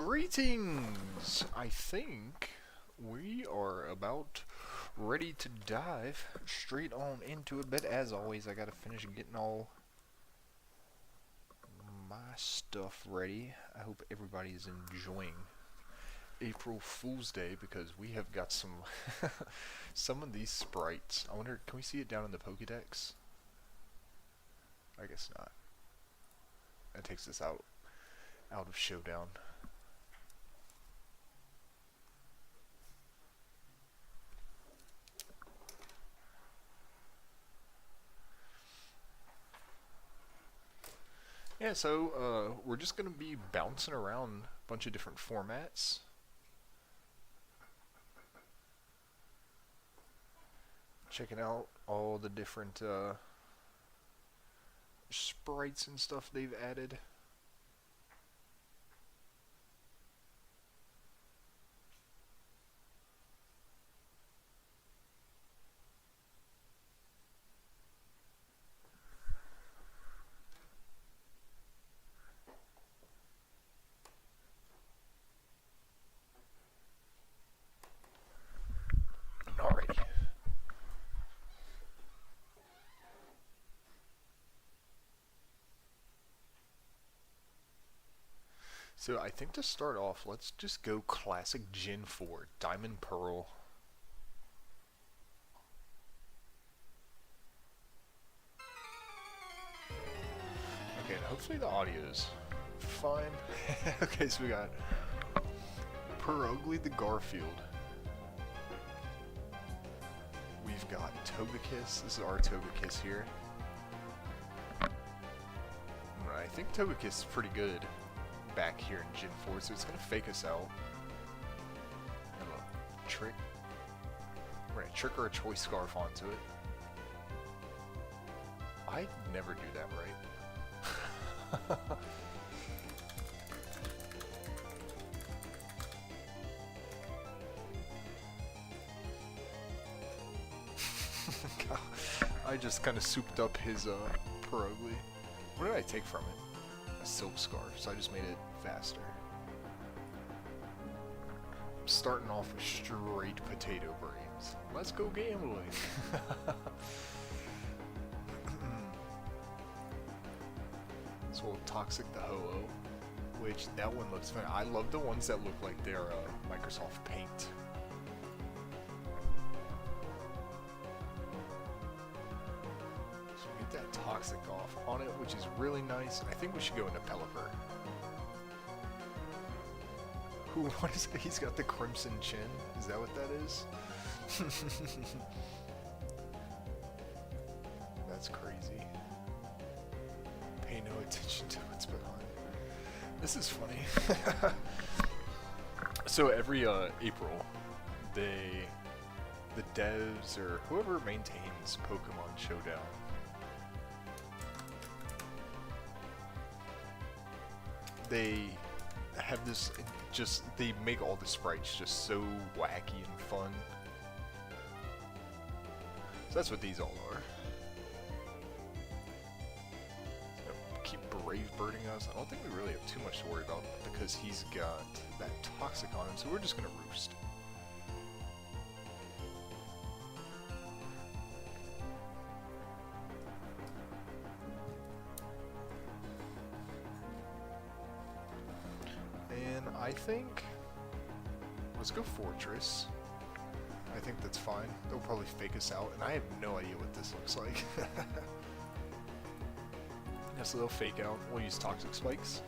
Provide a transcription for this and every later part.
Greetings! I think we are about ready to dive straight on into it, but as always, I gotta finish getting all my stuff ready. I hope everybody is enjoying April Fool's Day because we have got some some of these sprites. I wonder, can we see it down in the Pokédex? I guess not. That takes us out of Showdown. Yeah, so we're just going to be bouncing around a bunch of different formats. Checking out all the different sprites and stuff they've added. Alrighty. So I think to start off, let's just go classic Gen 4, Diamond Pearl. Okay, and hopefully the audio's fine. Okay, so we got Ugly the Garfield. We've got Togekiss. This is our Togekiss here. I think Togekiss is pretty good back here in Gen 4, so it's going to fake us out. And a trick. We're going to trick or a choice scarf onto it. I never do that right. I just kind of souped up his Ugly. What did I take from it? A silk scarf, so I just made it faster. I'm starting off with straight potato brains. Let's go gambling. This little Toxic the Ho-Oh, which that one looks fun. I love the ones that look like they're Microsoft Paint. That Toxic off on it, which is really nice. I think we should go into Pelipper. Who? What is it? He's got the crimson chin. Is that what that is? That's crazy. Pay no attention to what's behind. This is funny. So every April, the devs or whoever maintains Pokemon Showdown. They have this, they make all the sprites just so wacky and fun. So that's what these all are. Keep brave birding us. I don't think we really have too much to worry about because he's got that Toxic on him, so we're just gonna roost. I think, let's go Fortress. I think that's fine. They'll probably fake us out, and I have no idea what this looks like. Yeah, so they'll fake out. We'll use Toxic Spikes.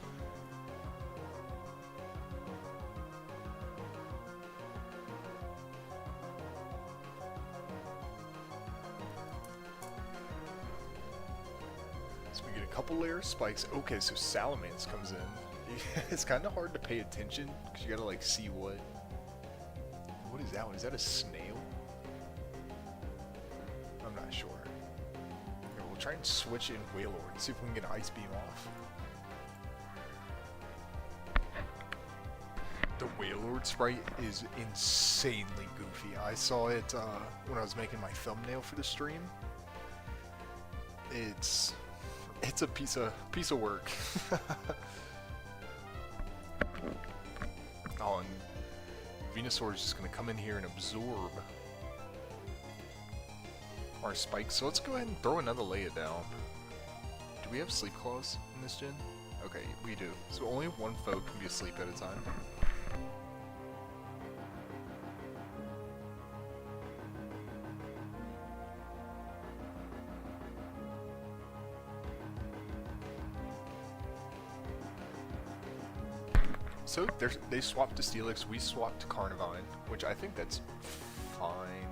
So we get a couple layers of spikes. Okay, so Salamence comes in. It's kind of hard to pay attention because you gotta like see what is that one? Is that a snail? I'm not sure. Okay, we'll try and switch in Wailord and see if we can get an Ice Beam off. The Wailord sprite is insanely goofy. I saw it when I was making my thumbnail for the stream. It's a piece of work. Venusaur is just going to come in here and absorb our spikes. So let's go ahead and throw another Leia down. Do we have Sleep Claws in this gen? Okay, we do. So only one foe can be asleep at a time. So they swapped to Steelix, we swapped to Carnivine, which I think that's fine.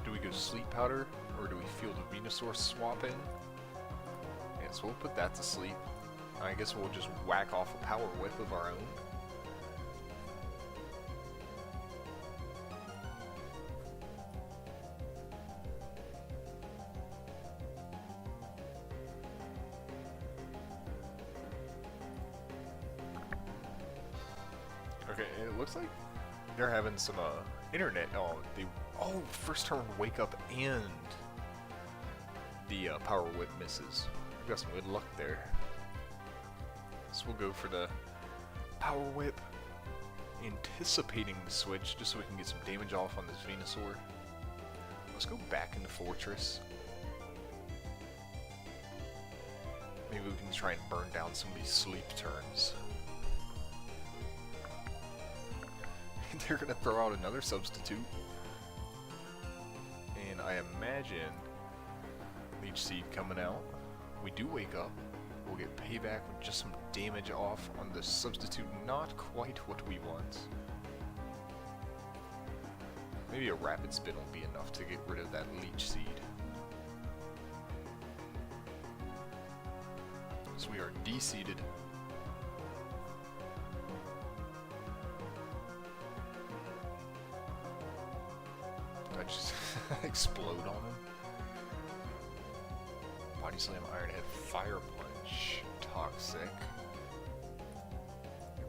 Do we go Sleep Powder, or do we feel the Venusaur swapping? Yeah, so we'll put that to sleep. I guess we'll just whack off a Power Whip of our own. Okay, it looks like they're having some internet. Oh, first turn Wake Up and the Power Whip misses. We've got some good luck there. So we'll go for the Power Whip, anticipating the switch just so we can get some damage off on this Venusaur. Let's go back into Fortress. Maybe we can try and burn down some of these sleep turns. They're gonna throw out another substitute, and I imagine Leech Seed coming out. We do Wake Up. We'll get payback with just some damage off on the substitute. Not quite what we want. Maybe a Rapid Spin will be enough to get rid of that Leech Seed. So we are de-seeded. I just explode on him. Body Slam, Iron Head, Fire Punch, Toxic.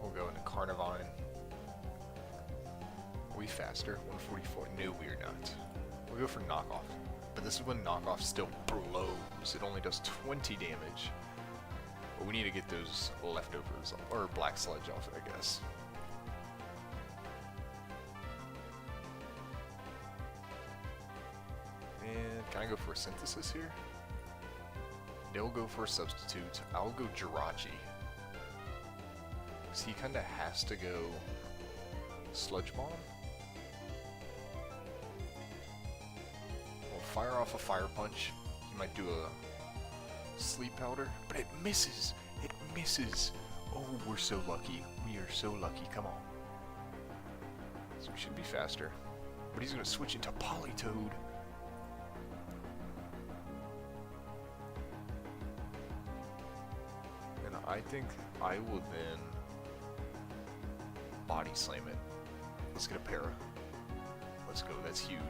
We'll go into Carnivine. Are we faster? 144. No, we're not. We'll go for Knockoff. But this is when Knockoff still blows. It only does 20 damage. But we need to get those leftovers, or Black Sludge off, I guess. And can I go for a Synthesis here? They'll go for a substitute. I'll go Jirachi. So he kind of has to go Sludge Bomb. We'll fire off a Fire Punch. He might do a Sleep Powder, but it misses. It misses. Oh, we're so lucky. We are so lucky. Come on. So we should be faster. But he's going to switch into Politoed. I think I will then Body Slam it. Let's get a Para. Let's go, that's huge.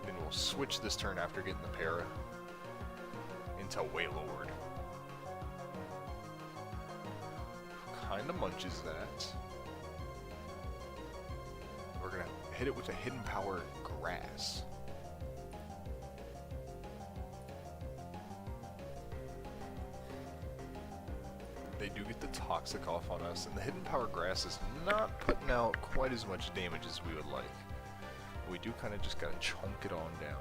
Then we'll switch this turn after getting the Para into Wailord. Kinda munches that. We're gonna hit it with a Hidden Power Grass. They do get the Toxic off on us, and the Hidden Power Grass is not putting out quite as much damage as we would like. We do kind of just gotta chunk it on down.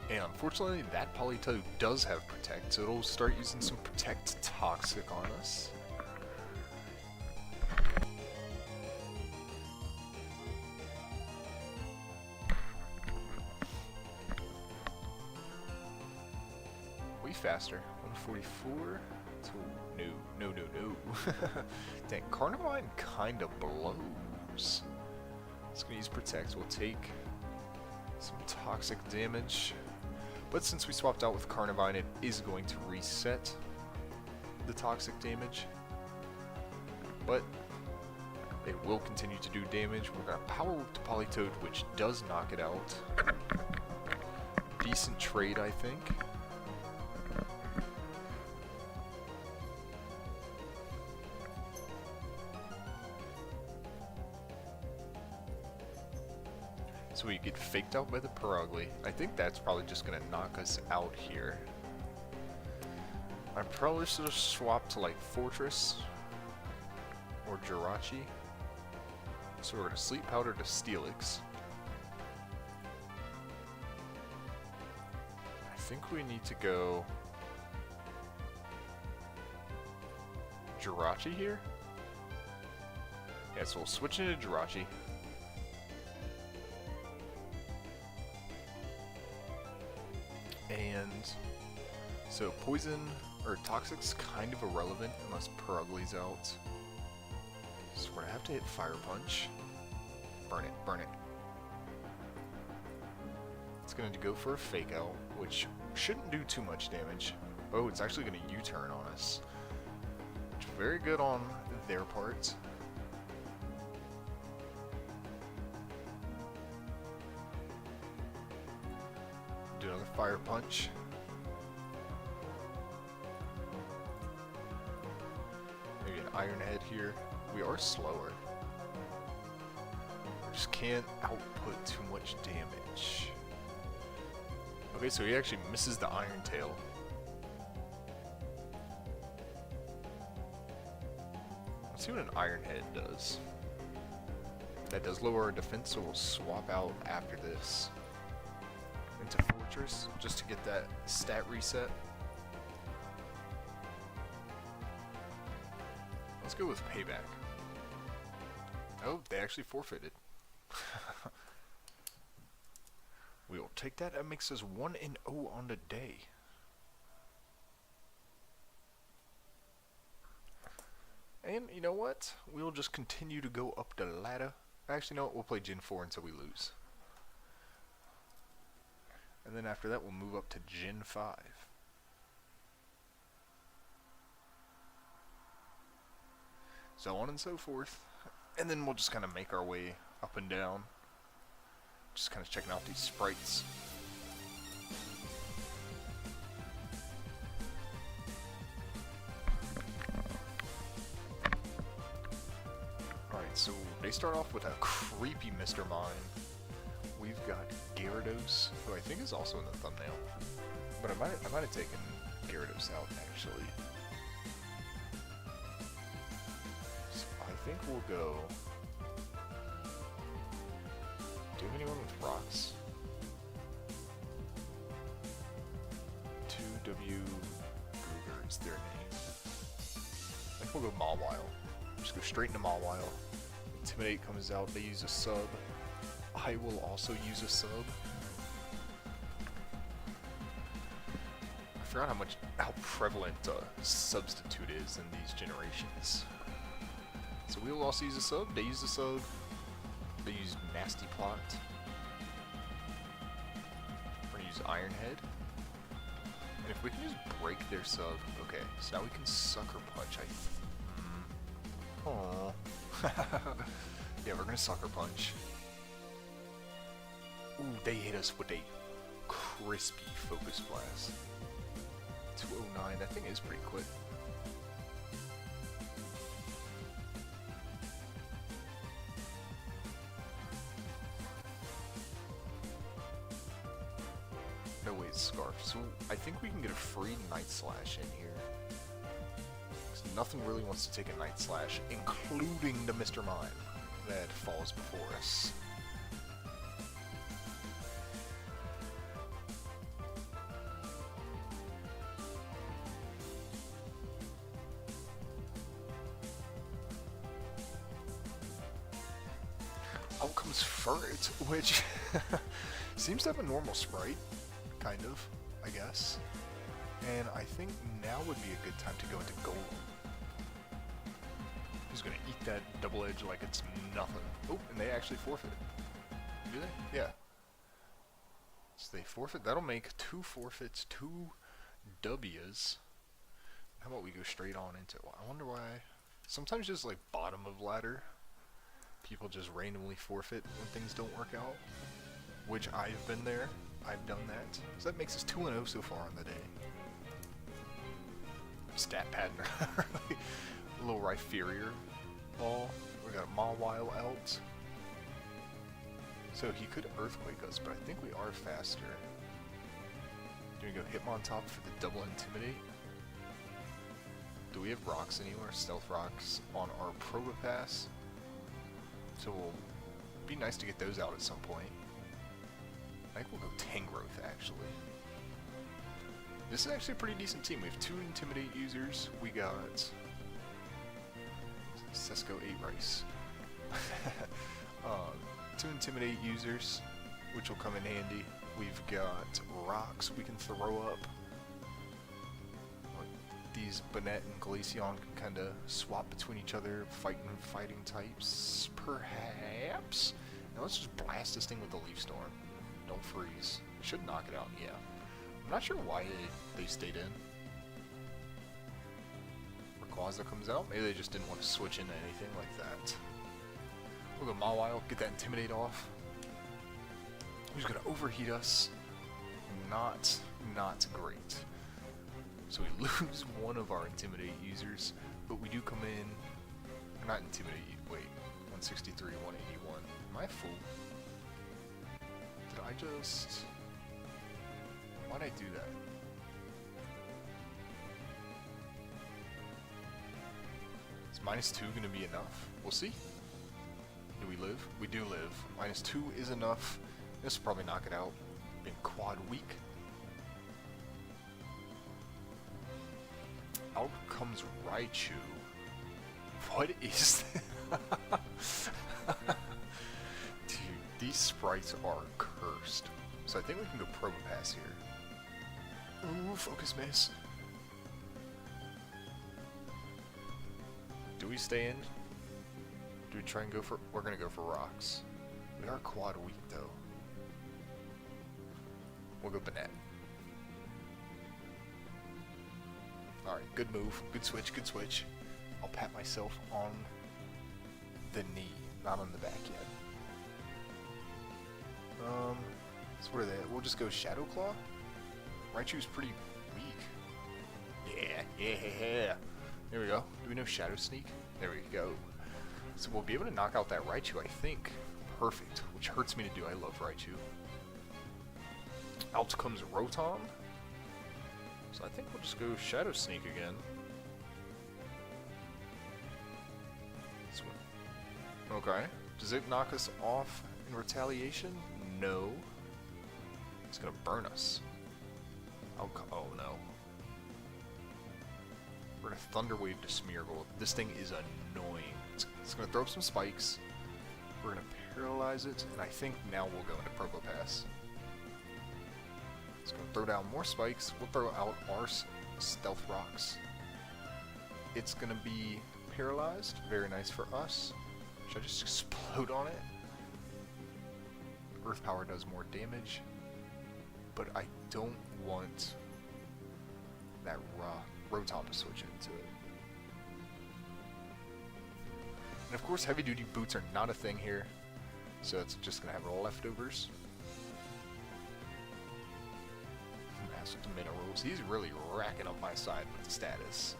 And unfortunately, that Politoed does have Protect, so it'll start using some Protect Toxic on us. Faster. 144 to no. Dang, Carnivine kinda blows. It's gonna use Protect. We'll take some toxic damage. But since we swapped out with Carnivine, it is going to reset the toxic damage. But it will continue to do damage. We're gonna Power Whip to Politoed, which does knock it out. Decent trade, I think. So we get faked out by the Perugly. I think that's probably just gonna knock us out here. I probably should have swapped to like Fortress or Jirachi. So we're gonna Sleep Powder to Steelix. I think we need to go Jirachi here. Yeah, so we'll switch into Jirachi. And so Poison or Toxic's kind of irrelevant unless Perugly's out. So we're gonna have to hit Fire Punch. Burn it, burn it. It's gonna go for a Fake Out, which shouldn't do too much damage. Oh, it's actually gonna U-turn on us. Which is very good on their part. Do another Fire Punch. Maybe an Iron Head here. We are slower. We just can't output too much damage. Okay, so he actually misses the Iron Tail. Let's see what an Iron Head does. That does lower our defense, so we'll swap out after this into Fortress just to get that stat reset. Let's go with Payback. Oh, they actually forfeited. We will take that. That makes us 1-0 on the day. And you know what? We'll just continue to go up the ladder. Actually, no, we'll play Gen 4 until we lose. And then after that, we'll move up to Gen 5. So on and so forth. And then we'll just kind of make our way up and down. Just kind of checking out these sprites. Alright, so they start off with a creepy Mr. Mime. We've got Gyarados, who I think is also in the thumbnail. But I might have taken Gyarados out, actually. So I think we'll go... Do you have anyone with rocks? 2W Gruger is their name. I think we'll go Mawile. Just go straight into Mawile. Intimidate comes out, they use a sub. I will also use a sub. I forgot how prevalent Substitute is in these generations. So we will also use a sub, they use a sub. They use Nasty Plot. We're gonna use Iron Head. And if we can just break their sub, okay, so now we can Sucker Punch, Aww. Yeah, we're gonna Sucker Punch. Ooh, they hit us with a crispy Focus Blast. 209, that thing is pretty quick. No way it's Scarf, so I think we can get a free Night Slash in here. Because nothing really wants to take a Night Slash, including the Mr. Mime that falls before us. Out comes Furret, which seems to have a normal sprite. Kind of, I guess. And I think now would be a good time to go into Golem. He's gonna eat that double edge like it's nothing. Oh, and they actually forfeited. Do they? Yeah. So they forfeit. That'll make 2 forfeits, 2 W's. How about we go straight on into it? I wonder why. Sometimes just like bottom of ladder, people just randomly forfeit when things don't work out. Which I've been there. I've done that. So that makes us 2-0 so far on the day. Stat pattern. A little Rhyperior ball. We got Mawile out. So he could Earthquake us, but I think we are faster. Do we go Hitmontop for the double Intimidate? Do we have rocks anywhere? Stealth rocks on our Probopass? So it'll be nice to get those out at some point. I think we'll go Tangrowth, actually. This is actually a pretty decent team. We have 2 Intimidate users. We got Sesco 8 Rice. 2 Intimidate users, which will come in handy. We've got rocks we can throw up. These Banette and Glaceon can kind of swap between each other, fighting types, perhaps. Now let's just blast this thing with the Leaf Storm. Don't freeze. Should knock it out, yeah. I'm not sure why they stayed in. Rayquaza comes out. Maybe they just didn't want to switch into anything like that. We'll go Mawile, get that Intimidate off. Who's going to overheat us? Not great. So we lose one of our Intimidate users, but we do come in. Not Intimidate, wait. 163, 181. Am I a fool? Did I just... Why'd I do that? Is -2 going to be enough? We'll see. Do we live? We do live. -2 is enough. This will probably knock it out. Being quad weak. Out comes Raichu. What is this? Dude, these sprites are cursed. So I think we can go Probopass here. Ooh, focus miss. Do we stay in? Do we try and go for... We're gonna go for rocks. We are quad weak though. We'll go Banette. Alright, good move. Good switch, good switch. I'll pat myself on the knee, not on the back yet. So what are they? We'll just go Shadow Claw. Raichu's pretty weak. Yeah. There we go. Do we know Shadow Sneak? There we go. So we'll be able to knock out that Raichu, I think. Perfect. Which hurts me to do. I love Raichu. Out comes Rotom. So I think we'll just go Shadow Sneak again. Okay. Does it knock us off in retaliation? No. It's gonna burn us. Oh no. We're gonna Thunder Wave to Smeargle. This thing is annoying. It's gonna throw up some spikes. We're gonna paralyze it, and I think now we'll go into Probopass. It's gonna throw down more spikes. We'll throw out our Stealth Rocks. It's gonna be paralyzed. Very nice for us. Should I just explode on it? Earth Power does more damage, but I don't want that Rotom to switch into it. And of course, heavy duty boots are not a thing here, so it's just gonna have leftovers. Mass with the minerals. He's really racking up my side with the status,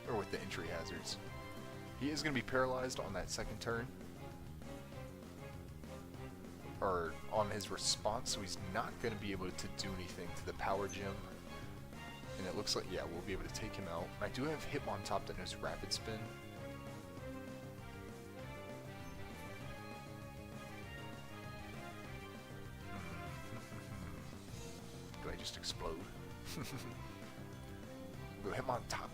or with the entry hazards. He is gonna be paralyzed on that second turn, or on his response, so he's not gonna be able to do anything to the Power Gem. And it looks like, yeah, we'll be able to take him out. I do have Hitmontop that knows Rapid Spin. Do I just explode? Go Hitmontop.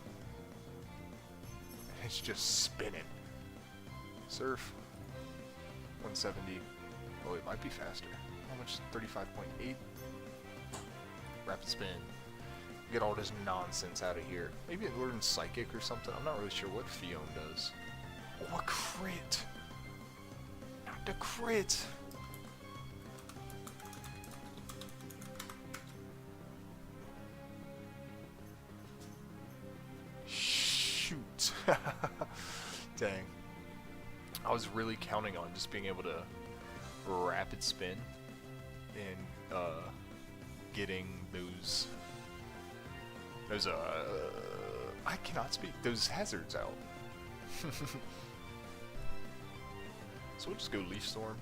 It's just spinning. Surf. 170. Oh, it might be faster. How much? 35.8. Rapid Spin. Get all this nonsense out of here. Maybe it learns Psychic or something. I'm not really sure what Fion does. Oh, a crit! Not the crit! Shoot! Dang. I was really counting on just being able to Rapid Spin and getting those I cannot speak, those hazards out. So we'll just go Leaf Storm.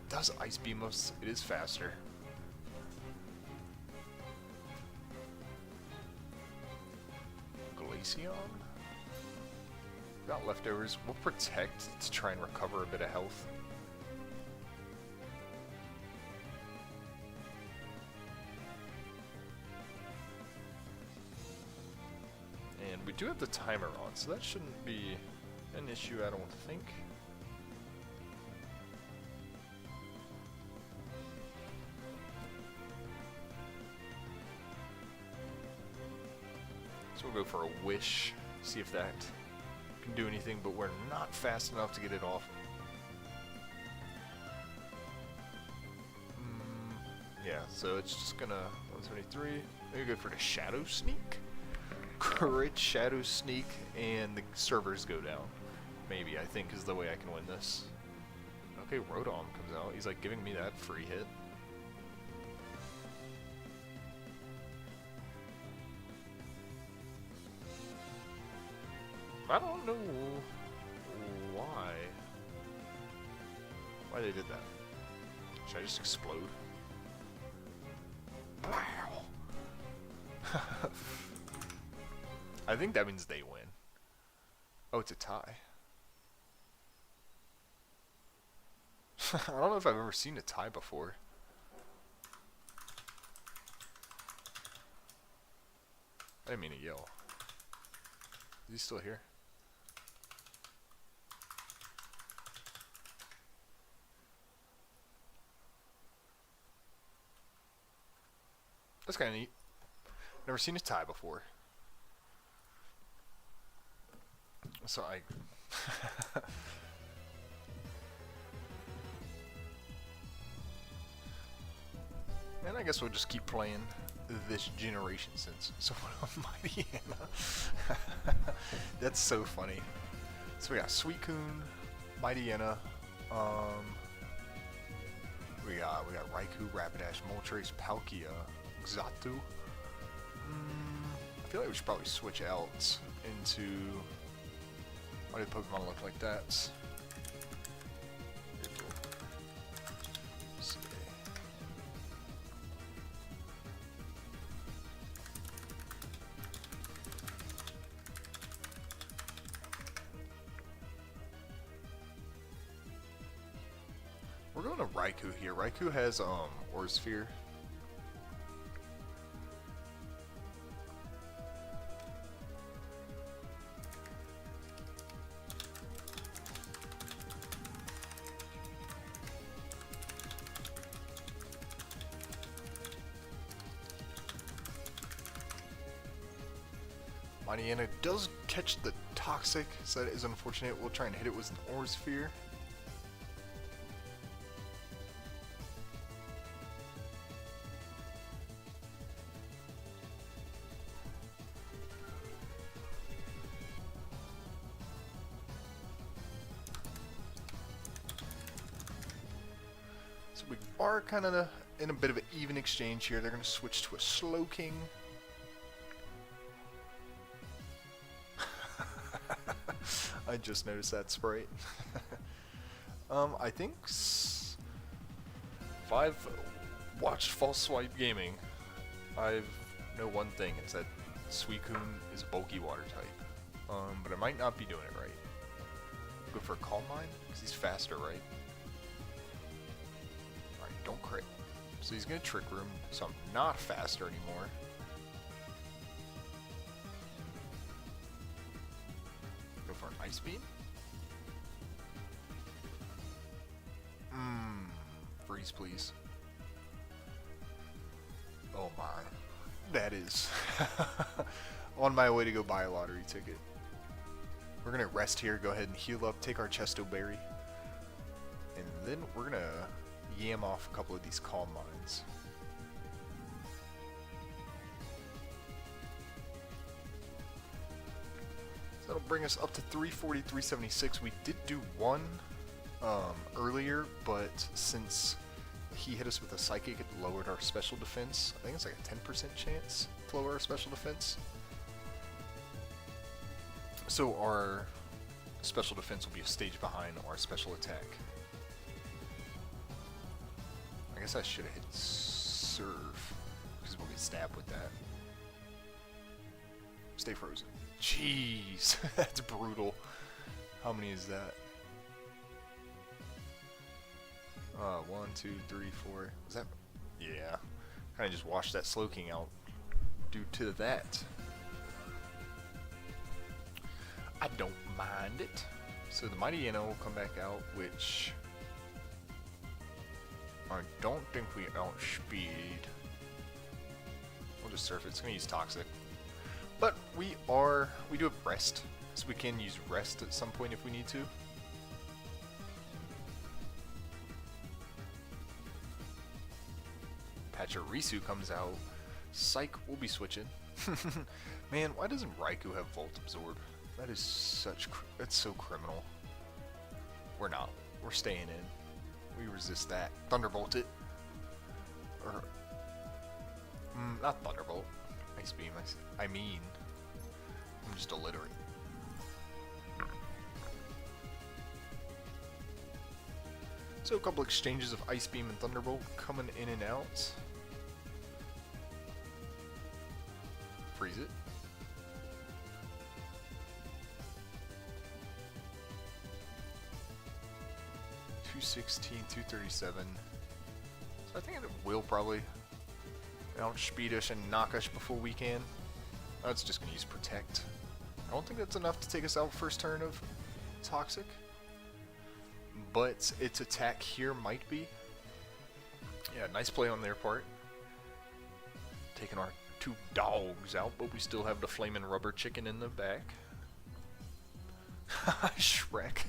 does ice beam us. It is faster. Glaceon? Got leftovers. We'll protect to try and recover a bit of health. And we do have the timer on, so that shouldn't be an issue, I don't think. So we'll go for a wish, see if that can do anything, but we're not fast enough to get it off. Yeah, so it's just gonna 173. Maybe go for the Shadow Sneak. Crit Shadow Sneak, and the servers go down. Maybe, I think, is the way I can win this. Okay, Rotom comes out. He's like giving me that free hit. I don't know why they did that. Should I just explode? Wow. I think that means they win. Oh, it's a tie. I don't know if I've ever seen a tie before. I didn't mean to yell. Is he still here? That's kind of neat. Never seen a tie before. So I... And I guess we'll just keep playing this generation since. So Mightyena. That's so funny. So we got Suicune, Mightyena, we got Raikou, Rapidash, Moltres, Palkia, Xatu. I feel like we should probably switch out into... Why did Pokemon look like that? We're going to Raikou here. Raikou has Aura Sphere. Mightyena does catch the Toxic, so that is unfortunate. We'll try and hit it with an Aura Sphere. So we are kind of in a bit of an even exchange here. They're going to switch to a Slowking. I just noticed that sprite. I think if I've watched False Swipe Gaming, I know one thing. It's that Suicune is a bulky water type. But I might not be doing it right. Go for a Calm Mind, because he's faster, right? Alright, don't crit. So he's going to Trick Room, so I'm not faster anymore. Go for an Ice Beam. Freeze, please. Oh my. That is on my way to go buy a lottery ticket. We're going to rest here, go ahead and heal up, take our Chesto Berry. And then we're going to yam off a couple of these Calm Minds. So that'll bring us up to 340, 376. We did do one earlier, but since he hit us with a Psychic, it lowered our special defense. I think it's like a 10% chance to lower our special defense. So our special defense will be a stage behind our special attack. guess I should have hit serve, because we'll get stabbed with that. Stay frozen. Jeez, that's brutal. How many is that? 1, 2, 3, 4. Is that? Yeah. Kind of just washed that Slowking out due to that. I don't mind it. So the Mighty Anno will come back out, which I don't think we outspeed. We'll just surf it. It's gonna use Toxic. But we do have Rest, so we can use Rest at some point if we need to. Pachirisu comes out. Psych, we'll be switching. Man, why doesn't Raikou have Volt Absorb? That is that's so criminal. We're not. We're staying in. We resist that. Thunderbolt it. Or, not Thunderbolt. Ice Beam. I'm just illiterate. So a couple exchanges of Ice Beam and Thunderbolt coming in and out. Freeze it. 216, 237. So I think it will probably outspeed us and knock us before we can. Oh, it's just going to use Protect. I don't think that's enough to take us out first turn of Toxic. But its attack here might be. Yeah, nice play on their part. Taking our 2 dogs out, but we still have the flaming rubber chicken in the back. Shrek.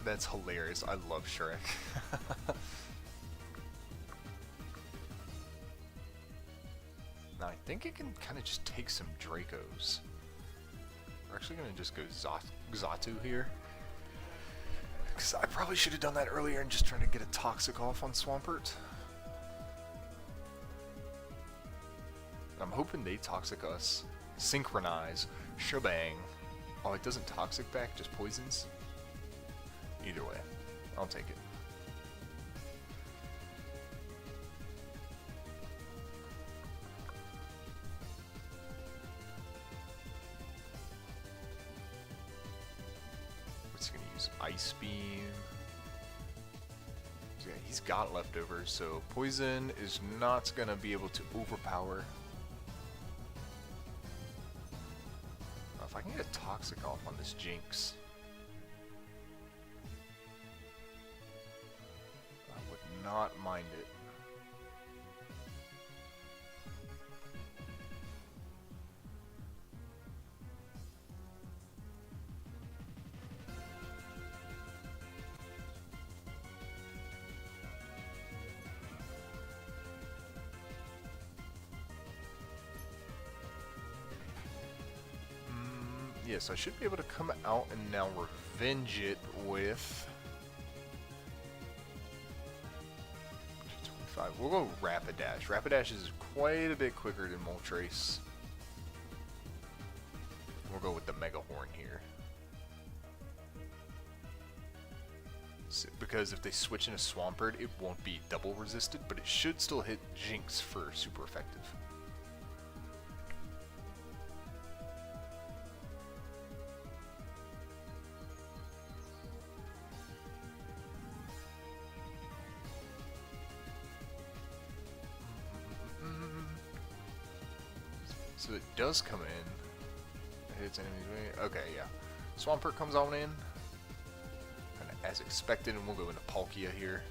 That's hilarious. I love Shrek. Now I think it can kind of just take some Dracos. We're actually going to just go Xatu here. Because I probably should have done that earlier and just trying to get a Toxic off on Swampert. I'm hoping they Toxic us. Synchronize. Shebang. Oh, it doesn't Toxic back, just poisons? Either way, I'll take it. What's he gonna use? Ice Beam. Yeah, he's got leftovers, so poison is not gonna be able to overpower. If I can get a Toxic off on this Jinx. Not mind it. Yes, I should be able to come out and now revenge it with... We'll go Rapidash. Rapidash is quite a bit quicker than Moltres. We'll go with the Mega Horn here. So, because if they switch into Swampert, it won't be double resisted, but it should still hit Jinx for super effective. So it does come in. It hits enemies way. Okay, yeah. Swampert comes on in. Kind of as expected, and we'll go into Palkia here.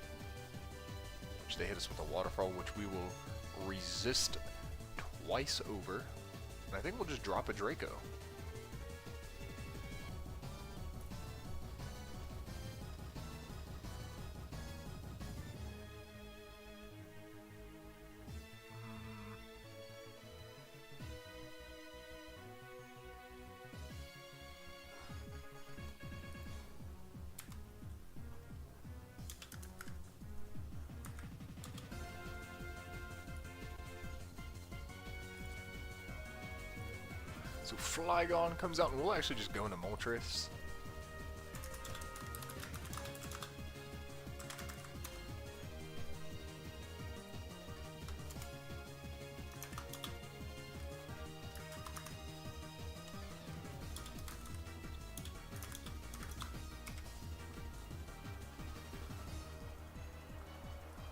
Which they hit us with a Waterfall, which we will resist twice over. And I think we'll just drop a Draco. So Flygon comes out, and we'll actually just go into Moltres.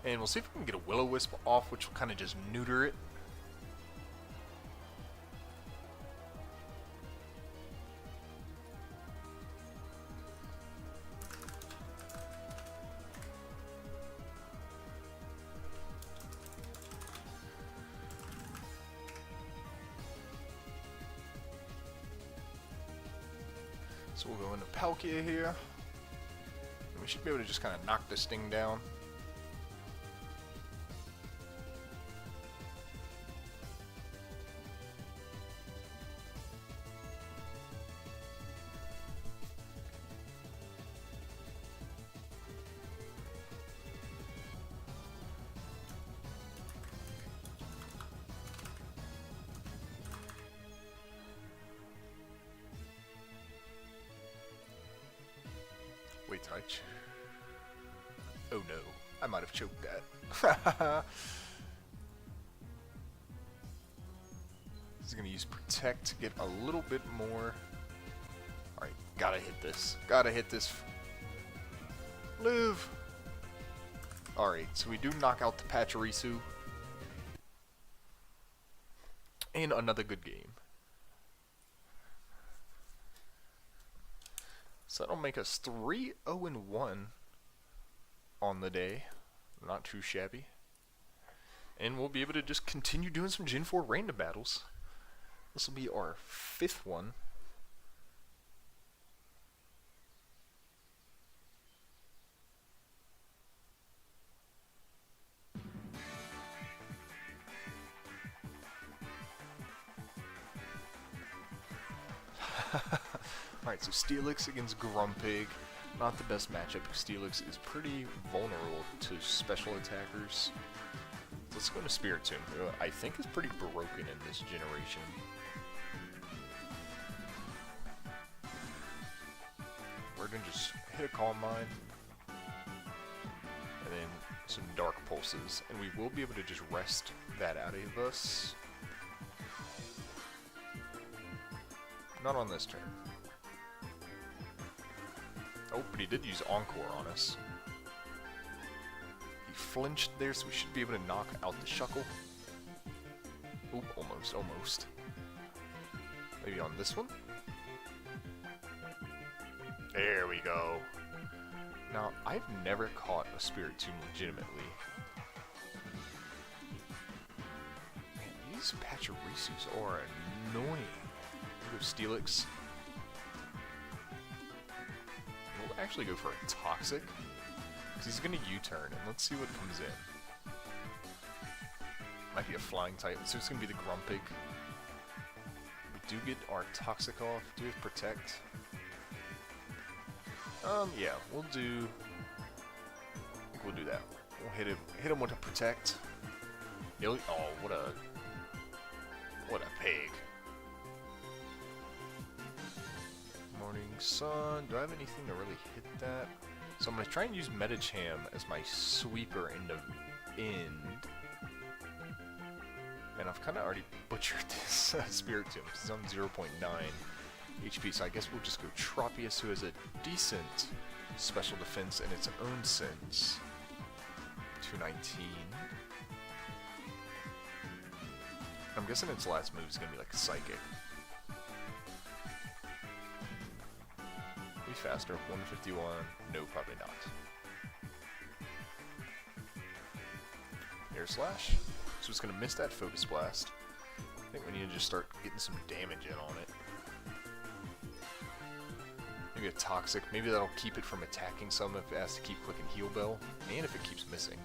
And we'll see if we can get a Will-O-Wisp off, which will kind of just neuter it. So we'll go into Palkia here. And we should be able to just kind of knock this thing down. Wait, touch. Oh no, I might have choked that. He's gonna use Protect to get a little bit more. Alright, gotta hit this. Gotta hit this. Live! Alright, so we do knock out the Pachirisu. And another good game. So that'll make us 3-0-1 on the day. Not too shabby. And we'll be able to just continue doing some Gen 4 random battles. This will be our 5th one. Alright, so Steelix against Grumpig. Not the best matchup. Steelix is pretty vulnerable to special attackers. Let's go into Spiritomb, who I think is pretty broken in this generation. We're going to just hit a Calm Mind. And then some Dark Pulses. And we will be able to just rest that out of us. Not on this turn. Oh, but he did use Encore on us. He flinched there, so we should be able to knock out the Shuckle. Oop, almost, almost. Maybe on this one? There we go. Now, I've never caught a Spiritomb legitimately. Man, these Pachirisus are annoying. Go Steelix. We'll actually go for a Toxic, because he's going to U-turn, and let's see what comes in. Might be a Flying type, so it's going to be the Grumpig. We do get our Toxic off. Do we have Protect? Yeah, we'll do... I think we'll do that. We'll hit him with a Protect. Oh, what a pig. Morning Sun. Do I have anything to really hit that? So I'm going to try and use Medicham as my sweeper in the end. And I've kind of already butchered this Spiritomb. He's on 0.9 HP, so I guess we'll just go Tropius, who has a decent special defense in its own sense. 219. I'm guessing its last move is going to be like Psychic. Be faster, 151. No, probably not. Air Slash. So it's going to miss that Focus Blast. I think we need to just start getting some damage in on it. Maybe a Toxic. Maybe that'll keep it from attacking some if it has to keep clicking Heal Bell. And if it keeps missing.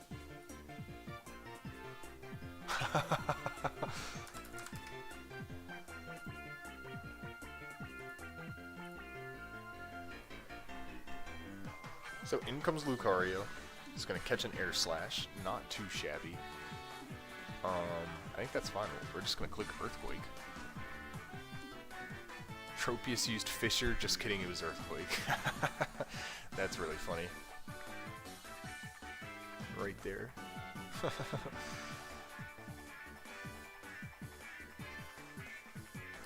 So in comes Lucario. It's going to catch an Air Slash. Not too shabby. I think that's fine. We're just going to click Earthquake. Tropius used Fissure. Just kidding, it was Earthquake. That's really funny. Right there.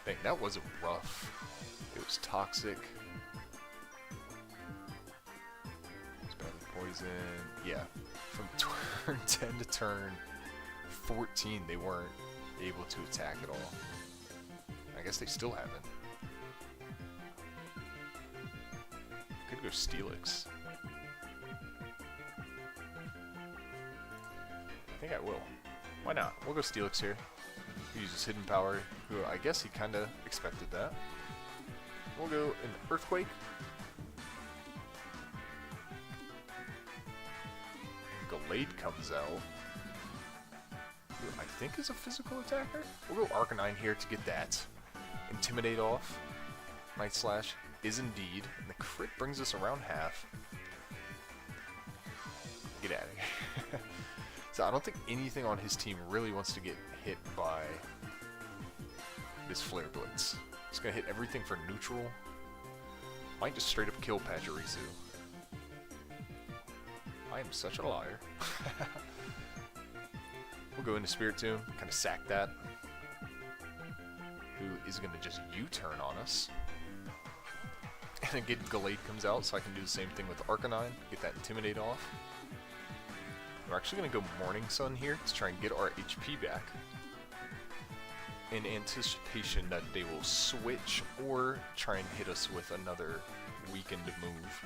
Dang, that wasn't rough. It was toxic. It's badly poison. Yeah. From turn 10 to turn 14, they weren't able to attack at all. I guess they still haven't. Could go Steelix. I think I will. Why not? We'll go Steelix here. He uses Hidden Power, who I guess he kind of expected that. We'll go an Earthquake. Gallade comes out. Who I think is a physical attacker. We'll go Arcanine here to get that. Intimidate off. Night Slash is indeed. And the crit brings us around half. Get out of here. So I don't think anything on his team really wants to get hit by this Flare Blitz. It's going to hit everything for neutral. Might just straight up kill Pachirisu. I am such a liar. We'll go into Spirit Tomb, kind of sack that. Who is going to just U-turn on us. And then get Gallade comes out, so I can do the same thing with Arcanine. Get that Intimidate off. We're actually going to go Morning Sun here to try and get our HP back. In anticipation that they will switch or try and hit us with another weakened move.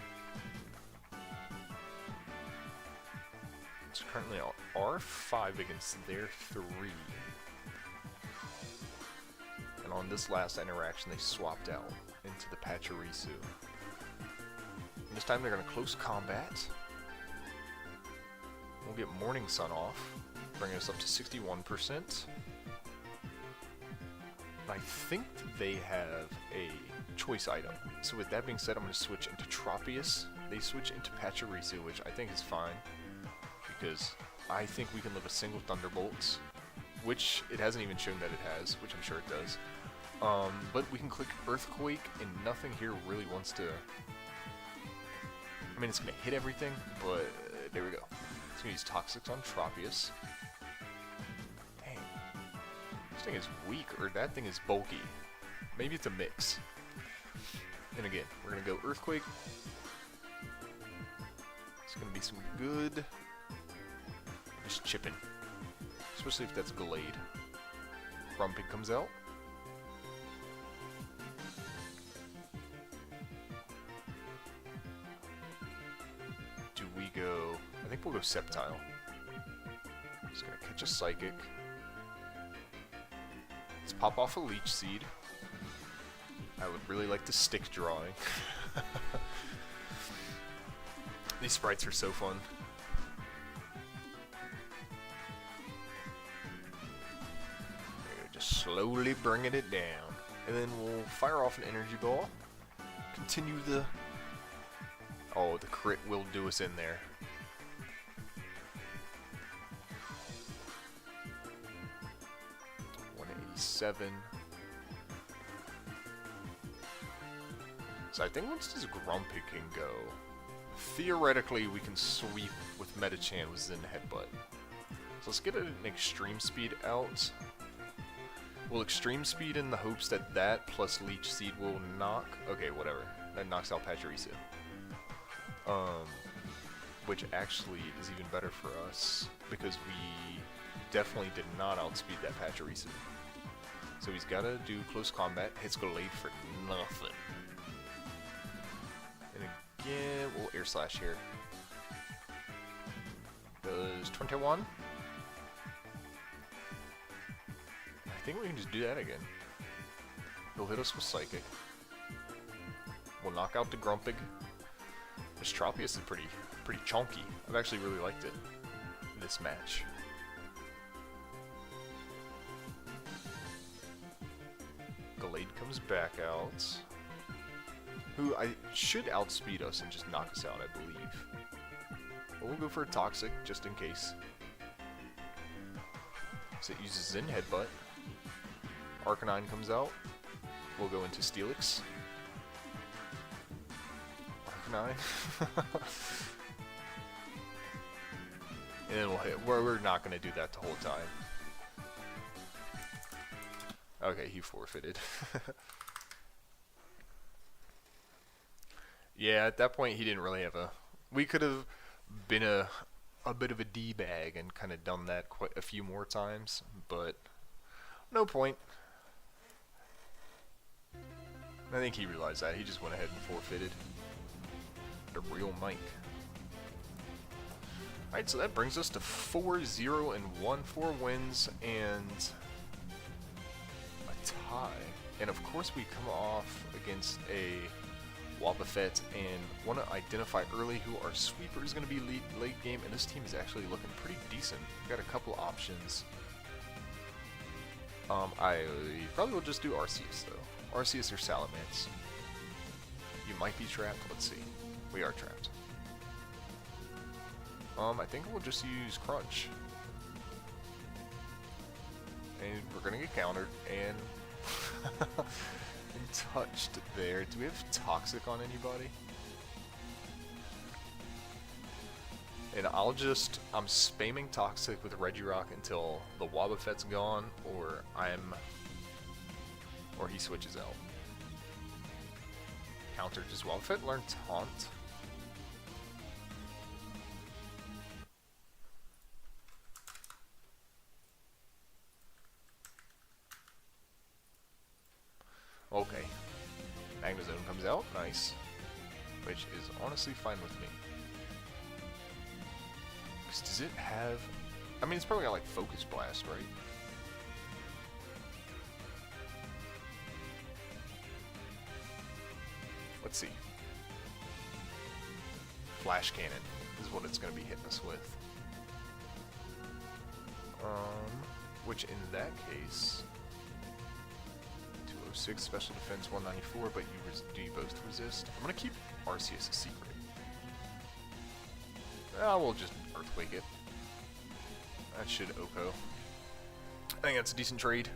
It's currently R5 against their 3. And on this last interaction, they swapped out into the Pachirisu. And this time they're going to close combat. We'll get Morning Sun off, bringing us up to 61%. I think they have a choice item. So with that being said, I'm going to switch into Tropius. They switch into Pachirisu, which I think is fine. Because I think we can live a single Thunderbolts, which it hasn't even shown that it has, which I'm sure it does. But we can click Earthquake, and nothing here really wants to... I mean, it's going to hit everything, but there we go. It's going to use Toxics on Tropius. Dang. This thing is weak, or that thing is bulky. Maybe it's a mix. And again, we're going to go Earthquake. It's going to be some good... just chipping. Especially if that's Gallade. Grumpig comes out. Do we go... I think we'll go Sceptile. Just gonna catch a Psychic. Let's pop off a Leech Seed. I would really like to stick drawing. These sprites are so fun. Just slowly bringing it down. And then we'll fire off an Energy Ball. Continue the... Oh, the crit will do us in there. $187. So I think once this Grumpig can go, theoretically we can sweep with Metachan with Zen Headbutt. So let's get an Extreme Speed out. We'll Extreme Speed in the hopes that that plus Leech Seed will knock... Okay, whatever. That knocks out Pachirisu. Which actually is even better for us, because we definitely did not outspeed that Pachirisu. So he's got to do close combat, hits Gallade for nothing. And again, we'll Air Slash here. Does 21? I think we can just do that again. He'll hit us with Psychic. We'll knock out the Grumpig. This Tropius is pretty chunky. I've actually really liked it in this match. Gallade comes back out. Who I should outspeed us and just knock us out, I believe. But we'll go for a Toxic, just in case. So it uses Zen Headbutt. Arcanine comes out. we'll go into Steelix. Arcanine. And then we'll hit. We're not going to do that the whole time. Okay, he forfeited. Yeah, at that point he didn't really have a... We could have been a bit of a D-bag and kind of done that quite a few more times, but no point. I think he realized that. He just went ahead and forfeited. The real Mike. Alright, so that brings us to 4-0 and 1, 4 wins and a tie. And of course we come off against a Wobbuffet and want to identify early who our sweeper is going to be late game, and this team is actually looking pretty decent. We've got a couple options. I probably will just do Arceus though. Arceus or Salamence. You might be trapped. Let's see. We are trapped. I think we'll just use Crunch. And we're gonna get countered and and touched there. Do we have Toxic on anybody? And I'm spamming Toxic with Regirock until the Wobbuffet's gone or he switches out. Counter. Does Wobbuffet learn Taunt? Okay. Magnezone comes out. Nice. Which is honestly fine with me. Because does it have... I mean, it's probably got like Focus Blast, right? Let's see. Flash Cannon is what it's going to be hitting us with. Which in that case... 206 special defense, 194, but do you both resist? I'm going to keep Arceus a secret. We'll just Earthquake it. That should Oko. I think that's a decent trade.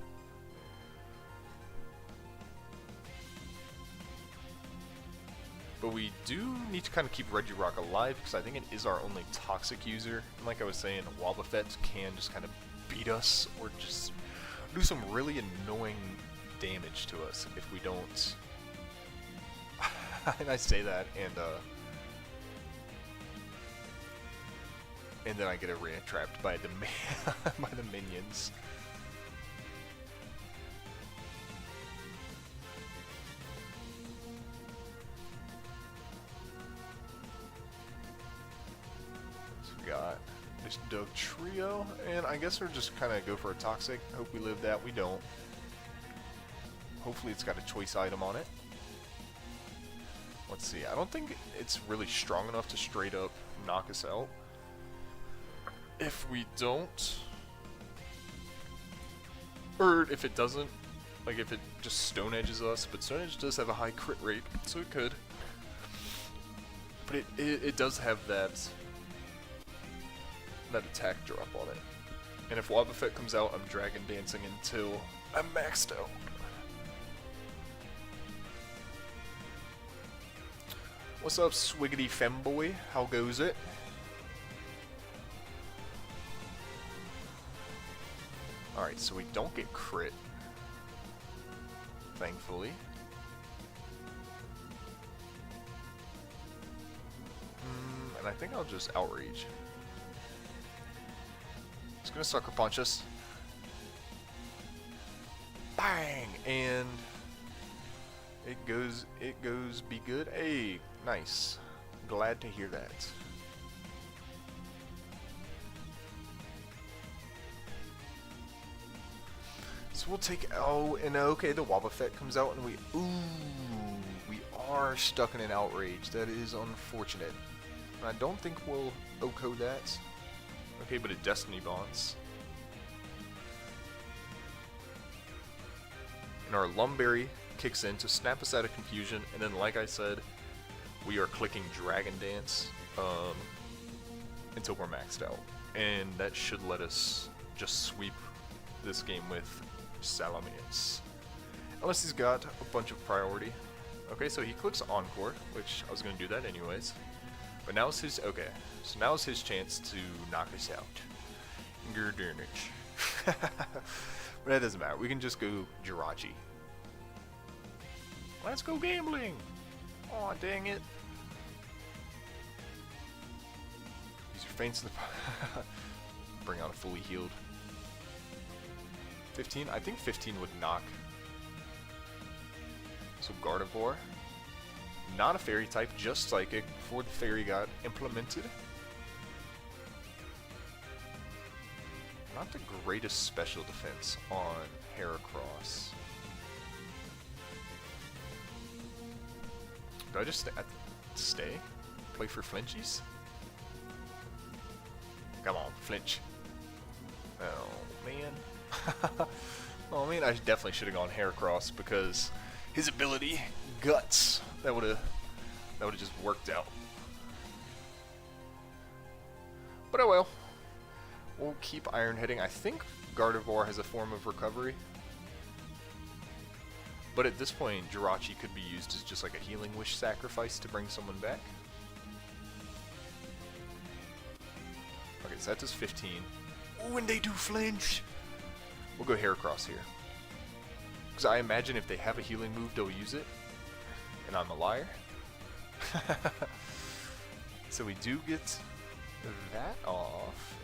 But we do need to kind of keep Regirock alive because I think it is our only toxic user. And like I was saying, Wobbuffet can just kind of beat us or just do some really annoying damage to us if we don't. And I say that and then I get trapped by the by the minions. So we got this Doug Trio, and I guess we're just kind of go for a Toxic. Hope we live that. We don't. Hopefully it's got a choice item on it. Let's see. I don't think it's really strong enough to straight up knock us out. If we don't, or if it doesn't, like if it just Stone Edges us, but Stone Edge does have a high crit rate, so it could. But it does have that attack drop on it. And if Wobbuffet comes out, I'm Dragon Dancing until I'm maxed out. What's up, Swiggity Femboy? How goes it? Alright, so we don't get crit. Thankfully. And I think I'll just Outrage. It's gonna Sucker Punch us. Bang! And it goes be good. Hey, nice. Glad to hear that. So we'll take, okay, the Wobbuffet comes out and we are stuck in an Outrage. That is unfortunate. I don't think we'll Oko that. Okay, but it Destiny Bonds. And our Lumberry kicks in to snap us out of confusion, and then like I said, we are clicking Dragon Dance until we're maxed out. And that should let us just sweep this game with Salamence. Unless he's got a bunch of priority. Okay, so he clicks Encore, which I was going to do that anyways. But now it's his... Okay, so now it's his chance to knock us out. Gerdurnich. But that doesn't matter. We can just go Jirachi. Let's go gambling! Aw, dang it. Use your feints in the... Bring out a fully healed. 15? I think 15 would knock. So Gardevoir. Not a fairy type, just psychic before the fairy got implemented. Not the greatest special defense on Heracross. Do I just stay? Play for flinchies? Come on, flinch. Oh, man. Oh, man, I definitely should have gone Heracross because his ability, Guts, that would have just worked out. But oh well. We'll keep Iron Heading. I think Gardevoir has a form of recovery. But at this point, Jirachi could be used as just like a Healing Wish sacrifice to bring someone back. Okay, so that does 15. Ooh, and they do flinch! We'll go Heracross here. Because I imagine if they have a healing move, they'll use it. And I'm a liar. So we do get that off.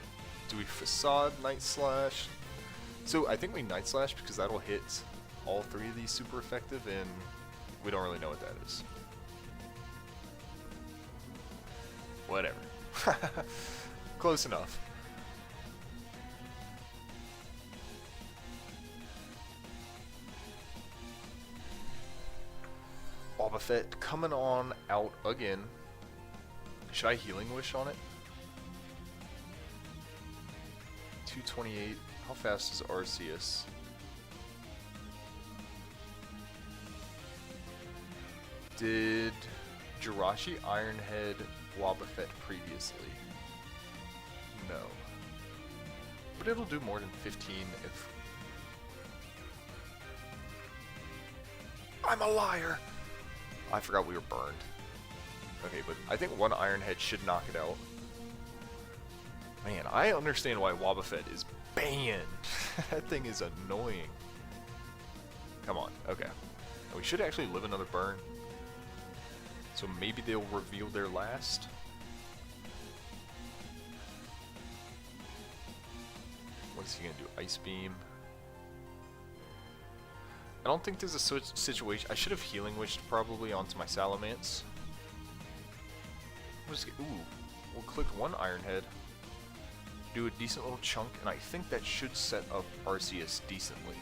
Do we Facade, Night Slash? So I think we Night Slash because that'll hit all three of these super effective, and we don't really know what that is. Whatever. Close enough. Wobbuffet coming on out again. Should I Healing Wish on it? 228. How fast is Arceus? Did Jirachi Ironhead Wobbuffet previously? No. But it'll do more than 15 if... I'm a liar! I forgot we were burned. Okay, but I think one Iron Head should knock it out. Man, I understand why Wobbuffet is banned. That thing is annoying. Come on, okay. We should actually live another burn. So maybe they'll reveal their last. What is he gonna do? Ice Beam. I don't think there's a situation. I should have Healing Wished probably onto my Salamence. Ooh, we'll click one Iron Head. Do a decent little chunk, and I think that should set up Arceus decently.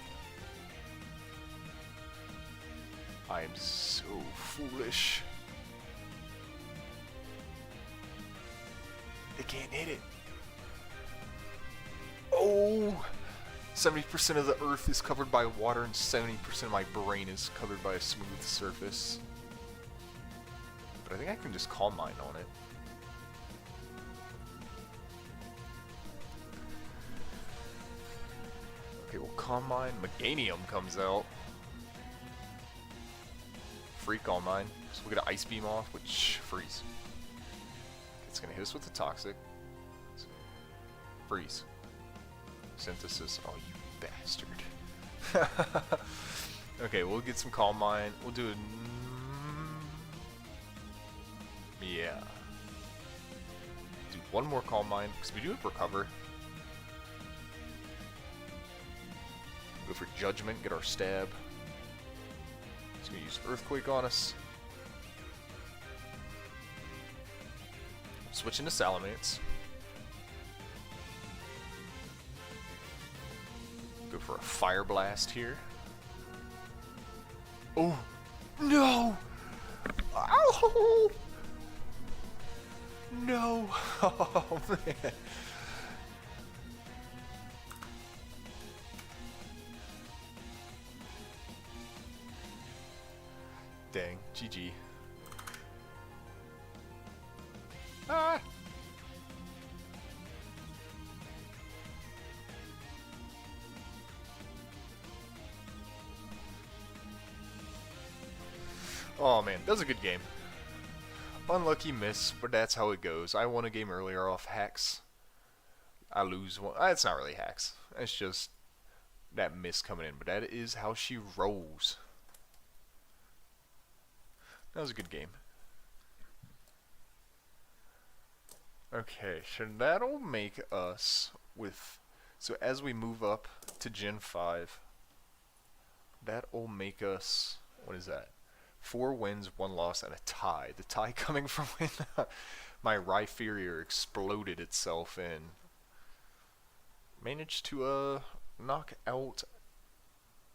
I am so foolish. They can't hit it. Oh! 70% of the earth is covered by water, and 70% of my brain is covered by a smooth surface. But I think I can just Calm Mind on it. Okay, well, Calm Mind. Meganium comes out. Free Calm Mind. So we'll get an Ice Beam off, which freeze. It's gonna hit us with the Toxic. Freeze. Synthesis. Oh, you bastard. Okay, we'll get some Calm Mind. We'll do a... Yeah. Do one more Calm Mind, because we do have Recover. Go for Judgment, get our stab. He's going to use Earthquake on us. Switch into Salamence. Go for a Fire Blast here. Oh! No! Ow! No! Oh, man. Dang, GG. Ah! Oh man, that was a good game. Unlucky miss, but that's how it goes. I won a game earlier off hacks. I lose one. It's not really hacks. It's just that miss coming in, but that is how she rolls. That was a good game. Okay, so that'll make us with... So as we move up to Gen 5, that'll make us... What is that? 4 wins, 1 loss, and a tie. The tie coming from when my Rhyperior exploded itself and managed to knock out...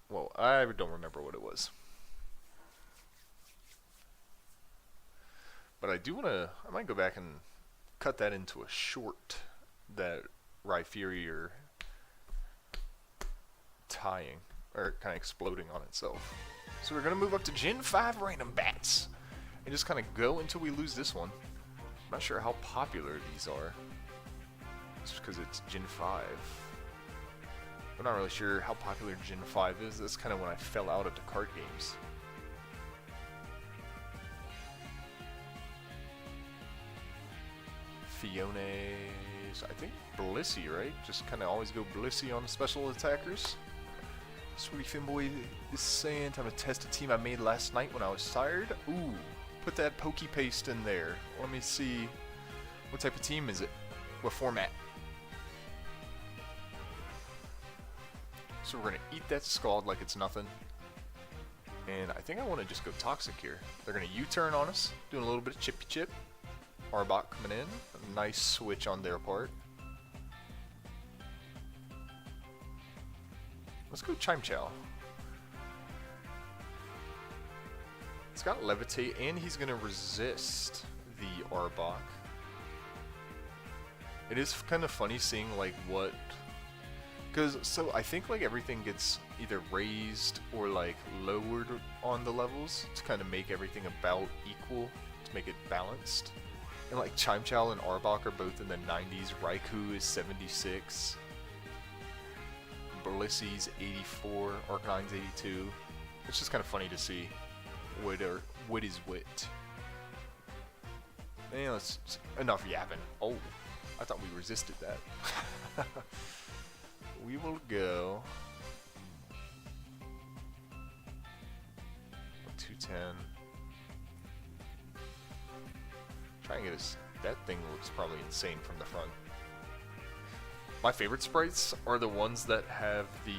Well, I don't remember what it was. But I do want to... I might go back and cut that into a short, that Rhyperior tying, or kind of exploding on itself. So we're going to move up to Gen 5 random bats, and just kind of go until we lose this one. I'm not sure how popular these are, just because it's Gen 5. I'm not really sure how popular Gen 5 is. That's kind of when I fell out of the card games. Fione's, I think, Blissey, right? Just kind of always go Blissey on special attackers. Sweetie Finboy is saying, time to test a team I made last night when I was tired. Ooh, put that pokey paste in there. Let me see, what type of team is it? What format? So we're going to eat that Scald like it's nothing. And I think I want to just go Toxic here. They're going to U-turn on us, doing a little bit of chippy chip. Arbok coming in. A nice switch on their part. Let's go Chime Chow. It's got Levitate, and he's going to resist the Arbok. It is kind of funny seeing, like, what... Because, so, I think, like, everything gets either raised or, like, lowered on the levels to kind of make everything about equal, to make it balanced. And, like, Chime Chow and Arbok are both in the 90s. Raikou is 76. Blissey's 84. Arcanine's 82. It's just kind of funny to see what is wit. And let's... Enough yapping. Oh, I thought we resisted that. We will go... 210. Try and get us... That thing looks probably insane from the front. My favorite sprites are the ones that have the...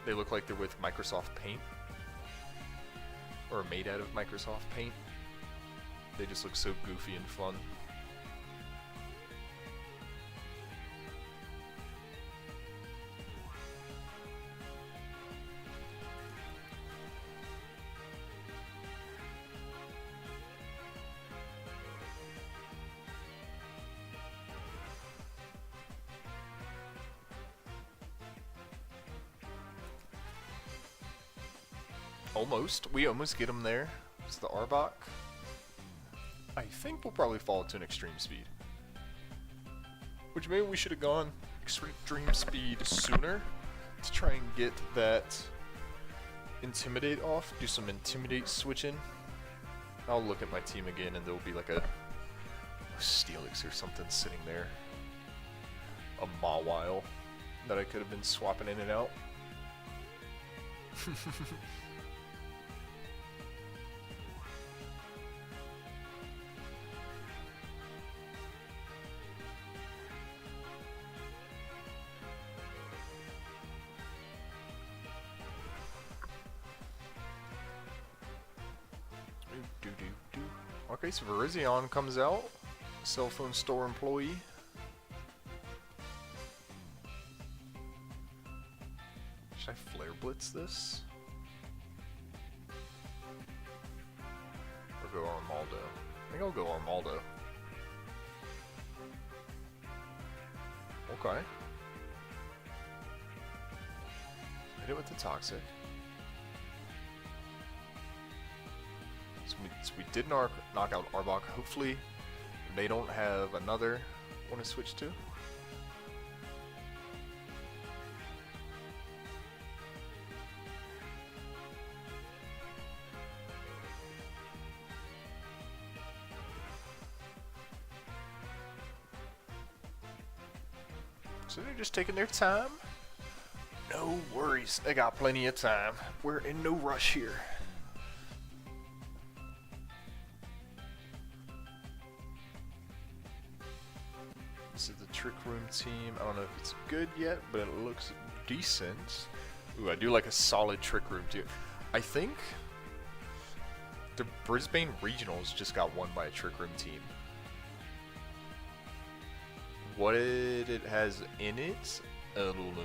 They look like they're with Microsoft Paint. Or made out of Microsoft Paint. They just look so goofy and fun. Almost. We almost get him there. It's the Arbok. I think we'll probably fall to an extreme speed. Which maybe we should have gone extreme speed sooner to try and get that Intimidate off. Do some Intimidate switching. I'll look at my team again and there'll be like a Steelix or something sitting there. A Mawile that I could have been swapping in and out. Okay, so Virizion comes out. Cell phone store employee. Should I Flare Blitz this? Or go Armaldo? I think I'll go Armaldo. Okay. Hit it with the Toxic. So we did knock out Arbok. Hopefully they don't have another one to switch to. So they're just taking their time. No worries, they got plenty of time. We're in no rush here. This is the Trick Room team. I don't know if it's good yet, but it looks decent. Ooh, I do like a solid Trick Room team. I think the Brisbane Regionals just got won by a Trick Room team. What it has in it, I don't know.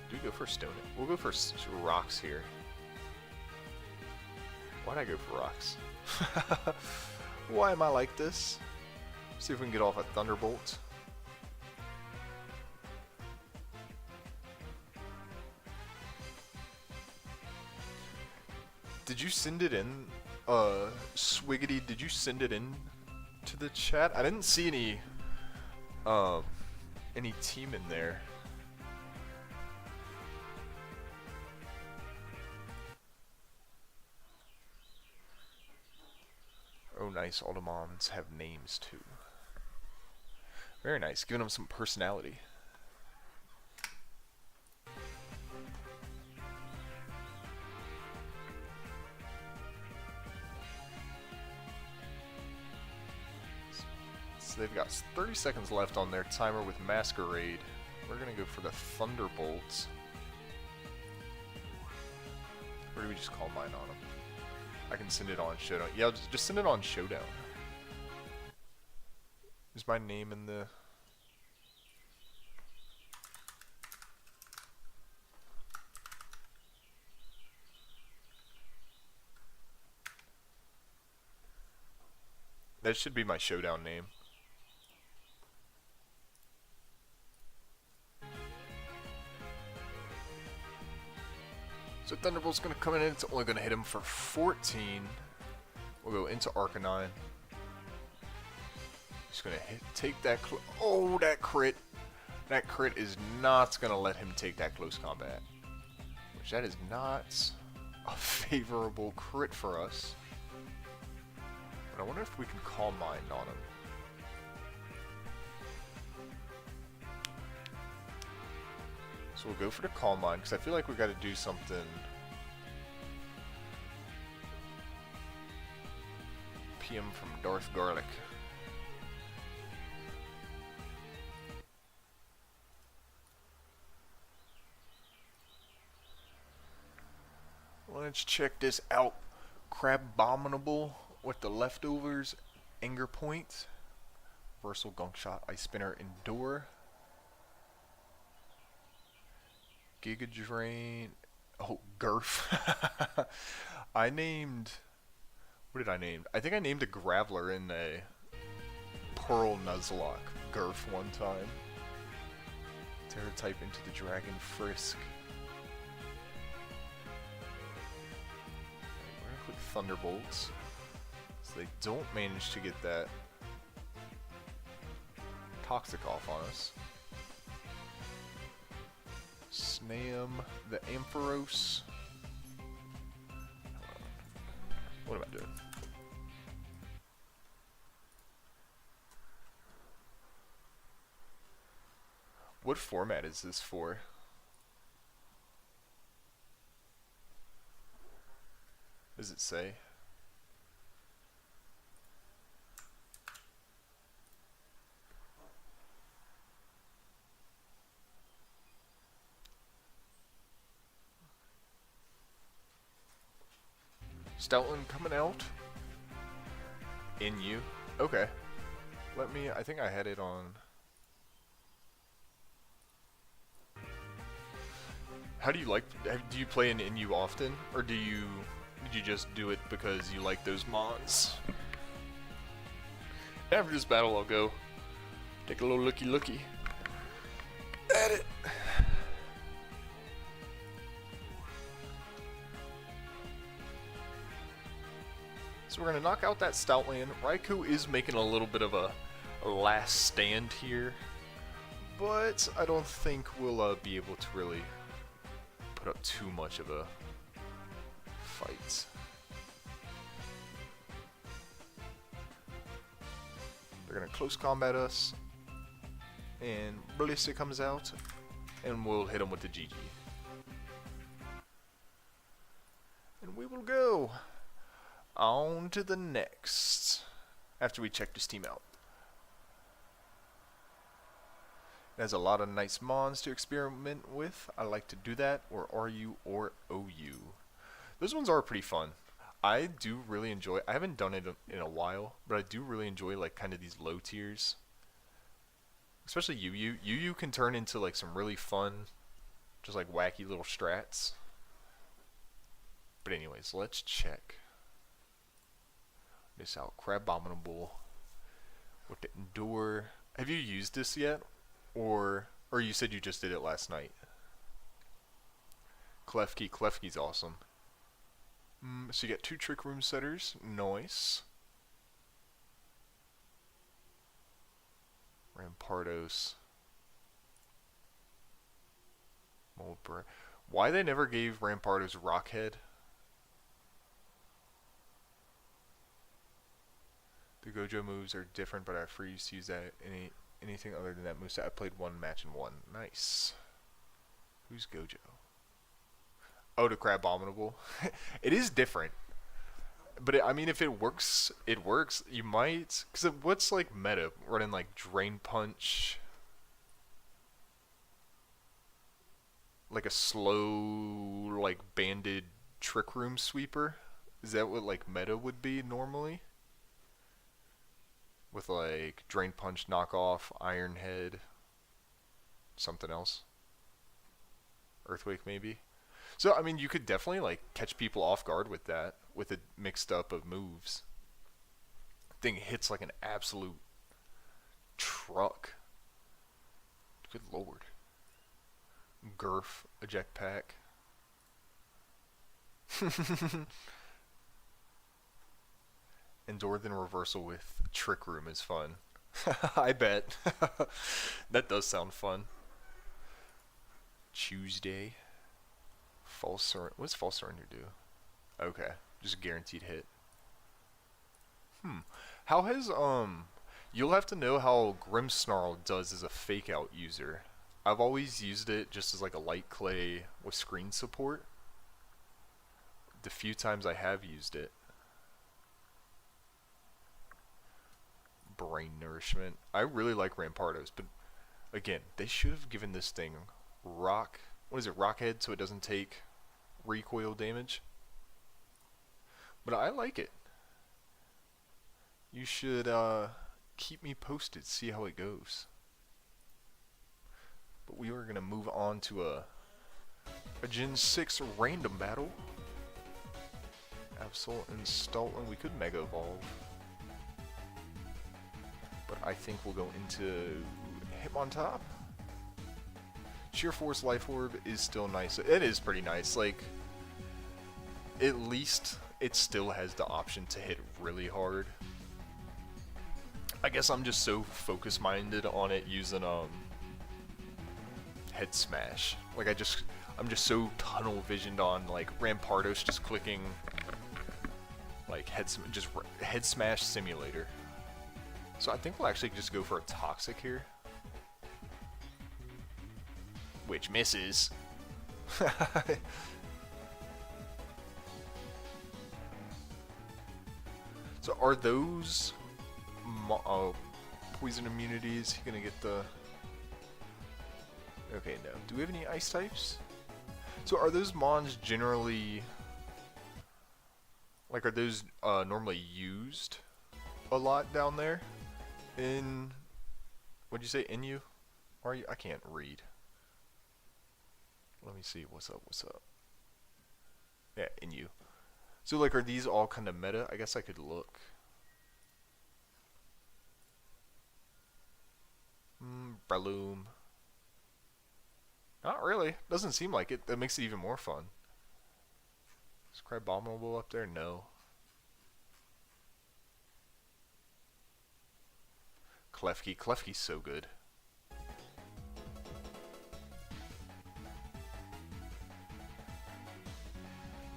Do we go for Stone? We'll go for Rocks here. Why'd I go for Rocks? Why am I like this? See if we can get off a Thunderbolt. Did you send it in? Swiggity, did you send it in to the chat? I didn't see any team in there. Oh, nice. All the moms have names too. Very nice. Giving them some personality. So they've got 30 seconds left on their timer with Masquerade. We're going to go for the Thunderbolts. Or do we just call mine on them? I can send it on Showdown. Yeah, just send it on Showdown. Is my name in the... That should be my Showdown name. So Thunderbolt's going to come in, it's only going to hit him for 14. We'll go into Arcanine. Just going to take that, oh, that crit. That crit is not going to let him take that close combat. Which that is not a favorable crit for us. But I wonder if we can Calm Mind on him. So we'll go for the Calm Mind, because I feel like we got to do something. PM from Darth Garlic. Let's check this out. Crabominable with the leftovers. Anger Point. Versal Gunk Shot. Ice Spinner. Endure. Giga Drain. Oh, Gurf. I named... What did I name? I think I named a Graveler in a Pearl Nuzlocke Gurf one time. Terra type into the Dragon Frisk. We're gonna click Thunderbolts. So they don't manage to get that Toxic off on us. Snam the Ampharos. What am I doing? What format is this for? Does it say? Stoutland coming out. In you. Okay. Let me, I think I had it on. How do you like, do you play an Inu often? Or did you just do it because you like those mons? After this battle I'll go take a little looky at it. So we're going to knock out that Stoutland. Raikou is making a little bit of a last stand here, but I don't think we'll be able to really put up too much of a fight. They're gonna close combat us, and Ballista comes out, and we'll hit them with the GG. And we will go on to the next, after we check this team out. It has a lot of nice mons to experiment with. I like to do that, or RU or OU. Those ones are pretty fun. I do really enjoy, I haven't done it in a while, but I do really enjoy like kind of these low tiers. Especially UU. UU can turn into like some really fun, just like wacky little strats. But anyways, let's check this out. Crabominable with the Endure. Have you used this yet? Or you said you just did it last night? Klefki. Klefki's awesome. So you get 2 Trick Room setters. Nice. Rampardos. Why they never gave Rampardos Rockhead? The Gojo moves are different, but I refuse to use that anything other than that moveset. I played one match and won. Nice. Who's Gojo? Oh, the Crabominable. It is different. But I mean, if it works, it works. You might, because what's like meta? Running like Drain Punch, like a slow, like banded Trick Room Sweeper. Is that what like meta would be normally? With like Drain Punch, Knockoff, Iron Head, something else. Earthquake maybe. So I mean, you could definitely like catch people off guard with that, with a mixed up of moves. Thing hits like an absolute truck. Good lord. Gurf, eject pack. Endure then reversal with Trick Room is fun. I bet. That does sound fun. Tuesday. False surrender. What does false surrender do? Okay, just a guaranteed hit. How has you'll have to know how Grimmsnarl does as a fake out user. I've always used it just as like a light clay with screen support. The few times I have used it. Brain nourishment. I really like Rampardos, but again, they should have given this thing rock. What is it? Rockhead, so it doesn't take recoil damage. But I like it. You should keep me posted, see how it goes. But we are gonna move on to a Gen 6 random battle. Absol and Stalton. We could Mega Evolve, but I think we'll go into Hitmontop. Sheer Force Life Orb is still nice. It is pretty nice. Like, at least it still has the option to hit really hard. I guess I'm just so focus minded on it using Head Smash. Like I'm just so tunnel visioned on like Rampardos just clicking like Head Smash Simulator. So I think we'll actually just go for a Toxic here. Which misses. So are those poison immunities gonna get the... Okay, no. Do we have any ice types? So are those mons generally... Like, are those normally used a lot down there? In... What'd you say? In you? Are you? I can't read. Let me see. What's up? What's up? Yeah, in you. So, like, are these all kind of meta? I guess I could look. Breloom. Not really. Doesn't seem like it. That makes it even more fun. Is Crabominable up there? No. Klefki. Klefki's so good.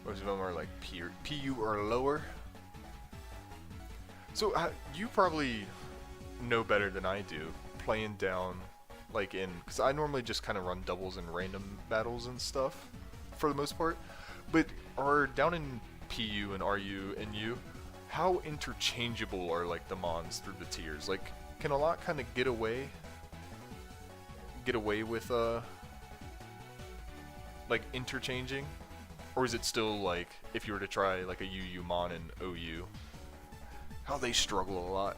Most of them are like PU or lower. So you probably know better than I do playing down, like because I normally just kind of run doubles and random battles and stuff for the most part, but are down in PU and RU and U, how interchangeable are like the mons through the tiers? Like, can a lot kind of get away with like interchanging, or is it still like if you were to try like a UU mon and OU, how they struggle a lot?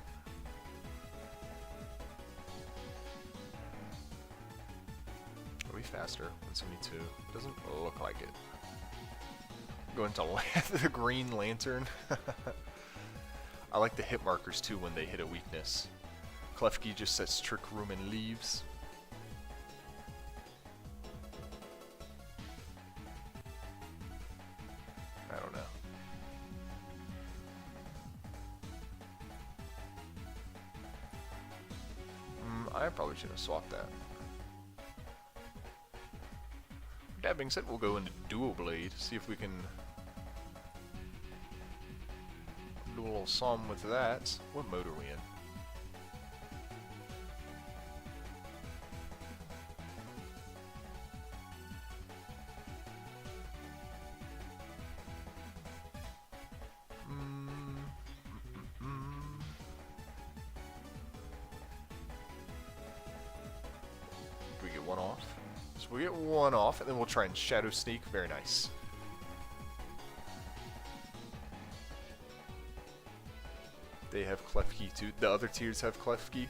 Are we faster? 172. Doesn't look like it. Go into the green lantern. I like the hit markers too when they hit a weakness. Klefki just sets Trick Room and leaves. I don't know. I probably should have swapped that. That being said, we'll go into Dual Blade, see if we can do a little sum with that. What mode are we in? Do we get one off? So we get one off, and then we'll try and Shadow Sneak. Very nice. They have Klefki too. The other tiers have Klefki.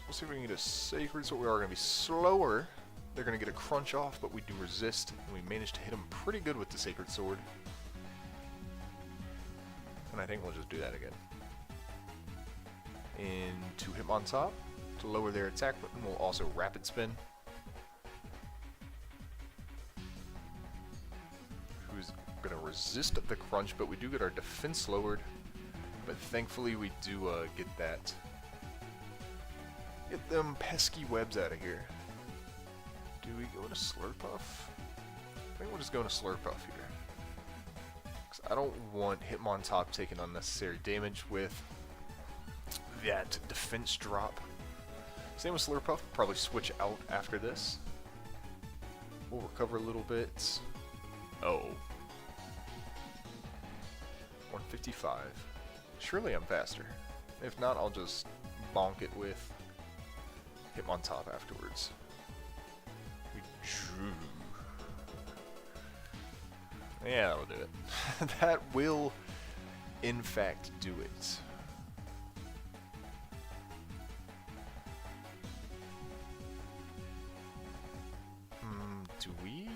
We'll see if we can get a Sacred Sword. We are going to be slower. They're going to get a crunch off, but we do resist, and we managed to hit them pretty good with the Sacred Sword. And I think we'll just do that again. Into Hitmontop to lower their attack, but we'll also Rapid Spin. Who's going to resist the crunch, but we do get our defense lowered. But thankfully we do get that. Get them pesky webs out of here. Do we go to Slurpuff? I think we'll just go to Slurpuff here. Because I don't want Hitmontop taking unnecessary damage with that defense drop. Same with Slurpuff, probably switch out after this. We'll recover a little bit. Oh. 155. Surely I'm faster. If not, I'll just bonk it with Hitmontop afterwards. We drew. Yeah, that'll do it. That will, in fact, do it. Do we?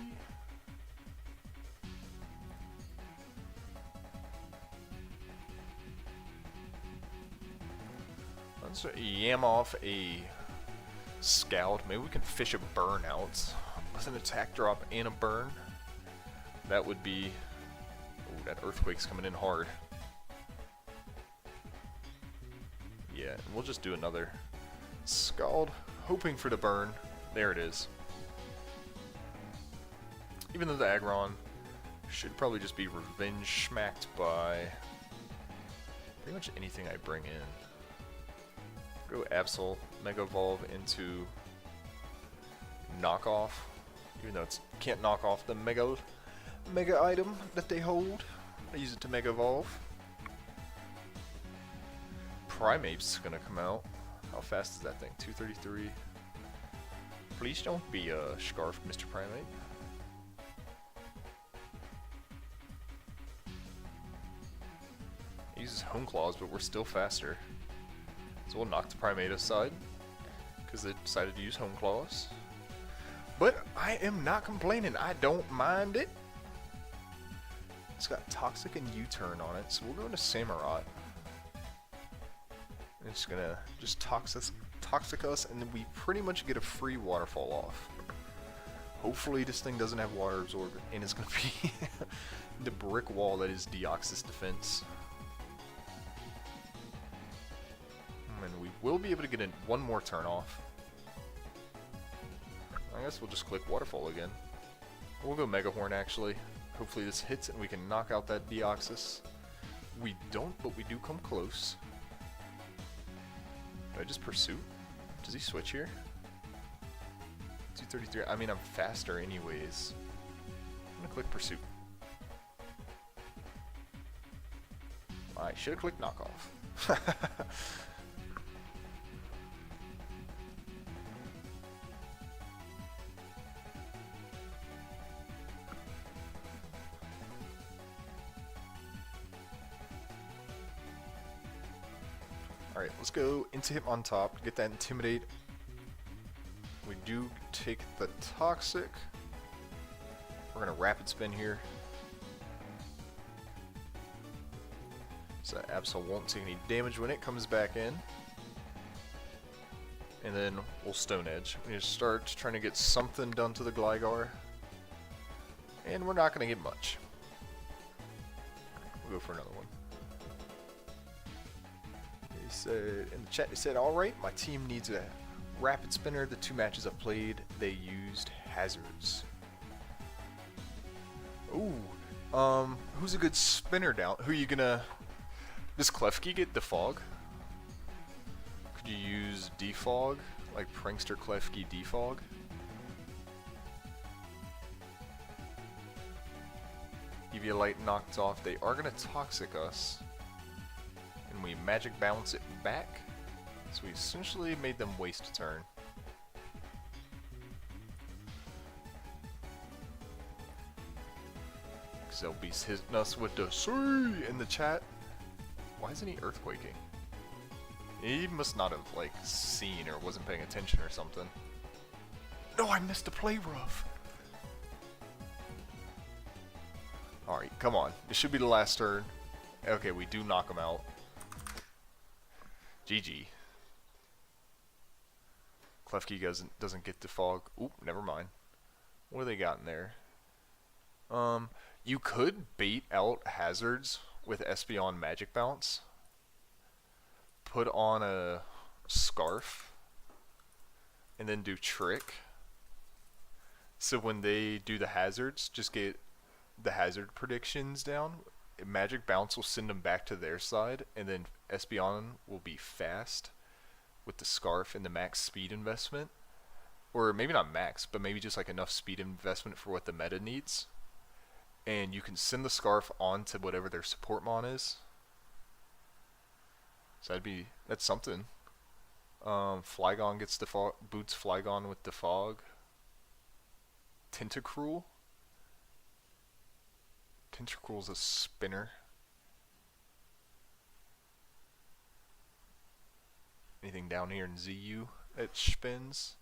Let's yam off a Scout. Maybe we can fish a burn out with an attack drop and a burn. That would be... Ooh, that Earthquake's coming in hard. Yeah, we'll just do another Scald, hoping for the burn. There it is. Even though the Aggron should probably just be revenge smacked by pretty much anything I bring in. Go Absol, Mega Evolve into Knockoff, even though it can't knock off the Mega item that they hold. I use it to Mega Evolve. Primate's gonna come out. How fast is that thing? 233. Please don't be scarfed, Mr. Primate. He uses Home Claws, but we're still faster. So we'll knock the Primate aside, because they decided to use Home Claws. But I am not complaining, I don't mind it. It's got Toxic and U-Turn on it, so we'll go into Samurott. And it's gonna just Toxic us, and then we pretty much get a free Waterfall off. Hopefully this thing doesn't have Water Absorb, and it's gonna be the brick wall that is Deoxys defense. And we will be able to get in one more turn off. I guess we'll just click Waterfall again. We'll go Mega Horn actually. Hopefully this hits and we can knock out that Deoxys. We don't, but we do come close. I just pursue? Does he switch here? 233. I mean, I'm faster anyways. I'm gonna click pursuit. I should have clicked knockoff. Alright, let's go into him on top, get that intimidate. We do take the toxic. We're gonna rapid spin here. So that Absol won't take any damage when it comes back in. And then we'll Stone Edge. We just start trying to get something done to the Gligar. And we're not gonna get much. We'll go for another one. He said in the chat, he said, alright, my team needs a rapid spinner. The 2 matches I've played, they used hazards. Ooh, who's a good spinner down? Who are you gonna... Does Klefki get Defog? Could you use Defog? Like Prankster Klefki Defog? Eviolite knocked off. They are gonna Toxic us. And we Magic Bounce it back. So we essentially made them waste a turn. Zelby's hitting us with the C in the chat. Why isn't he earthquaking? He must not have like seen or wasn't paying attention or something. No, I missed the play rough. Alright, come on. It should be the last turn. Okay, we do knock him out. GG. Klefki doesn't get the fog. Oop, never mind. What do they got in there? You could bait out hazards with Espeon Magic Bounce. Put on a Scarf. And then do Trick. So when they do the hazards, just get the hazard predictions down. Magic Bounce will send them back to their side. And then Espeon will be fast with the Scarf and the max speed investment. Or maybe not max, but maybe just like enough speed investment for what the meta needs. And you can send the Scarf on to whatever their support mon is. So that's something. Flygon gets boots Flygon with the fog. Tentacruel. Tentacruel's a spinner. Anything down here in ZU that spins?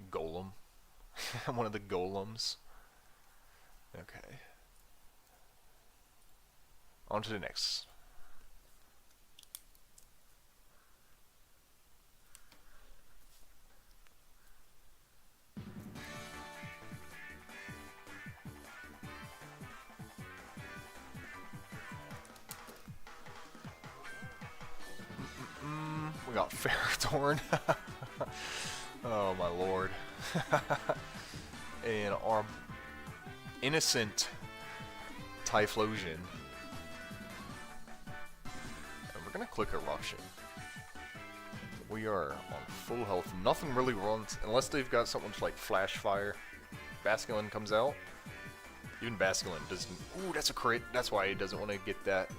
Golem. One of the golems. Okay. On to the next. We got Ferrothorn. Oh my lord. And our innocent Typhlosion. And we're gonna click Eruption. We are on full health. Nothing really runs unless they've got something like Flash Fire. Basculin comes out. Even Basculin doesn't. Ooh, that's a crit. That's why he doesn't want to get that.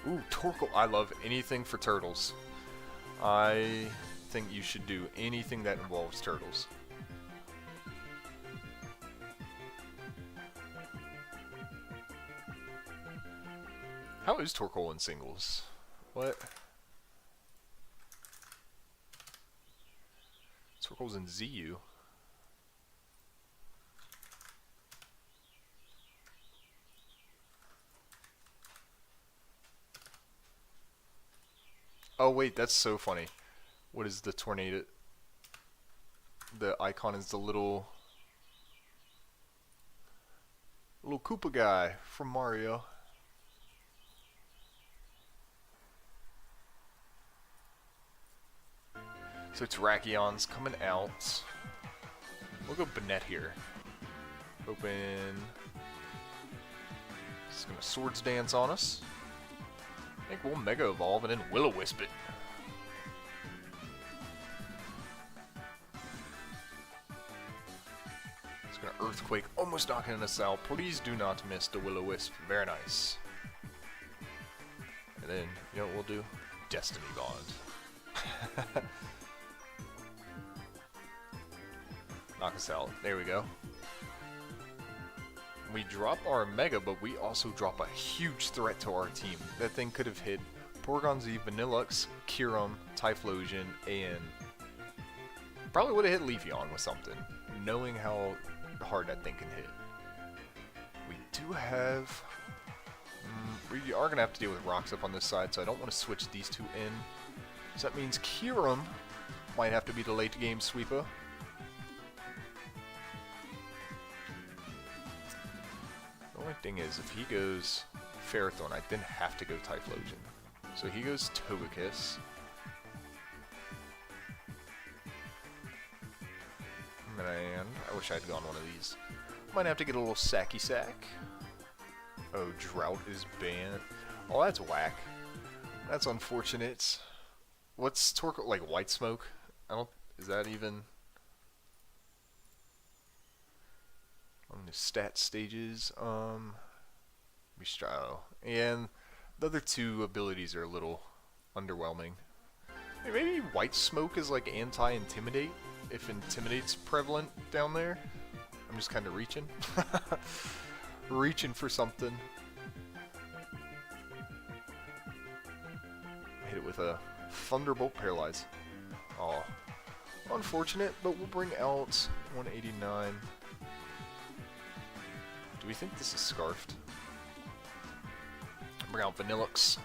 Ooh, Torkoal. I love anything for turtles. I think you should do anything that involves turtles. How is Torkoal in singles? What? Torkoal's in ZU. Oh wait, that's so funny. What is the tornado? The icon is the little Koopa guy from Mario. So it's Terrakions coming out. We'll go Banette here. Open. gonna Swords Dance on us. I think we'll Mega Evolve and then Will-O-Wisp it. It's gonna Earthquake, almost knocking us out. Please do not miss the Will-O-Wisp. Very nice. And then, you know what we'll do? Destiny Bond. Knock us out. There we go. We drop our Mega, but we also drop a huge threat to our team. That thing could have hit Porygon Z, Vanillux, Kyurem, Typhlosion, and probably would have hit Leafeon with something, knowing how hard that thing can hit. We do have... we are going to have to deal with rocks up on this side, so I don't want to switch these two in. So that means Kyurem might have to be the late game sweeper. The only thing is, if he goes Ferrothorn, I then have to go Typhlosion. So he goes Togekiss. Man, I wish I had gone one of these. Might have to get a little Sacky Sack. Oh, Drought is banned. Oh, that's whack. That's unfortunate. What's Torkoal, like White Smoke? I don't, is that even... on the stat stages, Mistral. And the other two abilities are a little underwhelming. Hey, maybe White Smoke is like anti-Intimidate, if Intimidate's prevalent down there. I'm just kind of reaching. Reaching for something. Hit it with a Thunderbolt Paralyze. Aw. Unfortunate, but we'll bring out 189. Do we think this is Scarfed? Bring out Vanillux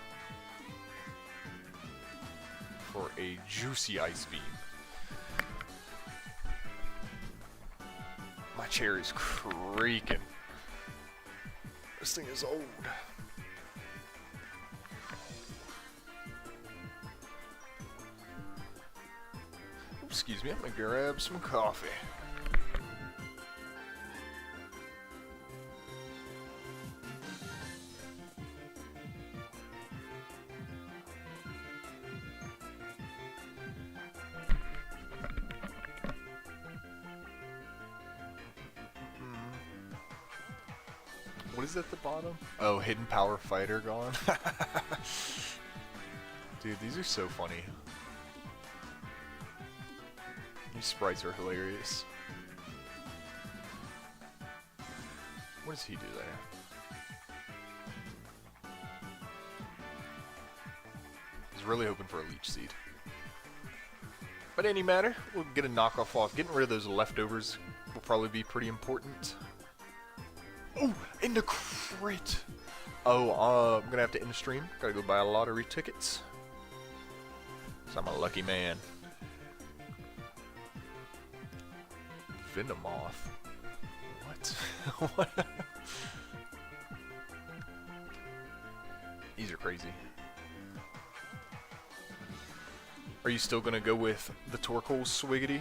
for a juicy Ice Beam. My chair is creaking. This thing is old. Excuse me, I'm gonna grab some coffee. What is at the bottom? Oh, Hidden Power Fighter gone. Dude, these are so funny. These sprites are hilarious. What does he do there? I was really hoping for a Leech Seed. But any matter, we'll get a knockoff off. Getting rid of those leftovers will probably be pretty important. Oh, and the crit! Oh, I'm gonna have to end the stream. Gotta go buy a lottery tickets. So I'm a lucky man. Venomoth. What? What? These are crazy. Are you still gonna go with the Torkoal Swiggity?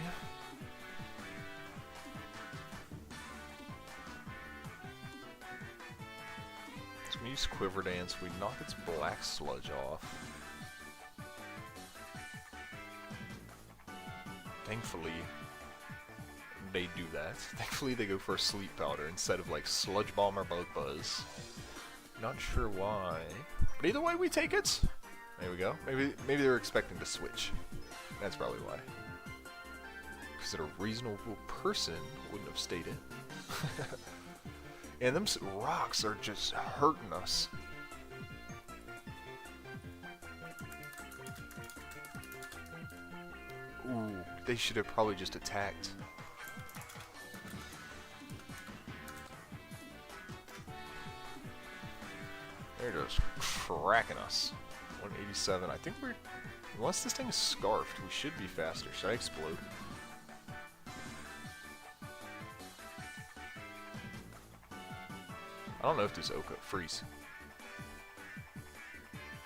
So we use Quiver Dance. We knock its Black Sludge off. Thankfully, they do that. Thankfully, they go for a Sleep Powder instead of like Sludge Bomb or Bug Buzz. Not sure why, but either way, we take it. There we go. Maybe they were expecting to switch. That's probably why. Because a reasonable person wouldn't have stayed in. And them rocks are just hurting us. Ooh, they should have probably just attacked. They're just cracking us. 187. I think we're... Unless this thing is scarfed, we should be faster. Should I explode? I don't know if this Oka... Freeze.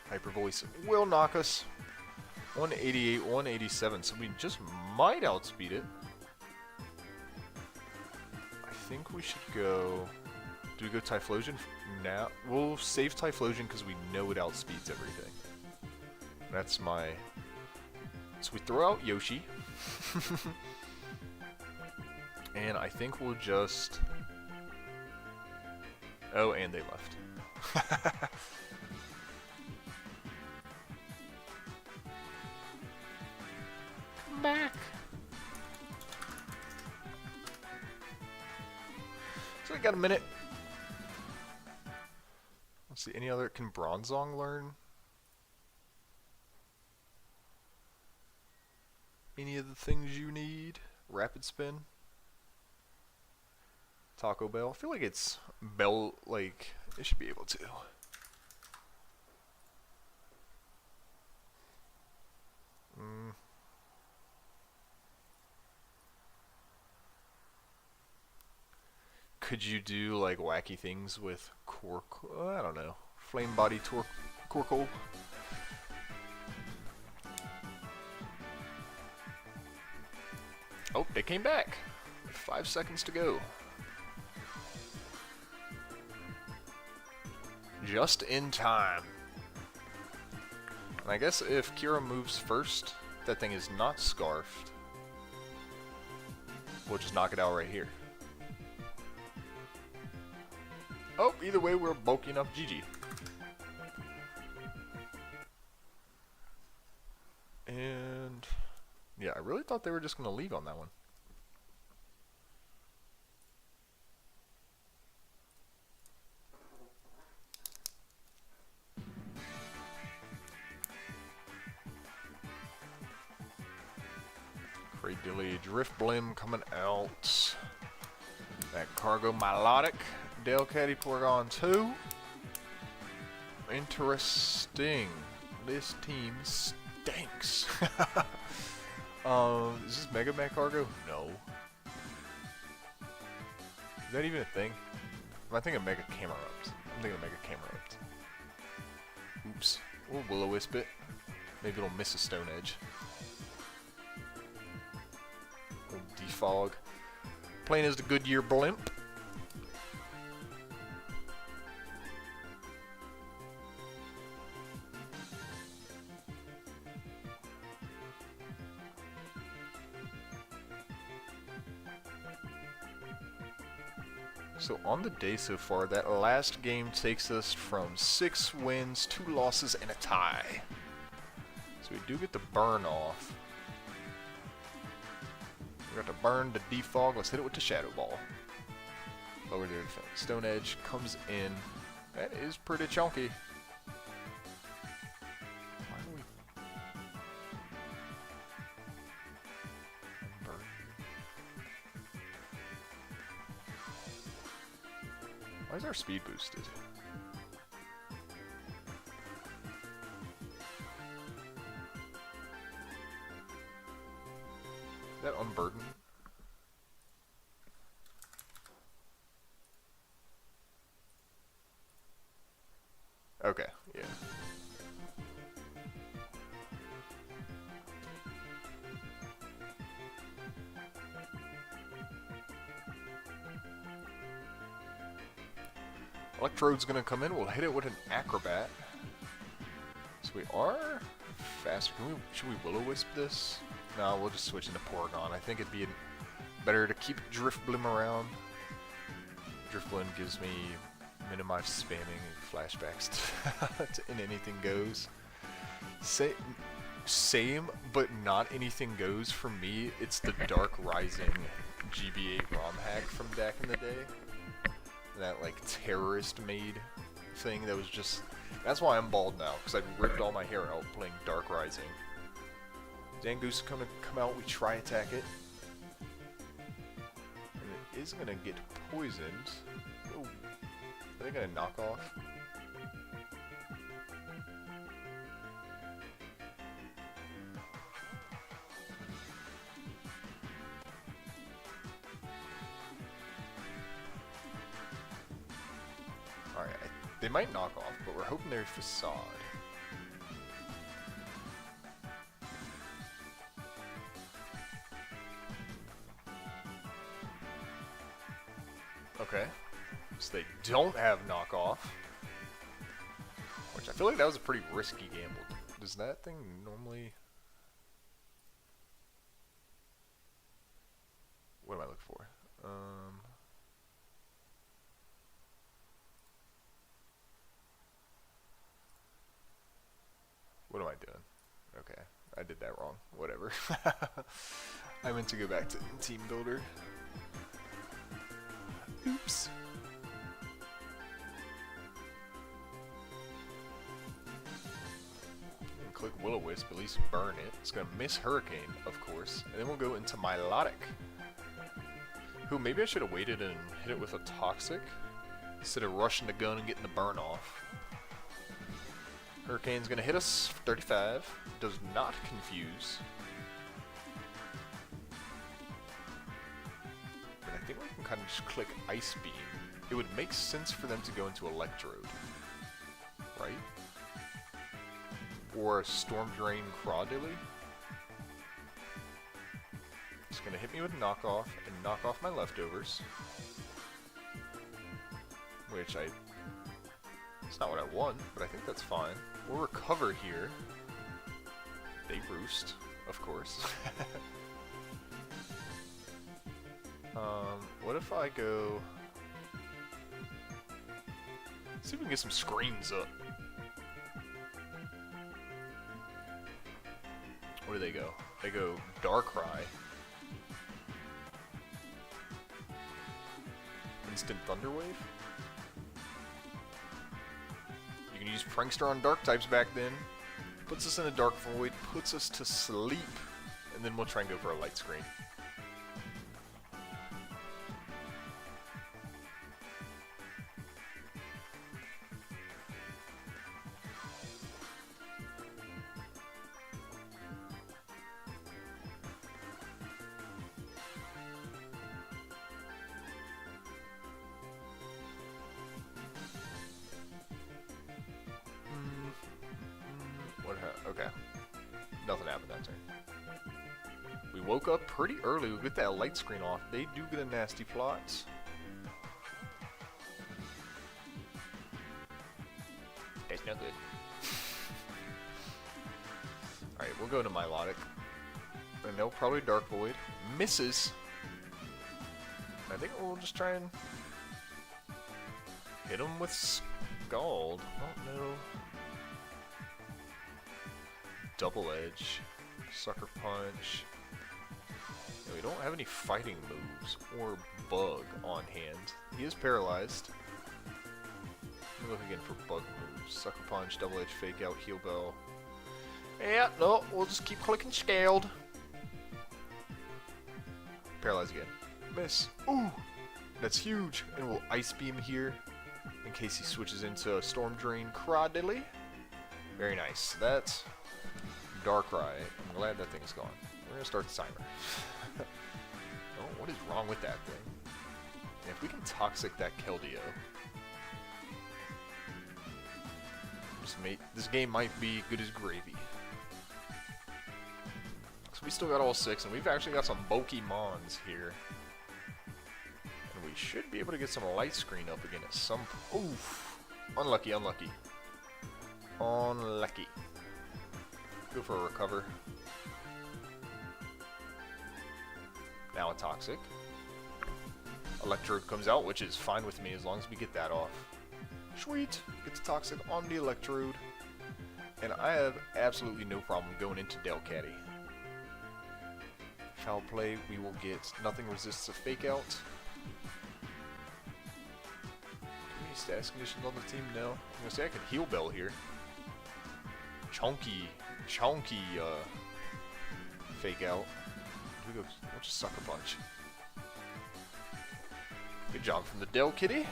Hyper Voice will knock us. 188, 187. So we just might outspeed it. I think we should go... Do we go Typhlosion now? We'll save Typhlosion because we know it outspeeds everything. That's my... So we throw out Yoshi. And I think we'll just... Oh, and they left. Come back. So we got a minute. Let's see, any other... Can Bronzong learn? Any of the things you need? Rapid Spin? Taco Bell? I feel like it's Bell, like, it should be able to. Could you do, like, wacky things with I don't know. Flame Body Torkoal? Oh, they came back. 5 seconds to go. Just in time. And I guess if Kira moves first, that thing is not scarfed. We'll just knock it out right here. Oh, either way, we're bulking up GG. And yeah, I really thought they were just going to leave on that one. Dilly Drift Blim coming out. That Cargo Melodic. Delcatty Porygon 2. Interesting. This team stinks. Is this Mega Man Cargo? No. Is that even a thing? Am I thinking Mega Camerupt? I'm thinking Mega Camerupt. Oops. We'll Will-O-Wisp it. Maybe it'll miss a Stone Edge. Defog. Playing as the Goodyear Blimp. So on the day so far, that last game takes us from 6 wins, 2 losses, and a tie. So we do get the burn off. We got to burn the defog. Let's hit it with the Shadow Ball. Lower the defense. Stone Edge comes in. That is pretty chunky. Why is our speed boosted? Is that unburdened? Okay, yeah. Electrode's gonna come in. We'll hit it with an Acrobat. So we are faster. Should we Will-O-Wisp this? No, we'll just switch into Porygon. I think it'd be better to keep Drifblim around. Drifblim gives me minimized spamming and flashbacks to In Anything Goes. Same, but not anything goes for me. It's the Dark Rising GBA ROM hack from back in the day. That like terrorist made thing that was just... That's why I'm bald now, because I ripped all my hair out playing Dark Rising. Zangoose is gonna come out, we try attack it. And it is gonna get poisoned. Oh, are they gonna knock off? Alright, they might knock off, but we're hoping they're Facade. Okay. So they don't have knockoff. Which I feel like that was a pretty risky gamble. Does that thing normally... What am I looking for? What am I doing? Okay, I did that wrong. Whatever. I meant to go back to Team Builder. Oops. Click Will-O-Wisp, at least burn it. It's gonna miss Hurricane, of course. And then we'll go into Milotic. Who, maybe I should have waited and hit it with a Toxic instead of rushing the gun and getting the burn off. Hurricane's gonna hit us for 35. Does not confuse. But I think we can kind of just click Ice Beam. It would make sense for them to go into Electrode, right? Or a Storm Drain Crawdilly. It's gonna hit me with knockoff and knock off my leftovers. Which it's not what I want, but I think that's fine. We'll recover here. They roost, of course. What if I go... Let's see if we can get some screens up. Where do they go? They go Darkrai. Instant Thunder Wave? You can use Prankster on Dark types back then. Puts us in a Dark Void, puts us to sleep, and then we'll try and go for a Light Screen. Okay. Nothing happened that turn. We woke up pretty early. We'll get that light screen off. They do get a nasty plot. That's no good. Alright, we'll go to Milotic. And they'll probably Dark Void. Misses. I think we'll just try and hit him with Scald. Oh no. Double Edge, Sucker Punch. No, we don't have any fighting moves or Bug on hand. He is paralyzed. Let me look again for Bug moves. Sucker Punch, Double Edge, Fake Out, Heal Bell. Yeah, no, we'll just keep clicking Scaled. Paralyze again. Miss. Ooh, that's huge. And we'll Ice Beam here in case he switches into Storm Drain Crawdilly. Very nice. That's Darkrai. I'm glad that thing's gone. We're gonna start the timer. Oh, what is wrong with that thing? And if we can Toxic that Keldeo, this game might be good as gravy. So we still got all 6, and we've actually got some Pokemons here. And we should be able to get some light screen up again at some point. Oof! Unlucky, unlucky. Unlucky. Go for a recover. Now a Toxic. Electrode comes out, which is fine with me as long as we get that off. Sweet! Get the Toxic on the Electrode. And I have absolutely no problem going into Delcatty. Foul play, we will get nothing resists a Fake Out. Do we need status conditions on the team? No. I'm gonna say I can Heal Bell here. Chunky Fake Out. We go, we'll just Sucker Punch. Good job from the Del Kitty.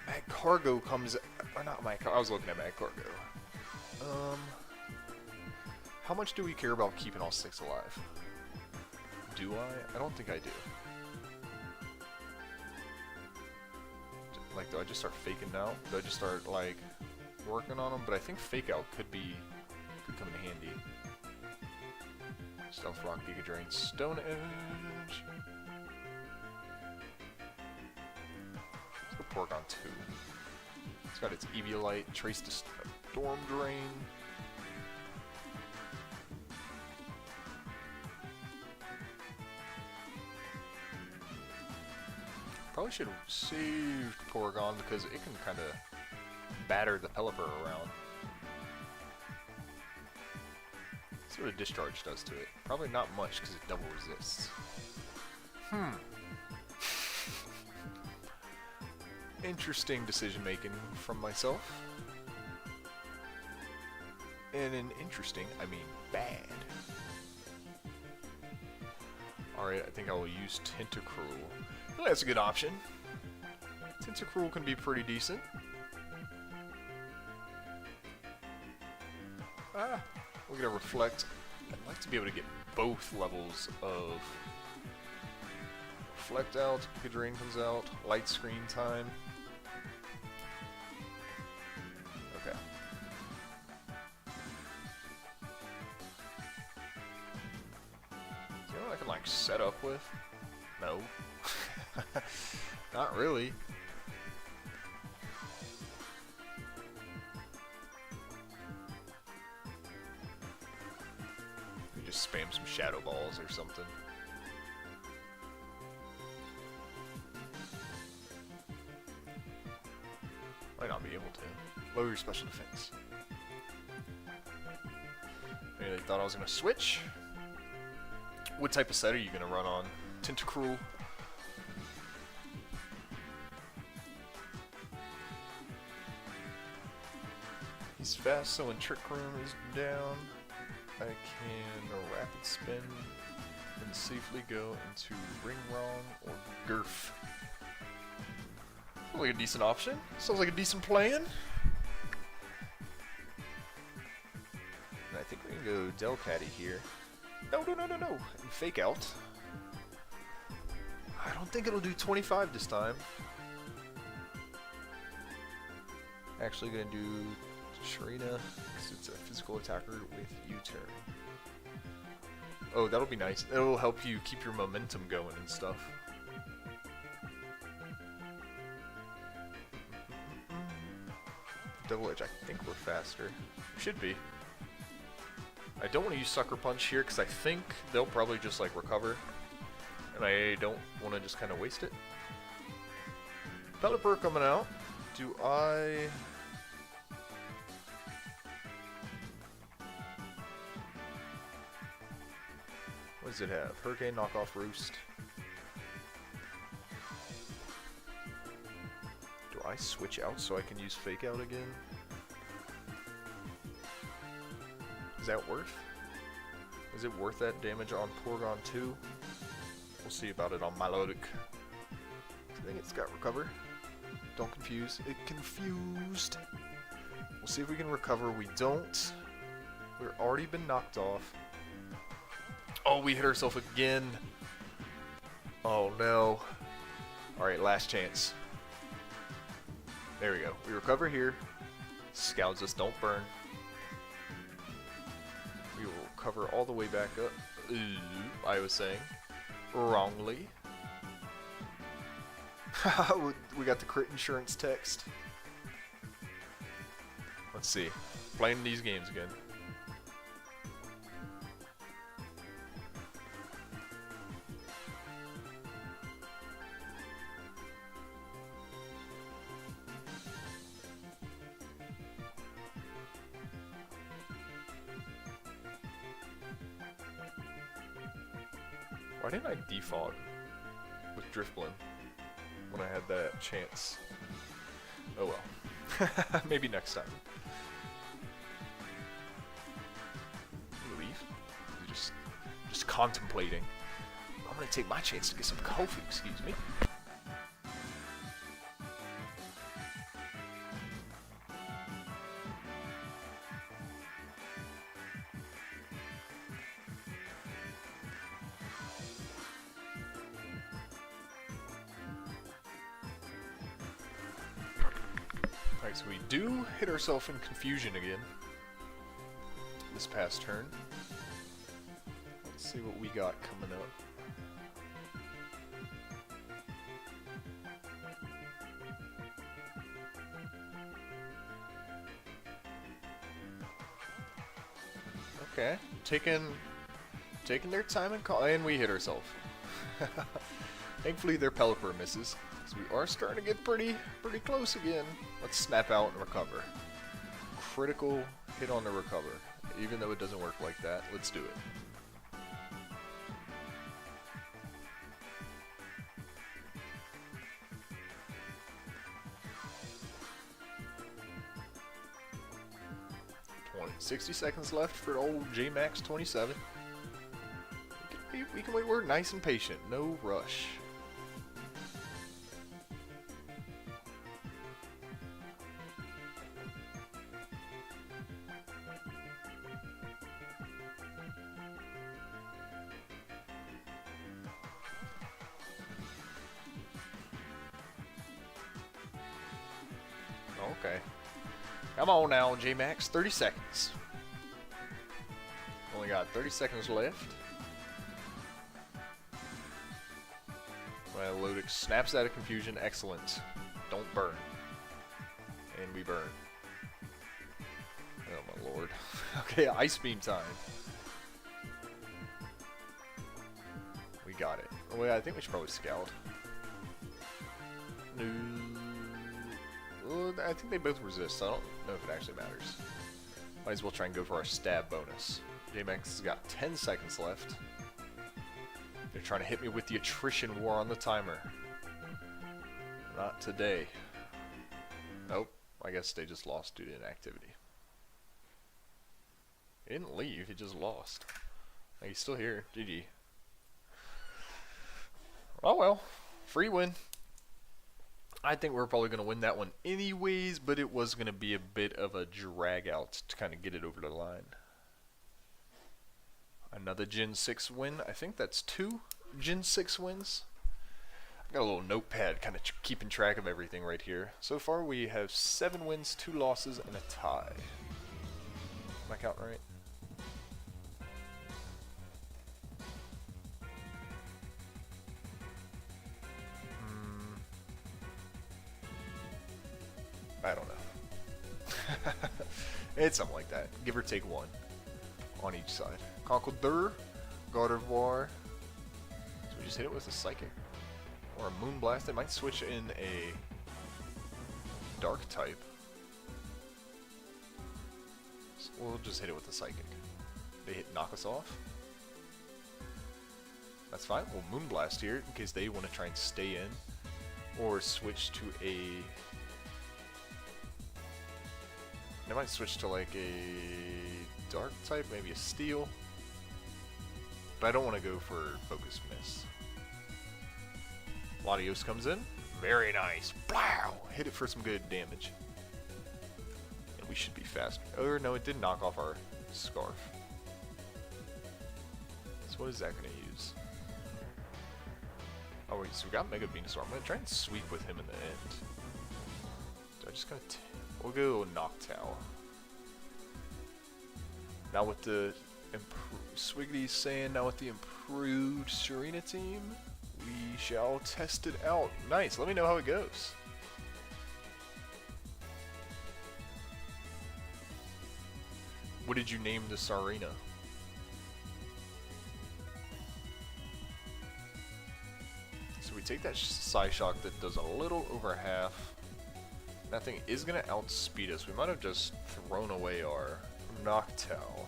Mad Cargo comes, or not Mad Cargo, I was looking at Mad Cargo. How much do we care about keeping all 6 alive? Do I? I don't think I do. Like, do I just start faking now? Do I just start, like, working on them? But I think Fake Out could come in handy. Stealth Rock, Giga Drain, Stone Edge. Porygon 2. It's got its Eviolite, Trace to Storm Drain. Probably should have saved Porygon because it can kind of batter the Pelipper around. Let's see what a Discharge does to it. Probably not much because it double resists. Interesting decision making from myself. And in interesting, I mean bad. Alright, I think I will use Tentacruel. Well, that's a good option. Tentacruel can be pretty decent. We're gonna Reflect. I'd like to be able to get both levels of Reflect out, Giga Drain comes out, Light Screen time. Okay. You know what I can like set up with? No. Not really. You just spam some Shadow Balls or something. Might not be able to. Lower your special defense. Maybe they thought I was gonna switch. What type of set are you gonna run on? Tentacruel. He's fast, so when Trick Room is down, I can Rapid Spin and safely go into Ring Wrong or Gurf. Sounds like a decent option. Sounds like a decent plan. And I think we can go Delcatty here. No. And Fake Out. I don't think it'll do 25 this time. Actually gonna do Sharina, because it's a physical attacker with U-turn. Oh, that'll be nice. It'll help you keep your momentum going and stuff. Double Edge, I think we're faster. Should be. I don't want to use Sucker Punch here, because I think they'll probably just like recover. And I don't want to just kind of waste it. Pelipper coming out. Do I... What does it have? Hurricane, Knockoff, Roost. Do I switch out so I can use Fake Out again? Is that worth? Is it worth that damage on Porygon 2? We'll see about it on Milotic. I think it's got Recover. Don't confuse. It confused. We'll see if we can recover. We don't. We've already been knocked off. Oh, we hit ourselves again. Oh no. Alright, last chance. There we go. We recover here. Scouts us, don't burn. We will cover all the way back up. Ooh, I was saying. Wrongly. We got the crit insurance text. Let's see. Playing these games again. Why didn't I default with Drifblim when I had that chance? Oh well. Maybe next time. Leave? Just contemplating. I'm gonna take my chance to get some coffee, excuse me. Alright, so we do hit ourselves in confusion again this past turn. Let's see what we got coming up. Okay, taking their time and call, and we hit ourselves. Thankfully, their Pelipper misses, so we are starting to get pretty close again. Let's snap out and recover. Critical hit on the recover, even though it doesn't work like that. Let's do it. Twenty 60 seconds left for old J-Max 27. We can wait. We're nice and patient. No rush. Okay. Come on now, J-Max. 30 seconds. Only got 30 seconds left. Well, Lodix snaps out of confusion. Excellent. Don't burn. And we burn. Oh my lord. Okay, Ice Beam time. We got it. Well, I think we should probably scout. No. Well, I think they both resist, so I don't know if it actually matters. Might as well try and go for our stab bonus. J-Max has got 10 seconds left. They're trying to hit me with the attrition war on the timer. Not today. Nope. I guess they just lost due to inactivity. He didn't leave, he just lost. He's still here. GG. Oh well. Free win. I think we're probably going to win that one anyways, but it was going to be a bit of a drag out to kind of get it over the line. Another Gen 6 win. I think that's 2 Gen 6 wins. I got a little notepad kind of keeping track of everything right here. So far we have 7 wins, 2 losses, and a tie. Am I counting right? I don't know. It's something like that. Give or take 1 on each side. Conqueror, God of War. So we just hit it with a Psychic. Or a Moonblast. They might switch in a Dark type. So we'll just hit it with a Psychic. They knock us off. That's fine. We'll Moonblast here in case they want to try and stay in. Or switch to a... They might switch to like a Dark type, maybe a Steel. But I don't want to go for Focus Miss. Latios comes in. Very nice. Blow! Hit it for some good damage. And we should be faster. Or no, it did knock off our Scarf. So what is that going to use? Oh wait, so we got Mega Venusaur. I'm going to try and sweep with him in the end. Do I just kind of... We'll go Noctowl. Now with the Swiggy's saying, now with the improved Serena team, we shall test it out. Nice, let me know how it goes. What did you name the Serena? So we take that Psyshock that does a little over half. That thing is going to outspeed us. We might have just thrown away our Noctowl.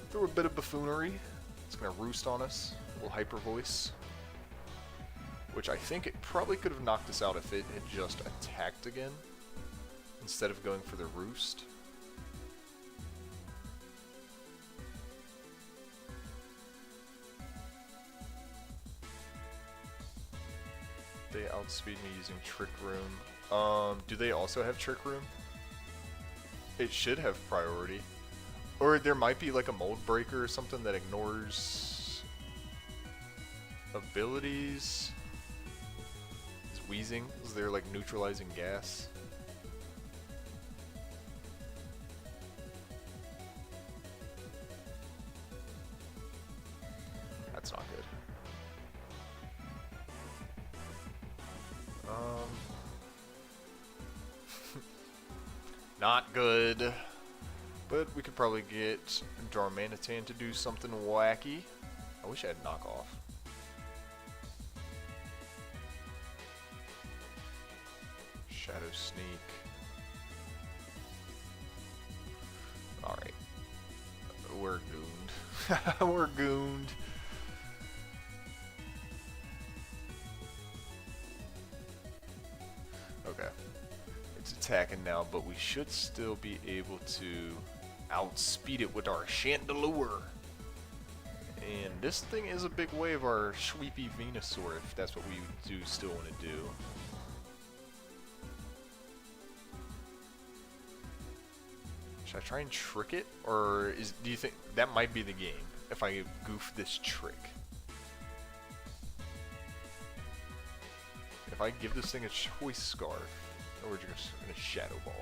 Through a bit of buffoonery. It's going to roost on us. A little Hyper Voice. Which I think it probably could have knocked us out if it had just attacked again. Instead of going for the roost. They outspeed me using Trick Room. Do they also have Trick Room? It should have priority. Or there might be like a Mold Breaker or something that ignores abilities. Is Wheezing? Is there like neutralizing gas? That's not good. Not good. But we could probably get Darmanitan to do something wacky. I wish I had knockoff. Shadow Sneak. Alright. We're gooned. We're gooned. Okay. It's attacking now, but we should still be able to outspeed it with our Chandelure. And this thing is a big wave, our Sweepy Venusaur, if that's what we do still want to do. Should I try and trick it? Or do you think that might be the game, if I goof this trick? If I give this thing a Choice Scarf, or we're just gonna Shadow Ball.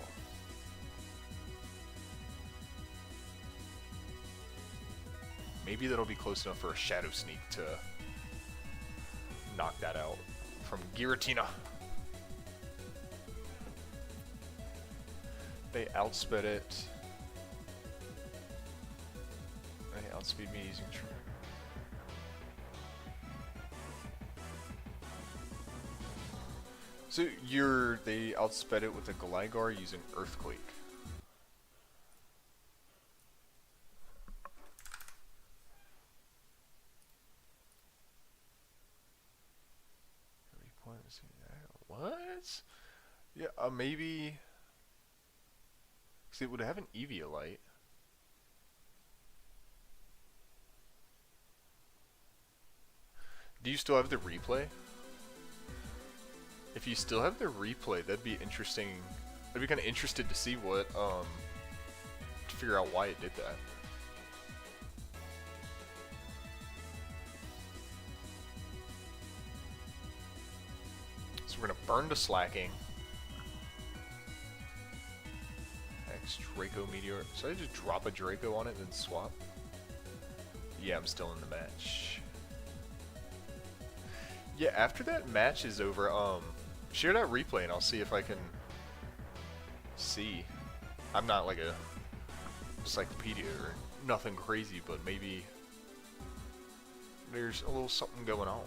Maybe that'll be close enough for a Shadow Sneak to knock that out from Giratina. They outsped it. They outspeed me using So they outsped it with a Gligar using Earthquake. What? Yeah, maybe. Because it would have an Eviolite. Do you still have the replay? If you still have the replay, that'd be interesting. I'd be kind of interested to see what, to figure out why it did that. So we're gonna burn to Slacking. X Draco Meteor. So I just drop a Draco on it and then swap? Yeah, I'm still in the match. Yeah, after that match is over, share that replay and I'll see if I can see. I'm not like a encyclopedia or nothing crazy, but maybe there's a little something going on.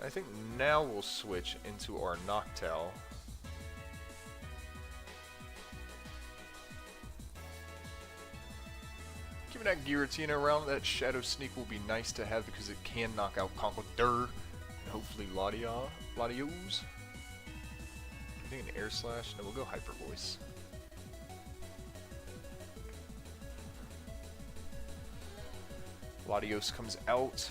I think now we'll switch into our Noctowl. Giving that Giratina around, that Shadow Sneak will be nice to have because it can knock out Conkeldurr and hopefully Latios. I think an Air Slash. No, we'll go Hyper Voice. Latios comes out.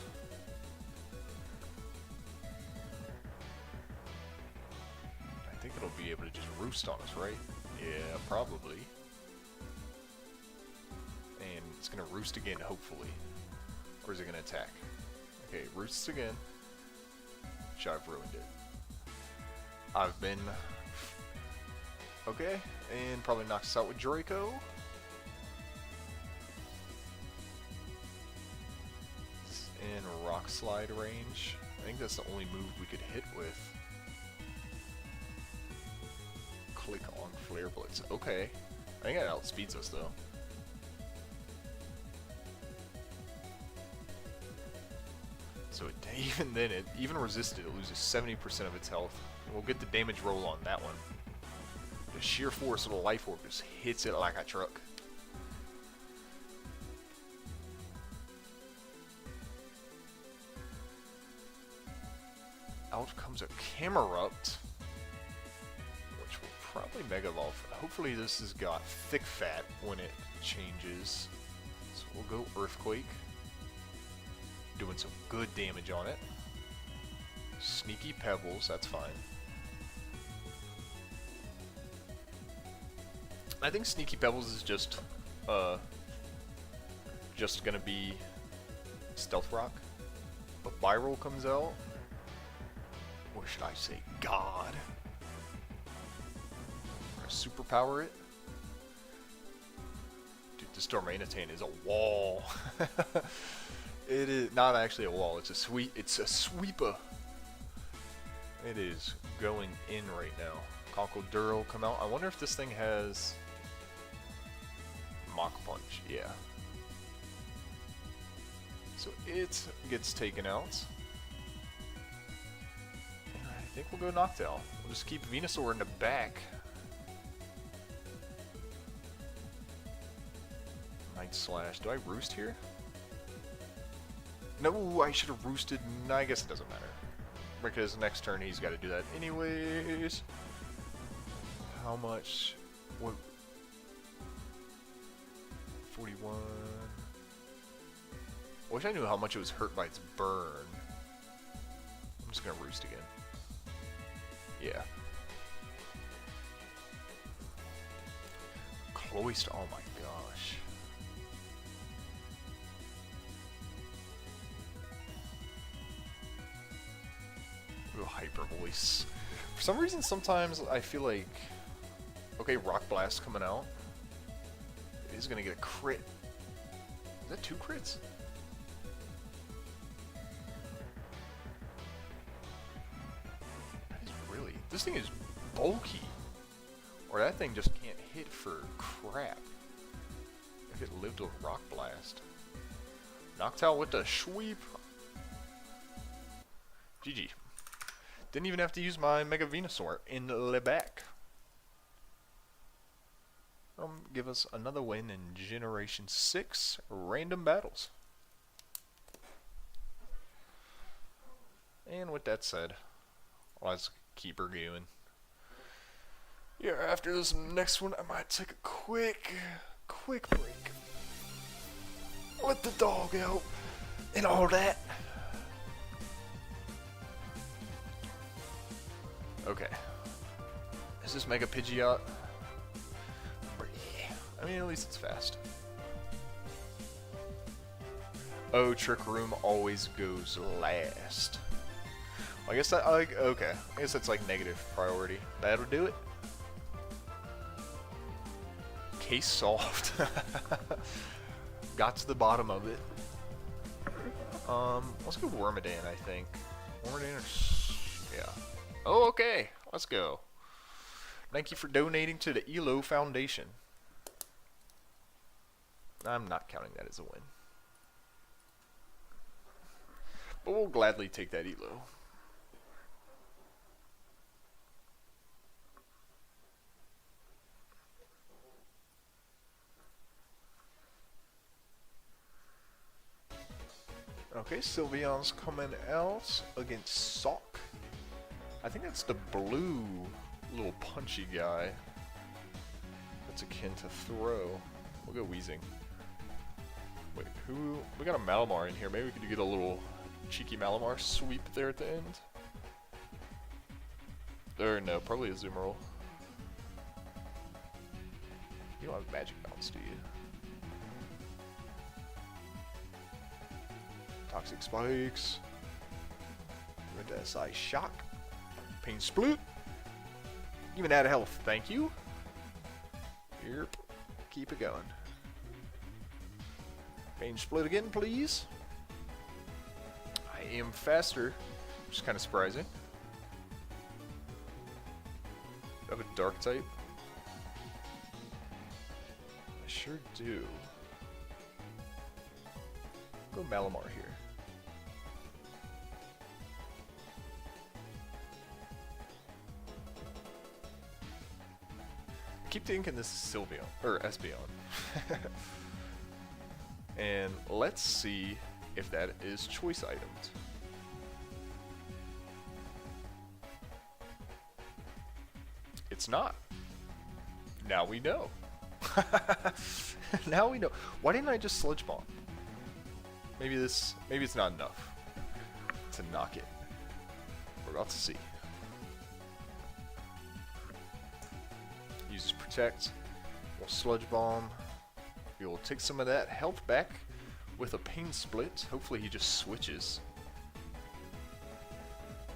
I think it'll be able to just roost on us, right? Yeah, probably. And it's gonna roost again, hopefully. Or is it gonna attack? Okay, roosts again. Should I've ruined it. I've been... Okay, and probably knocks us out with Draco. It's in Rock Slide range. I think that's the only move we could hit with. Click on Flare Blitz. Okay. I think that outspeeds us though. So even then, it even resisted, it loses 70% of its health. And we'll get the damage roll on that one. The sheer force of the Life Orb just hits it like a truck. Out comes a Camerupt, which will probably Mega Evolve. Hopefully this has got Thick Fat when it changes. So we'll go Earthquake. Doing some good damage on it. Sneaky Pebbles, that's fine. I think Sneaky Pebbles is just gonna be Stealth Rock. But Viral comes out. Or should I say God? We're gonna superpower it. Dude, this Darmanitan is a wall. It is not actually a wall. It's a sweeper. It is going in right now. Conkoduro come out. I wonder if this thing has Mach Punch. Yeah. So it gets taken out. And I think we'll go Noctowl. We'll just keep Venusaur in the back. Night Slash. Do I roost here? No, I should have roosted. No, I guess it doesn't matter. Because next turn he's got to do that anyways. How much? What? 41. I wish I knew how much it was hurt by its burn. I'm just gonna roost again. Yeah. Cloyster. Oh my gosh. Real hyper voice. For some reason, sometimes I feel like, okay, Rock Blast coming out. He's gonna get a crit. Is that 2 crits? That is really. This thing is bulky. Or that thing just can't hit for crap. If it lived with Rock Blast. Noctowl with the sweep. GG. Didn't even have to use my Mega Venusaur in the back. Give us another win in Generation 6 Random Battles. And with that said, let's keep her going. Yeah, after this next one, I might take a quick break. Let the dog out and all that. Okay. Is this Mega Pidgeot? I mean, at least it's fast. Oh, Trick Room always goes last. Well, I guess that, okay. I guess that's like negative priority. That'll do it. Case solved. Got to the bottom of it. Let's go Wormadam, I think. Wormadam or... yeah. Oh, okay. Let's go. Thank you for donating to the ELO Foundation. I'm not counting that as a win. But we'll gladly take that ELO. Okay, Sylveon's coming out against Sock. I think that's the blue little punchy guy. That's akin to Throw. We'll go Weezing. Wait, who? We got a Malamar in here. Maybe we could get a little cheeky Malamar sweep there at the end. Or no, probably a Zoomerl. You don't have Magic Bounce, do you? Toxic Spikes. Red SI Shock. Pain Split. Even out of health, thank you. Yep. Keep it going. Pain Split again, please. I am faster, which is kind of surprising. I have a Dark type. I sure do. Go Malamar here. Keep thinking this is Sylveon, or Espeon. And let's see if that is choice items. It's not. Now we know. Now we know. Why didn't I just Sludge Bomb? Maybe it's not enough to knock it. We're about to see. Uses Protect. We'll Sludge Bomb. We'll take some of that health back with a Pain Split. Hopefully he just switches.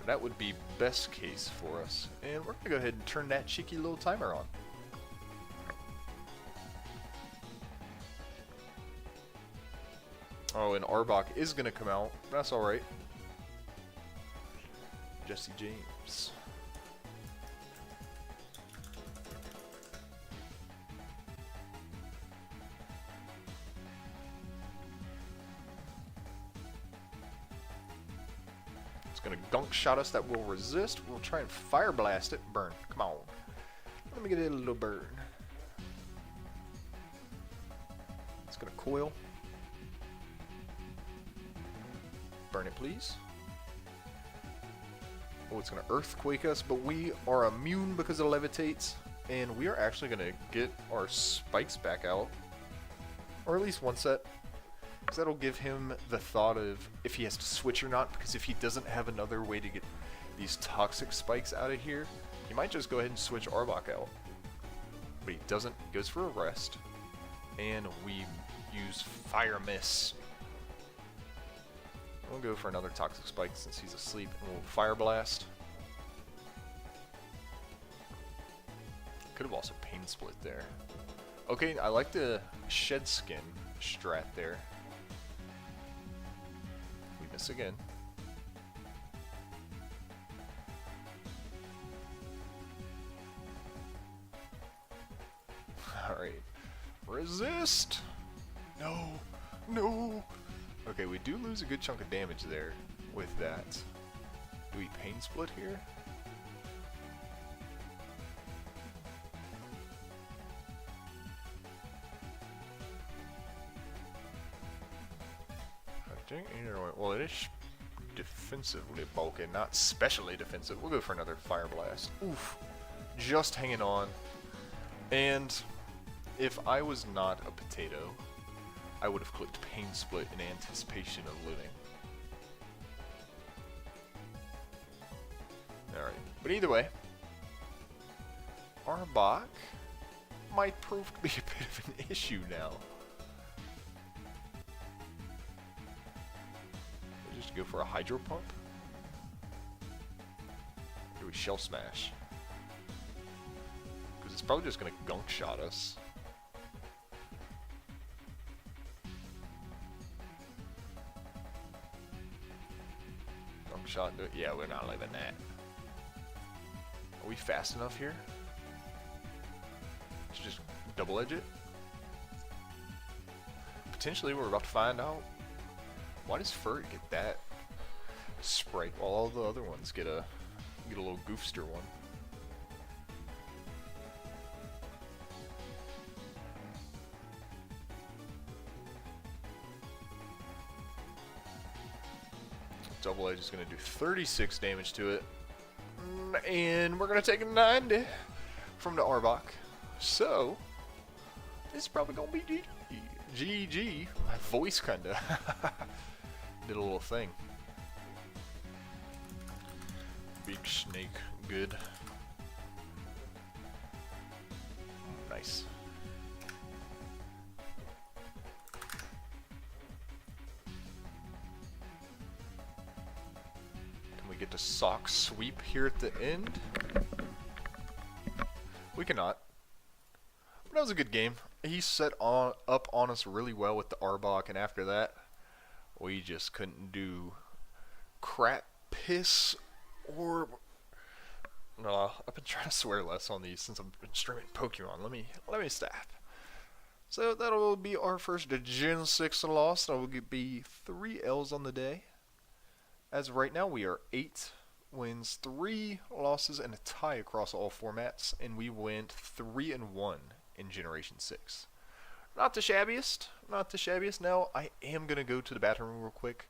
That would be best case for us. And we're going to go ahead and turn that cheeky little timer on. Oh, and Arbok is going to come out. That's alright. Jesse James. It's gonna gunk shot us that will resist. We'll try and fire blast it. Burn. Come on. Let me get a little burn. It's gonna coil. Burn it, please. Oh, it's gonna earthquake us, but we are immune because it levitates, and we are actually gonna get our spikes back out, or at least one set, because that'll give him the thought of if he has to switch or not. Because if he doesn't have another way to get these toxic spikes out of here, he might just go ahead and switch Arbok out. But he doesn't. He goes for a rest, and we use Fire Miss. We'll go for another toxic spike since he's asleep, and we'll Fire Blast. Could have also Pain Split there. Okay, I like the Shed Skin strat there. We miss again. Alright. Resist! No! No! Okay, we do lose a good chunk of damage there with that. Do we Pain Split here? I think either way. Well, it is defensively bulky, not specially defensive. We'll go for another Fire Blast. Oof. Just hanging on. And if I was not a potato, I would have clicked Pain Split in anticipation of living. Alright, but either way, Arbok might prove to be a bit of an issue now. We'll just go for a Hydro Pump. Or do we Shell Smash? Because it's probably just going to gunk shot us. Shot into it. Yeah, we're not leaving that. Are we fast enough here to just double edge it? Potentially, we're about to find out. Why does Furry get that sprite while all the other ones get a little goofster one? Double Edge is going to do 36 damage to it. And we're going to take 90 from the Arbok. So, this is probably going to be GG. My voice kind of did a little thing. Big snake, good. Nice. Get to sock sweep here at the end. We cannot. But that was a good game. He set up on us really well with the Arbok, and after that, we just couldn't do crap, piss, or... No, I've been trying to swear less on these since I've been streaming Pokemon. Let me stop. So that'll be our first Gen 6 loss. That will be 3 L's on the day. As of right now, we are 8 wins, 3 losses, and a tie across all formats, and we went 3-1 in Generation 6. Not the shabbiest, not the shabbiest. Now, I am going to go to the bathroom real quick.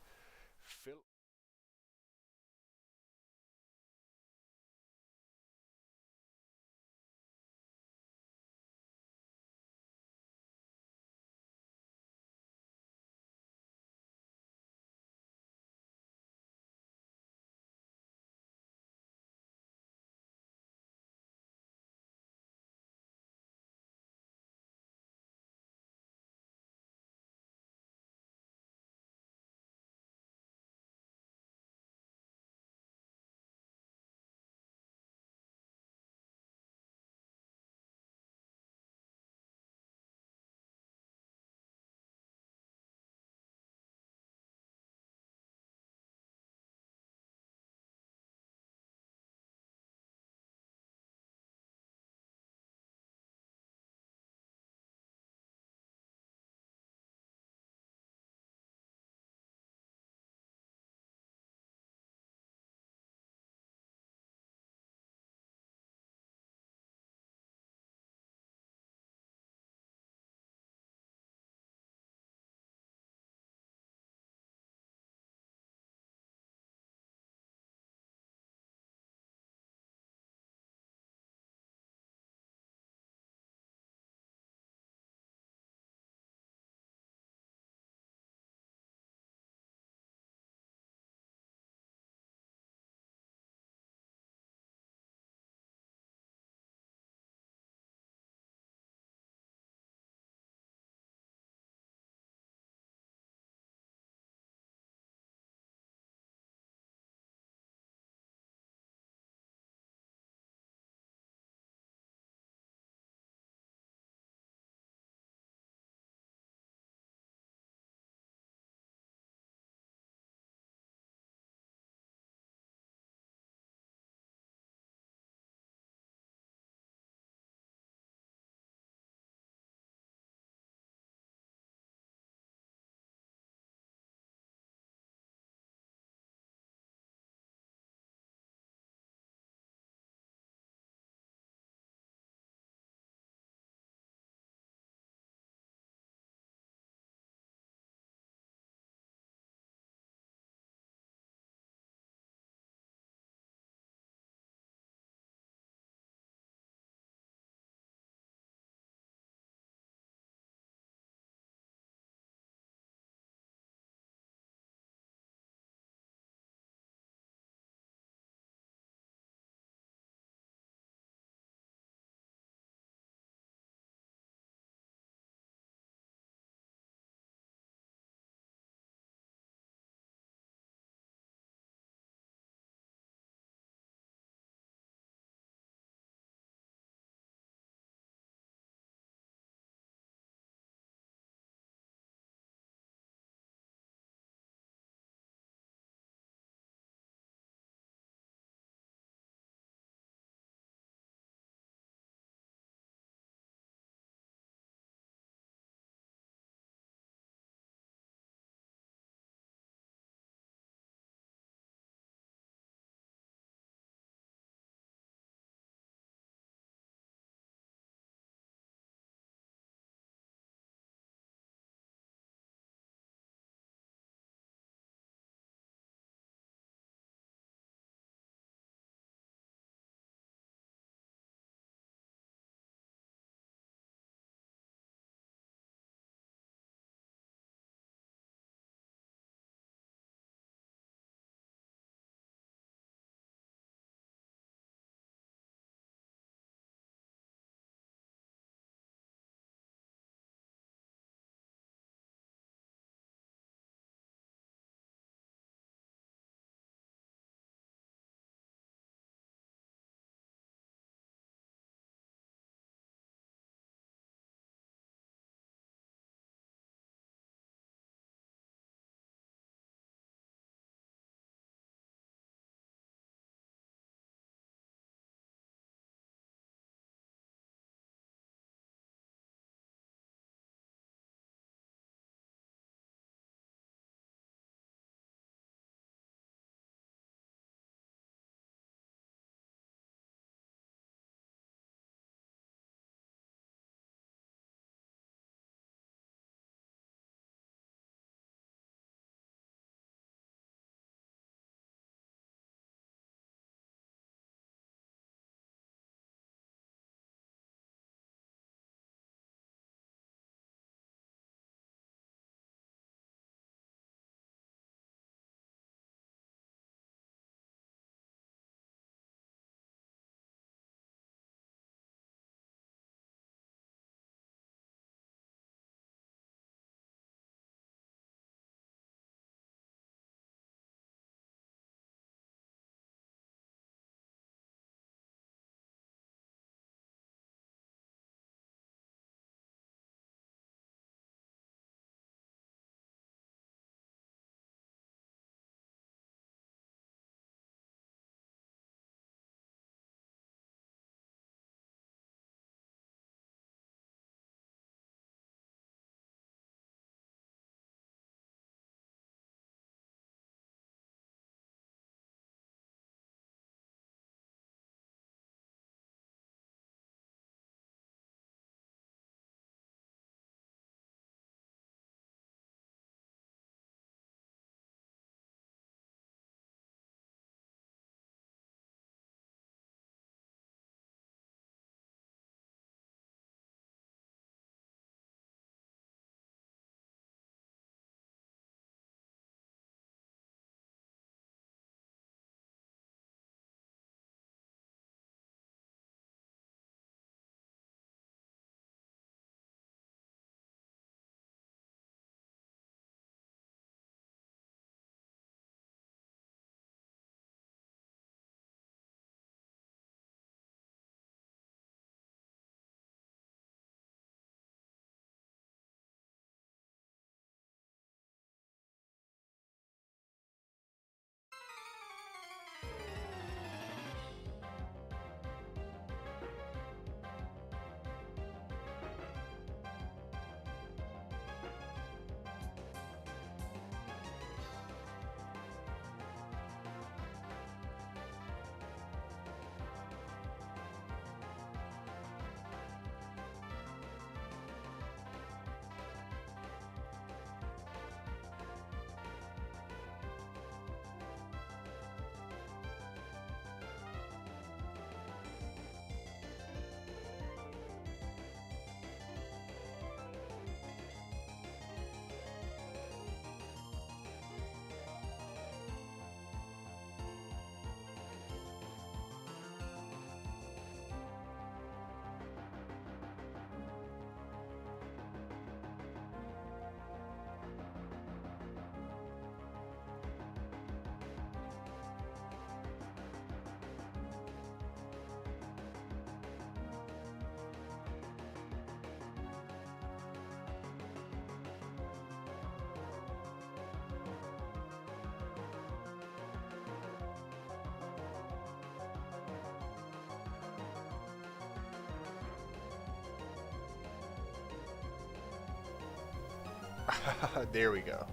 There we go.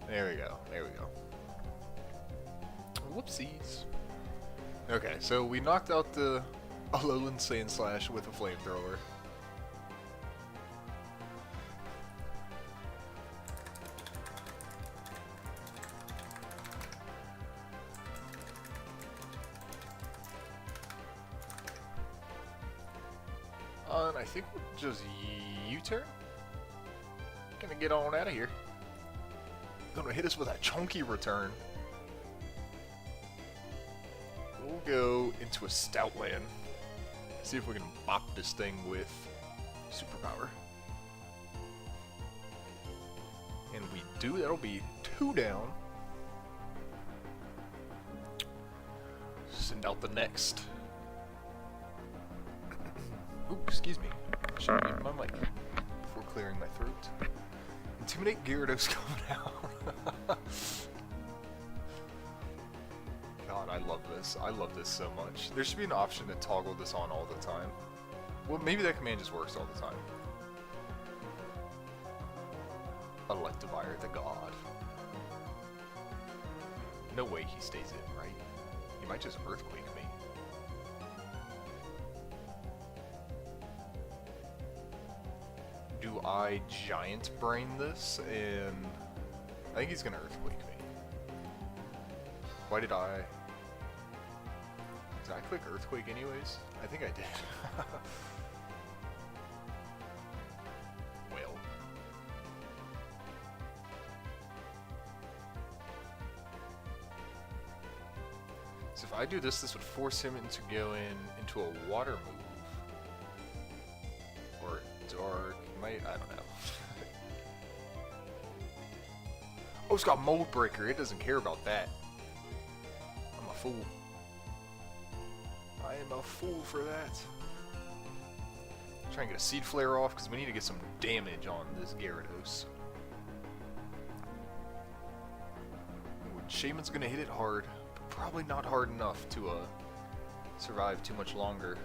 There we go. There we go. Whoopsies. Okay, so we knocked out the Alolan Sandslash with a flamethrower. And I think we'll just U-turn. Gonna get on out of here. Gonna hit us with a chunky return. We'll go into a Stoutland. See if we can bop this thing with Superpower. And we do, that'll be 2 down. Send out the next. Ooh, excuse me. Should mute my mic before clearing my throat. Intimidate Gyarados coming out. God, I love this. I love this so much. There should be an option to toggle this on all the time. Well, maybe that command just works all the time. Electivire the God. No way he stays in, right? He might just Earthquake me. Do I Giant Brain this? And I think he's gonna Earthquake me. Why did I... Did I click Earthquake anyways? I think I did. Well. So if I do this, this would force him into going into a water move. Or dark. Might, I don't know. Oh, it's got Mold Breaker. It doesn't care about that. I'm a fool. I am a fool for that. Try and get a Seed Flare off because we need to get some damage on this Gyarados. Ooh, Shaman's gonna hit it hard, but probably not hard enough to survive too much longer.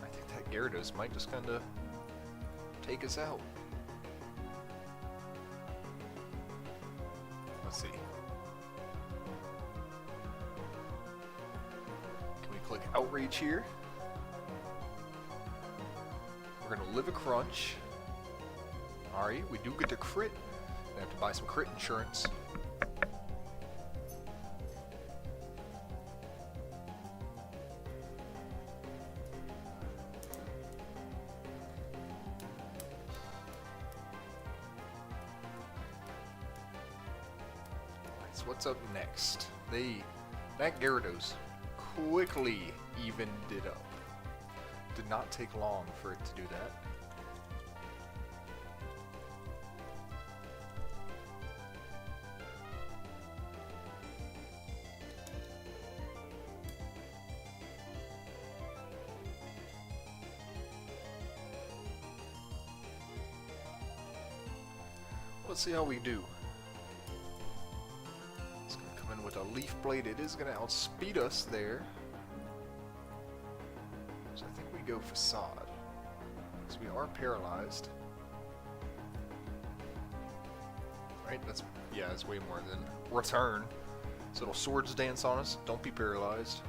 I think that Gyarados might just kind of take us out. Let's see. Can we click Outrage here? We're gonna live a crunch. Alright, we do get to crit. We have to buy some crit insurance. So what's up next? That Gyarados quickly evened it up. Did not take long for it to do that. Let's see how we do. It's going to come in with a Leaf Blade. It is going to outspeed us there. So I think we go Facade. Because we are paralyzed. Right? That's, yeah, that's way more than Return. So it'll Swords Dance on us. Don't be paralyzed.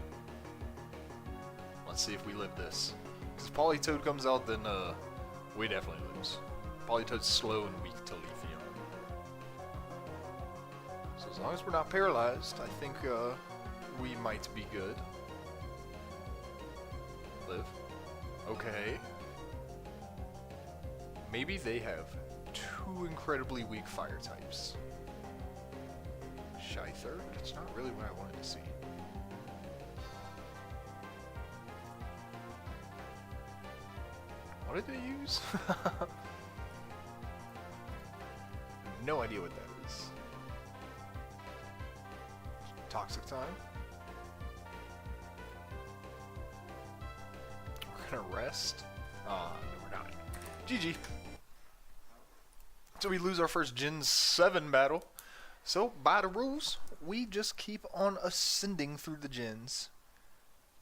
Let's see if we live this. Because if Politoed comes out, then we definitely lose. Politoed's slow and weak to Leafeon. So as long as we're not paralyzed, I think we might be good. Live. Okay. Maybe they have two incredibly weak fire types. Scyther? That's not really what I wanted to see. What did they use? No idea what that is. Toxic time. We're gonna rest. No, we're not. GG. So we lose our first Gen 7 battle. So, by the rules, we just keep on ascending through the gens.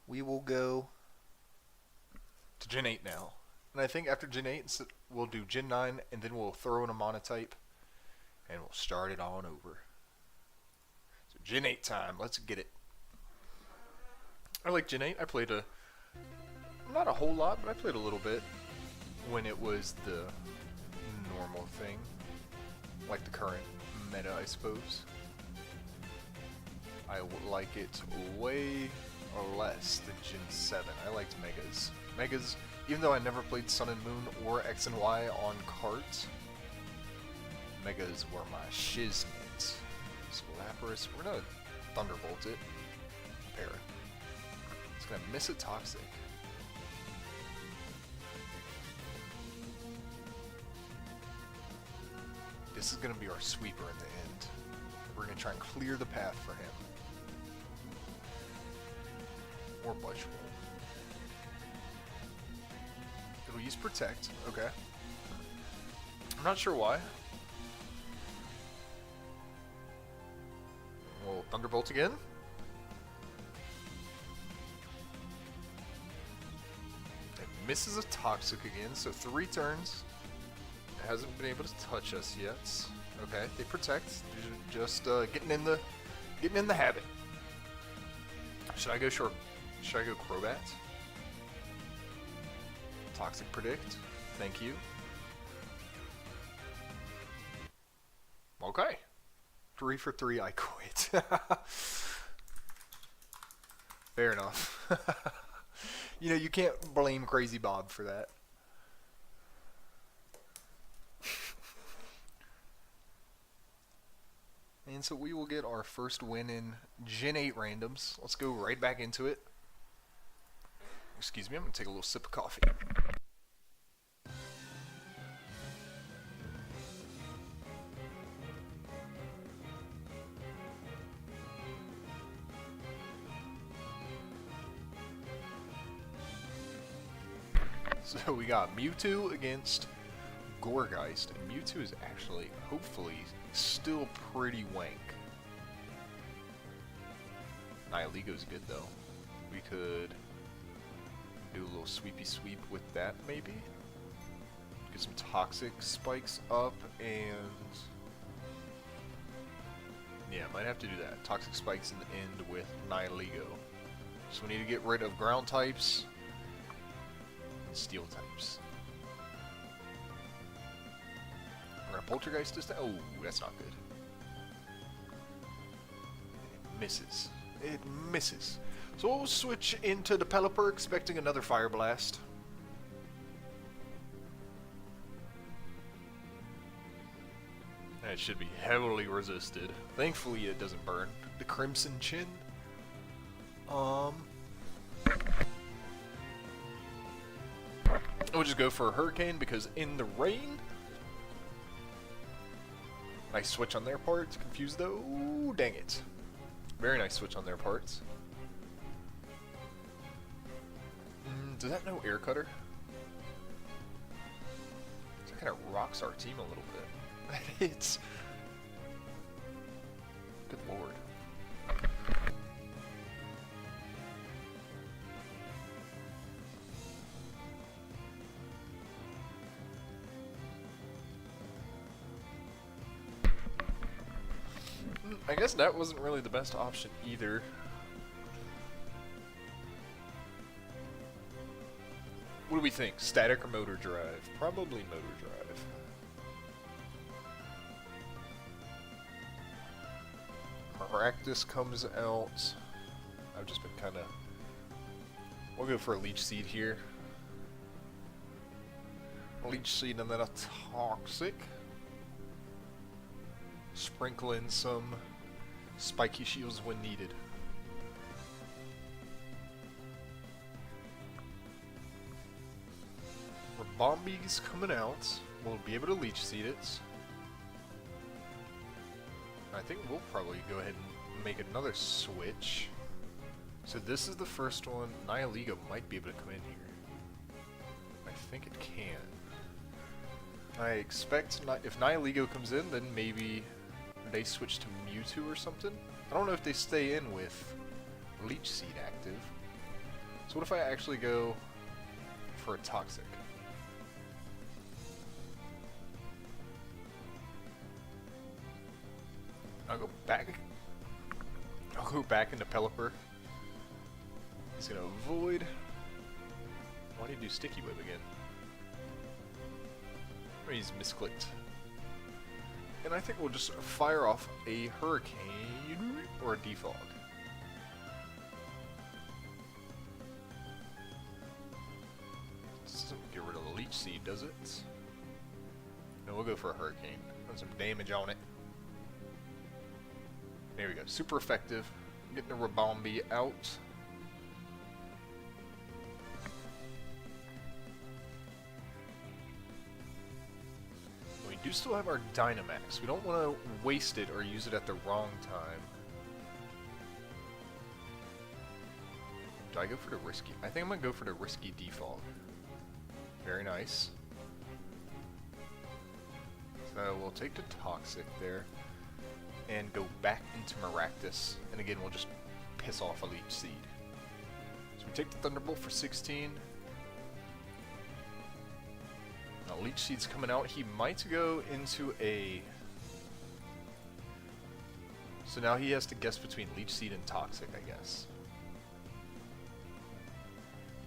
We will go to Gen 8 now. And I think after Gen 8, we'll do Gen 9, and then we'll throw in a monotype, and we'll start it on over. So Gen 8 time, let's get it. I like Gen 8. I played not a whole lot, but I played a little bit when it was the normal thing. Like the current meta, I suppose. I like it way less than Gen 7. I liked Megas. Megas, even though I never played Sun and Moon or X and Y on carts, Megas were my shiznit. So Lapras, we're gonna Thunderbolt it. Para. It's gonna miss a Toxic. This is gonna be our sweeper in the end. We're gonna try and clear the path for him. Or Budge Roll. It'll use Protect, okay. I'm not sure why. We'll Thunderbolt again. It misses a Toxic again, so 3 turns. It hasn't been able to touch us yet. Okay, they protect. They're just getting in the habit. Should I go short? Should I go Crobat? Toxic Predict. Thank you. Okay. 3 for 3, I quit. Fair enough. You know, you can't blame Crazy Bob for that. And so we will get our first win in Gen 8 randoms. Let's go right back into it. Excuse me, I'm going to take a little sip of coffee. So we got Mewtwo against Gourgeist, and Mewtwo is actually, hopefully, still pretty wank. Nihiligo's good though. We could do a little sweepy sweep with that maybe. Get some toxic spikes up and yeah, might have to do that. Toxic spikes in the end with Nihiligo. So we need to get rid of ground types and steel types. We're gonna Poltergeist this time. Oh, that's not good. It misses. It misses. So we'll switch into the Pelipper, expecting another Fire Blast. And it should be heavily resisted. Thankfully it doesn't burn. The Crimson Chin. We'll just go for a Hurricane because in the rain. Nice switch on their part. Confused though. Ooh, dang it. Very nice switch on their parts. Does that know Air Cutter? That kind of rocks our team a little bit. It's... Good lord. I guess that wasn't really the best option either. What do we think? Static or motor drive? Probably motor drive. Practice comes out. I've just been kind of... We'll go for a Leech Seed here. A Leech Seed and then a Toxic. Sprinkle in some spiky shields when needed. Bombi's coming out. We'll be able to Leech Seed it. I think we'll probably go ahead and make another switch. So this is the first one. Nihiligo might be able to come in here. I think it can. I expect if Nihiligo comes in, then maybe they switch to Mewtwo or something. I don't know if they stay in with Leech Seed active. So what if I actually go for a Toxic? go back into Pelipper. He's gonna avoid. Why did he do Sticky Whip again? Or he's misclicked. And I think we'll just fire off a Hurricane or a Defog. This doesn't get rid of the Leech Seed, does it? No, we'll go for a Hurricane. Put some damage on it. There we go. Super effective. Getting the Rabombi out. We do still have our Dynamax. We don't want to waste it or use it at the wrong time. Do I go for the risky? I think I'm going to go for the risky Defog. Very nice. So we'll take the Toxic there and go back into Maractus. And again, we'll just piss off a Leech Seed. So we take the Thunderbolt for 16. Now Leech Seed's coming out. He might go into a... So now he has to guess between Leech Seed and Toxic, I guess.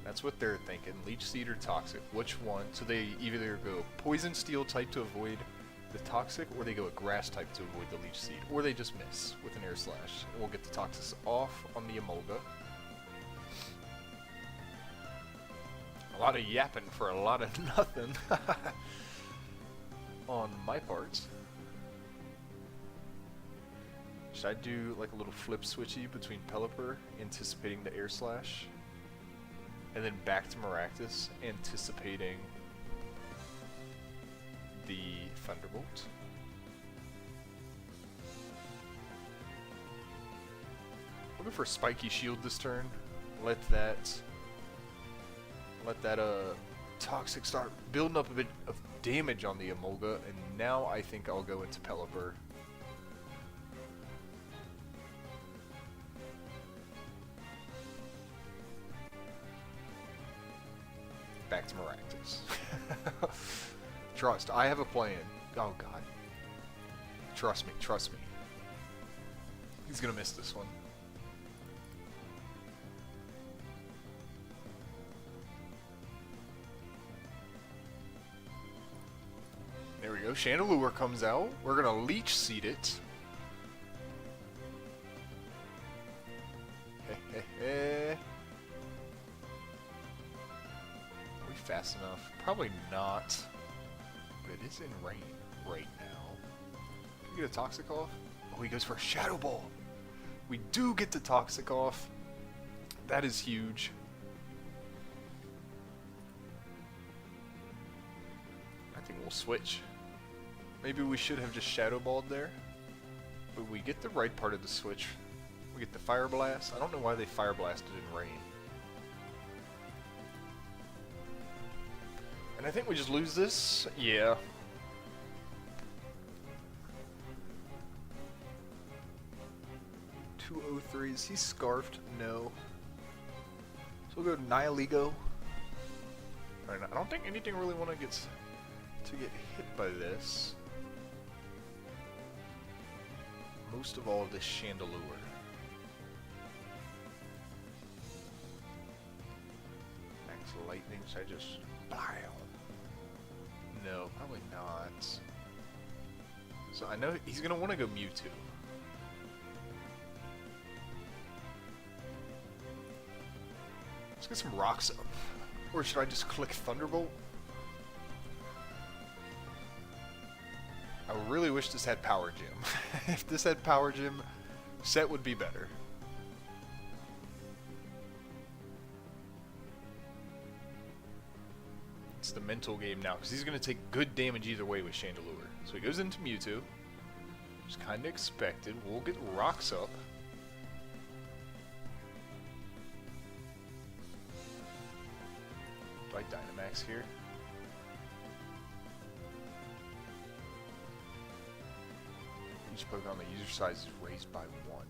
That's what they're thinking. Leech Seed or Toxic. Which one? So they either go Poison Steel type to avoid the Toxic, or they go a Grass type to avoid the Leech Seed. Or they just miss with an Air Slash. And we'll get the Toxic off on the Emolga. A lot of yapping for a lot of nothing. On my part. Should I do like a little flip switchy between Pelipper, anticipating the Air Slash? And then back to Maractus, anticipating the Thunderbolt. Looking for a Spiky Shield this turn. Let that Toxic start building up a bit of damage on the Emolga, and now I think I'll go into Pelipper. Back to Maractus. Trust, I have a plan. Oh god. Trust me, trust me. He's gonna miss this one. There we go, Chandelure comes out. We're gonna Leech Seed it. Are we fast enough? Probably not. But it is in rain right now. Can we get a Toxic off? Oh, he goes for a Shadow Ball. We do get the Toxic off. That is huge. I think we'll switch. Maybe we should have just Shadow Balled there. But we get the right part of the switch. We get the Fire Blast. I don't know why they Fire Blasted in rain. And I think we just lose this. Yeah. Is he Scarfed? No. So we'll go to Nihilego. Alright, I don't think anything really want to get hit by this. Most of all, this Chandelure. Max Lightning, should I just... Bile? No, probably not. So I know he's going to want to go Mewtwo. Let's get some rocks up. Or should I just click Thunderbolt? I really wish this had Power Gym. If this had Power Gym, set would be better. It's the mental game now, because he's going to take good damage either way with Chandelure. So he goes into Mewtwo. Just kind of expected. We'll get rocks up. Do I Dynamax here? Each Pokemon the user size is raised by 1.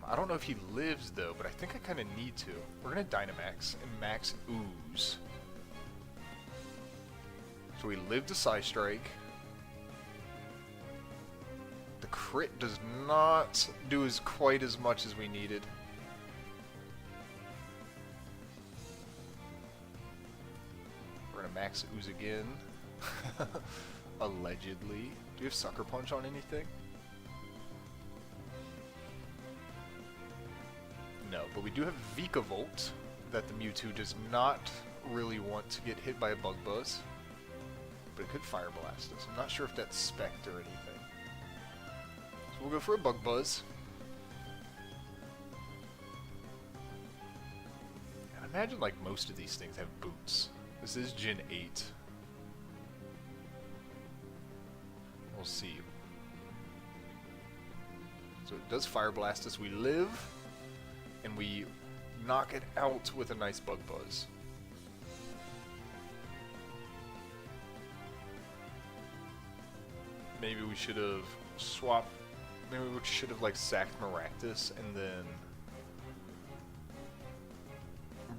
I don't know if he lives though, but I think I kind of need to. We're gonna Dynamax and max Ooze. So we live to Psystrike. The crit does not do quite as much as we needed. We're gonna max ooze again. Allegedly. Do we have Sucker Punch on anything? No, but we do have Vikavolt that the Mewtwo does not really want to get hit by a Bug Buzz. But it could Fire Blast us. I'm not sure if that's Spect or anything. So we'll go for a Bug Buzz. I imagine like most of these things have boots. This is Gen 8. We'll see. So it does Fire Blast us. We live, and we knock it out with a nice Bug Buzz. Maybe we should have swapped. Maybe we should have like sacked Maractus and then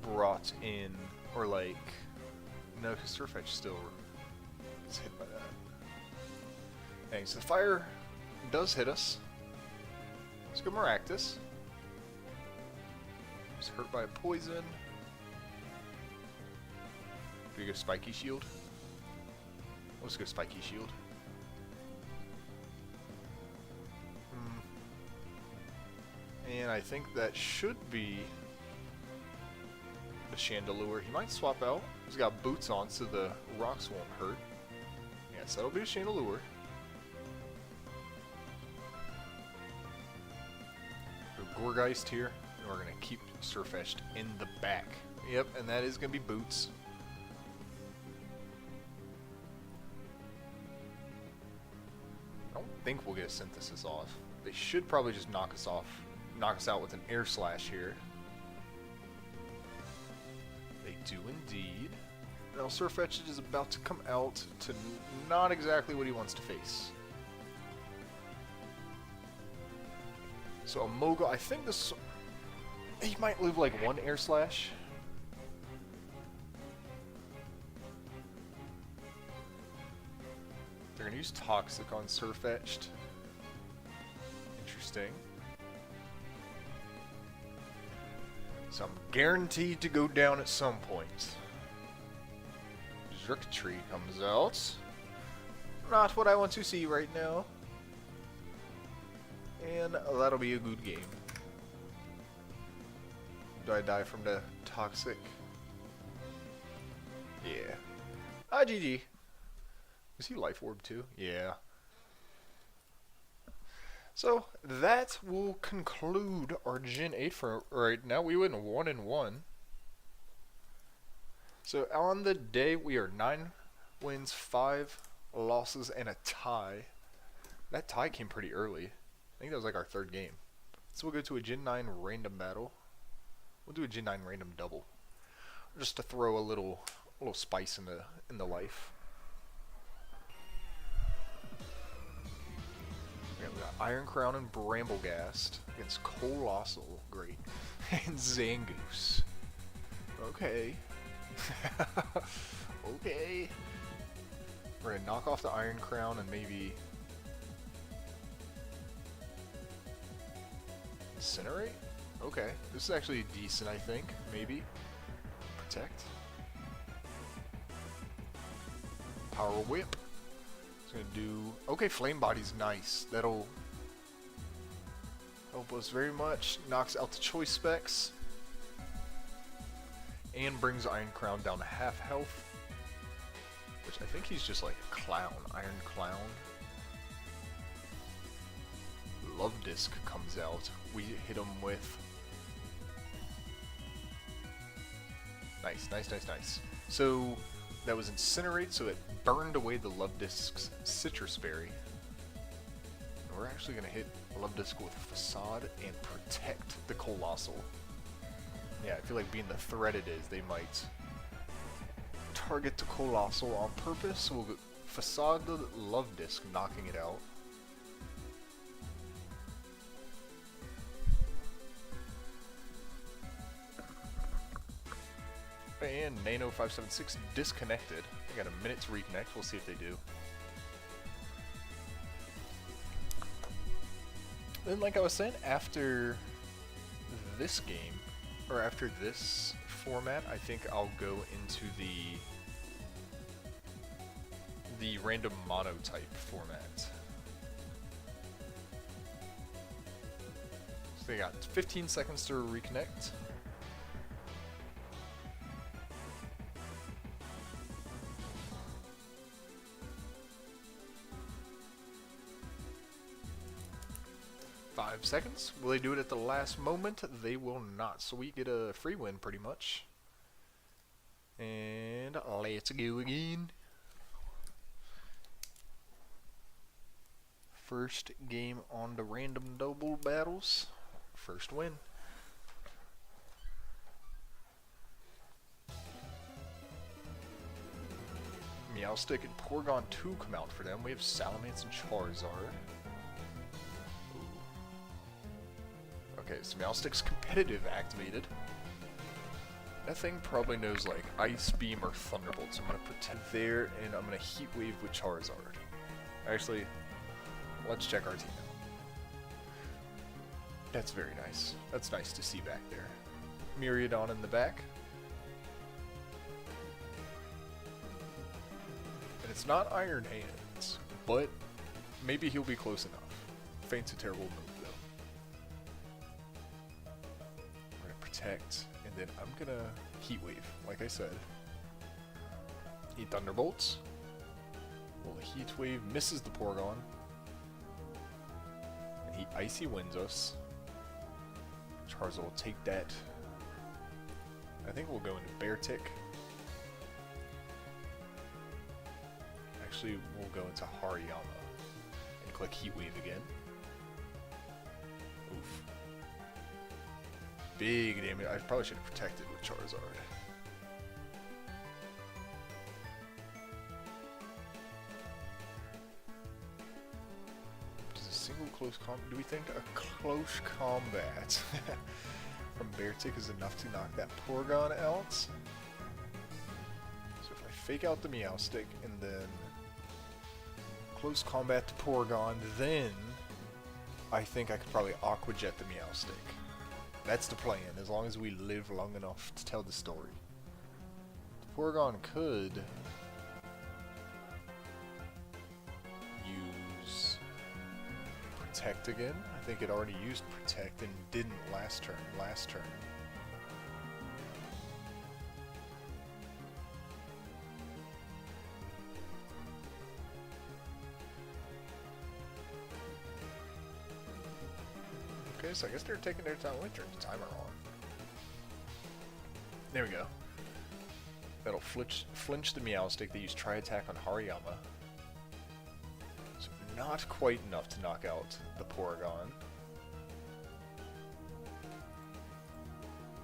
brought in, or like, no, because Surfetch still gets hit by that. Dang, so the fire does hit us. Let's go Maractus. He's hurt by a poison. Do we go Spiky Shield? Let's go Spiky Shield. And I think that should be the Chandelure. He might swap out. He's got boots on, so the rocks won't hurt. Yes, that'll be the Chandelure. Gorgeist here, and we're going to keep Surfetched in the back. Yep, and that is going to be boots. I don't think we'll get a Synthesis off. They should probably just knock us out with an Air Slash here. They do indeed. Now Surfetched is about to come out to not exactly what he wants to face. So a Mogul, I think this, he might live like one Air Slash. They're gonna use Toxic on Surfetched. Interesting. So I'm guaranteed to go down at some point. Xurkitree comes out. Not what I want to see right now. And that'll be a good game. Do I die from the Toxic? Yeah. Ah, GG. Is he Life Orb too? Yeah. So that will conclude our Gen 8 for right now. We went 1-1. So on the day we are 9 wins, 5 losses, and a tie. That tie came pretty early. I think that was like our 3rd game. So we'll go to a Gen 9 random battle. We'll do a Gen 9 random double, just to throw a little spice in the life. We got Iron Crown and Bramblegast against Colossal, great, and Zangoose. Okay. Okay. We're gonna knock off the Iron Crown and maybe Incinerate? Okay. This is actually decent, I think. Maybe. Protect. Power Whip. It's gonna do... Okay, Flame Body's nice. That'll help us very much. Knocks out the choice specs. And brings Iron Crown down to half health. Which I think he's just like a clown. Iron Clown. Love Disc comes out. We hit him with... Nice, nice, nice, nice. So that was Incinerate, so it burned away the Love Disc's Citrus Berry. And we're actually going to hit Love Disc with Facade and protect the Colossal. Yeah, I feel like being the threat it is, they might target the Colossal on purpose. So we'll go Facade the Love Disc, knocking it out. And Nano576 disconnected. They got a minute to reconnect. We'll see if they do. then like I was saying, after this game, or after this format, I think I'll go into the random monotype format. So they got 15 seconds to reconnect. Seconds. Will they do it at the last moment? They will not. So we get a free win pretty much. And let's go again. First game on the random double battles. First win. Meowstic and Porygon 2 come out for them. We have Salamence and Charizard. Okay, so Meowstic's competitive activated. That thing probably knows like Ice Beam or Thunderbolt, so I'm gonna protect there, and I'm gonna Heat Wave with Charizard. Actually, let's check our team out. That's very nice. That's nice to see back there. Myriadon in the back. And it's not Iron Hands, but maybe he'll be close enough. Feint's a terrible move. And then I'm gonna Heat Wave, like I said. He Thunderbolts. Well, Heat Wave misses the Porygon. And he Icy Winds us. Charizard will take that. I think we'll go into Bear Tick. Actually, we'll go into Hariyama. And click Heat Wave again. Oof. Big damage. I probably should have protected with Charizard. Does a single close combat... Do we think a close combat from Beartick is enough to knock that Porygon out? So if I fake out the Meowstic and then close combat to Porygon, then I think I could probably Aqua Jet the Meowstic. That's the plan, as long as we live long enough to tell the story. The Porygon could use Protect again. I think it already used Protect and didn't last turn. Okay, so I guess they're taking their time. Let me turn the timer on. There we go. That'll flinch the Meowstic. They use Tri-Attack on Hariyama. So not quite enough to knock out the Porygon.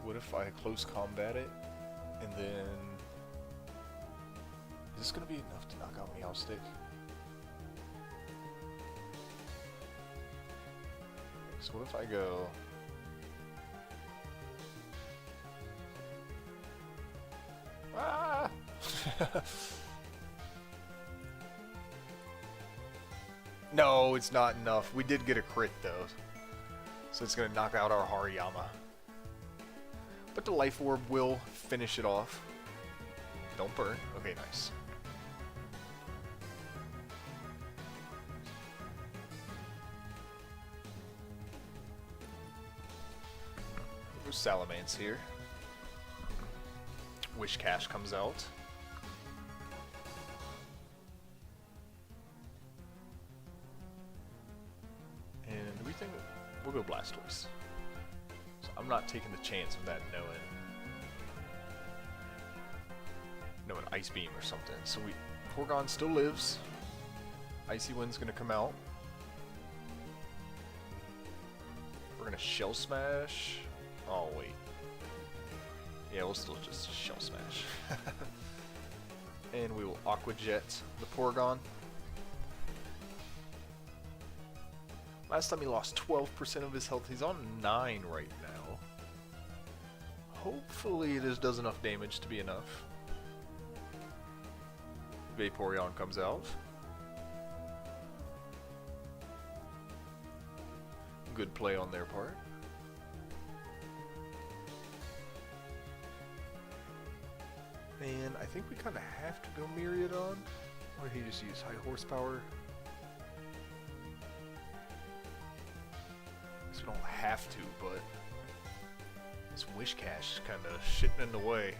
What if I close combat it? And then... Is this going to be enough to knock out Meowstic? So what if I go... Ah! No, it's not enough. We did get a crit though. So it's gonna knock out our Hariyama. But the Life Orb will finish it off. Don't burn. Okay, nice. There's Salamence here. Wish Cash comes out. And we think we'll go Blastoise. So I'm not taking the chance of that knowing Ice Beam or something. So Porygon still lives. Icy Wind's gonna come out. We're gonna Shell Smash. Oh wait. Yeah, we'll still just Shell Smash. And we will Aqua Jet the Porygon. Last time he lost 12% of his health. He's on 9 right now. Hopefully this does enough damage to be enough. Vaporeon comes out. Good play on their part. And I think we kind of have to go Myriadon. Or did he just use high horsepower? I guess we don't have to, but this Wish Cache is kind of shitting in the way.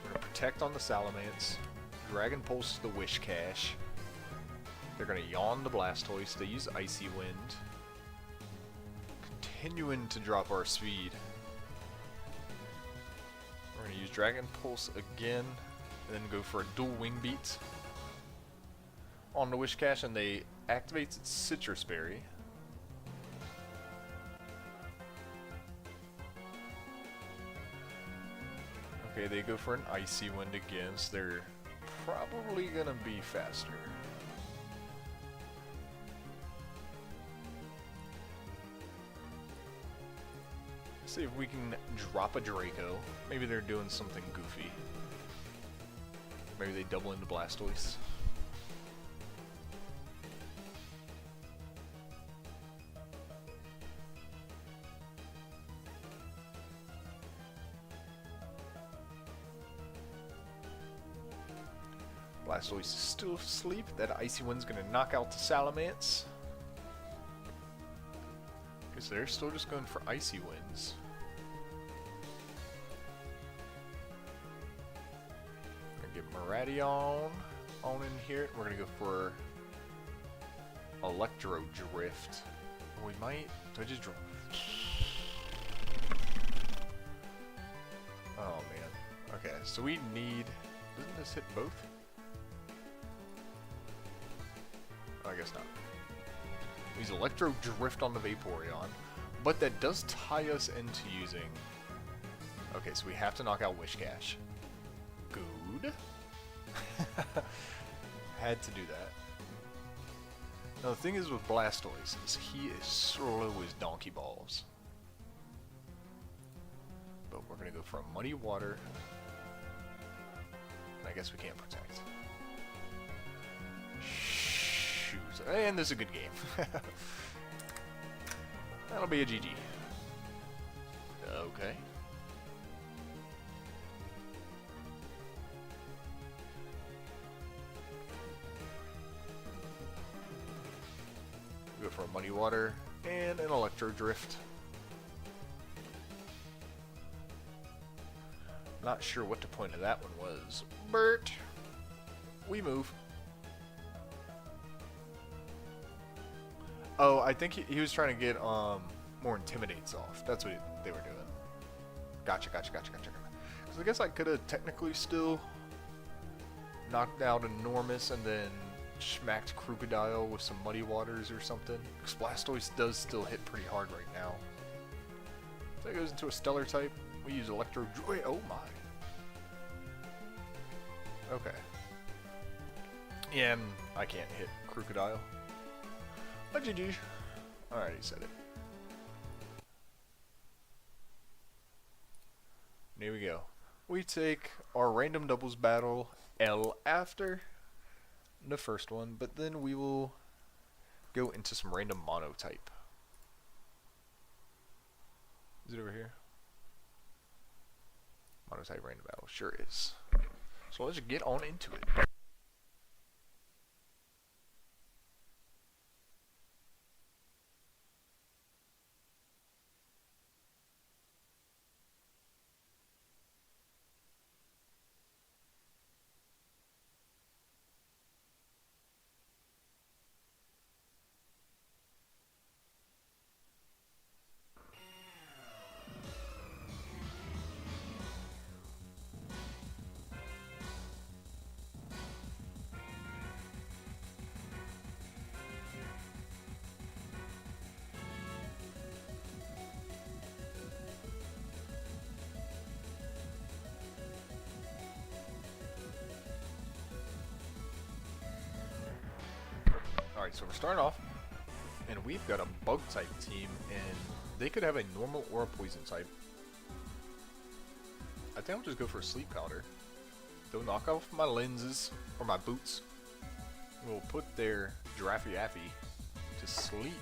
We're going to protect on the Salamence. Dragon Pulse the Wish Cache. They're going to yawn the Blastoise. They use Icy Wind. Continuing to drop our speed. We're going to use Dragon Pulse again, and then go for a dual Wing Beat on the Wish Cache, and they activates its Citrus Berry. Okay, they go for an Icy Wind again, so they're probably going to be faster. See if we can drop a Draco. Maybe they're doing something goofy. Maybe they double into Blastoise. Blastoise is still asleep. That Icy Wind's gonna knock out the Salamence. Guess they're still just going for Icy Winds. Miraidon on in here. We're gonna go for Electro Drift. We might. Do I just drift? Oh man. Okay, so we need. Doesn't this hit both? Oh, I guess not. We use Electro Drift on the Vaporeon, but that does tie us into using. Okay, so we have to knock out Wish Cache. Good. Had to do that. Now the thing is with Blastoise is he is slow as donkey balls. But we're gonna go for a Muddy Water. And I guess we can't protect. Shoot. And this is a good game. That'll be a GG. Okay. Go for a Muddy Water and an Electro Drift. Not sure what the point of that one was. Bert! We move. Oh, I think he was trying to get more Intimidates off. That's what they were doing. Gotcha. So I guess I could have technically still knocked out Enormous and then smacked Crocodile with some Muddy Waters or something. Because Blastoise does still hit pretty hard right now. So that goes into a Stellar type. We use Electro. Wait, oh my. Okay. Yeah, and I can't hit Crocodile. But GG. I already said it. Here we go. We take our random doubles battle L after the first one, but then we will go into some random mono type. Is it over here? Mono type random battle. Sure is. So let's get on into it. Alright, so we're starting off, and we've got a bug type team, and they could have a normal or a poison type. I think I'll just go for a sleep powder. They'll knock off my lenses, or my boots. We'll put their Giraffe Yappy to sleep.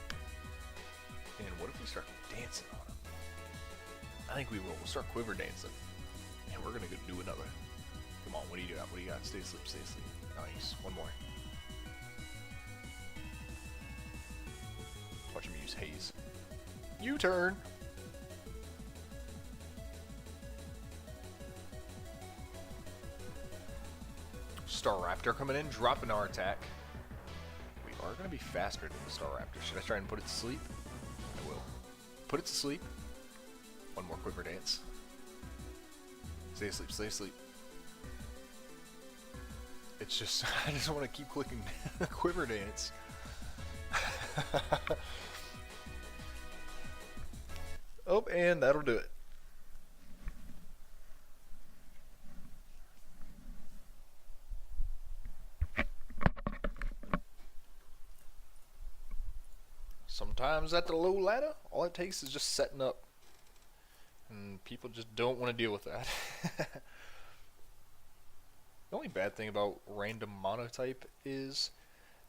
And what if we start dancing on him? I think we will. We'll start quiver dancing. And we're gonna go do another. Come on, what do you got? What do you got? Stay asleep, stay asleep. Nice. One more. Watch him use haze. U-turn! Staraptor coming in, dropping our attack. We are going to be faster than the Staraptor. Should I try and put it to sleep? I will. Put it to sleep. One more quiver dance. Stay asleep, stay asleep. It's just, I just want to keep clicking quiver dance. Oh, and that'll do it. Sometimes at the low ladder, all it takes is just setting up. And people just don't want to deal with that. The only bad thing about random monotype is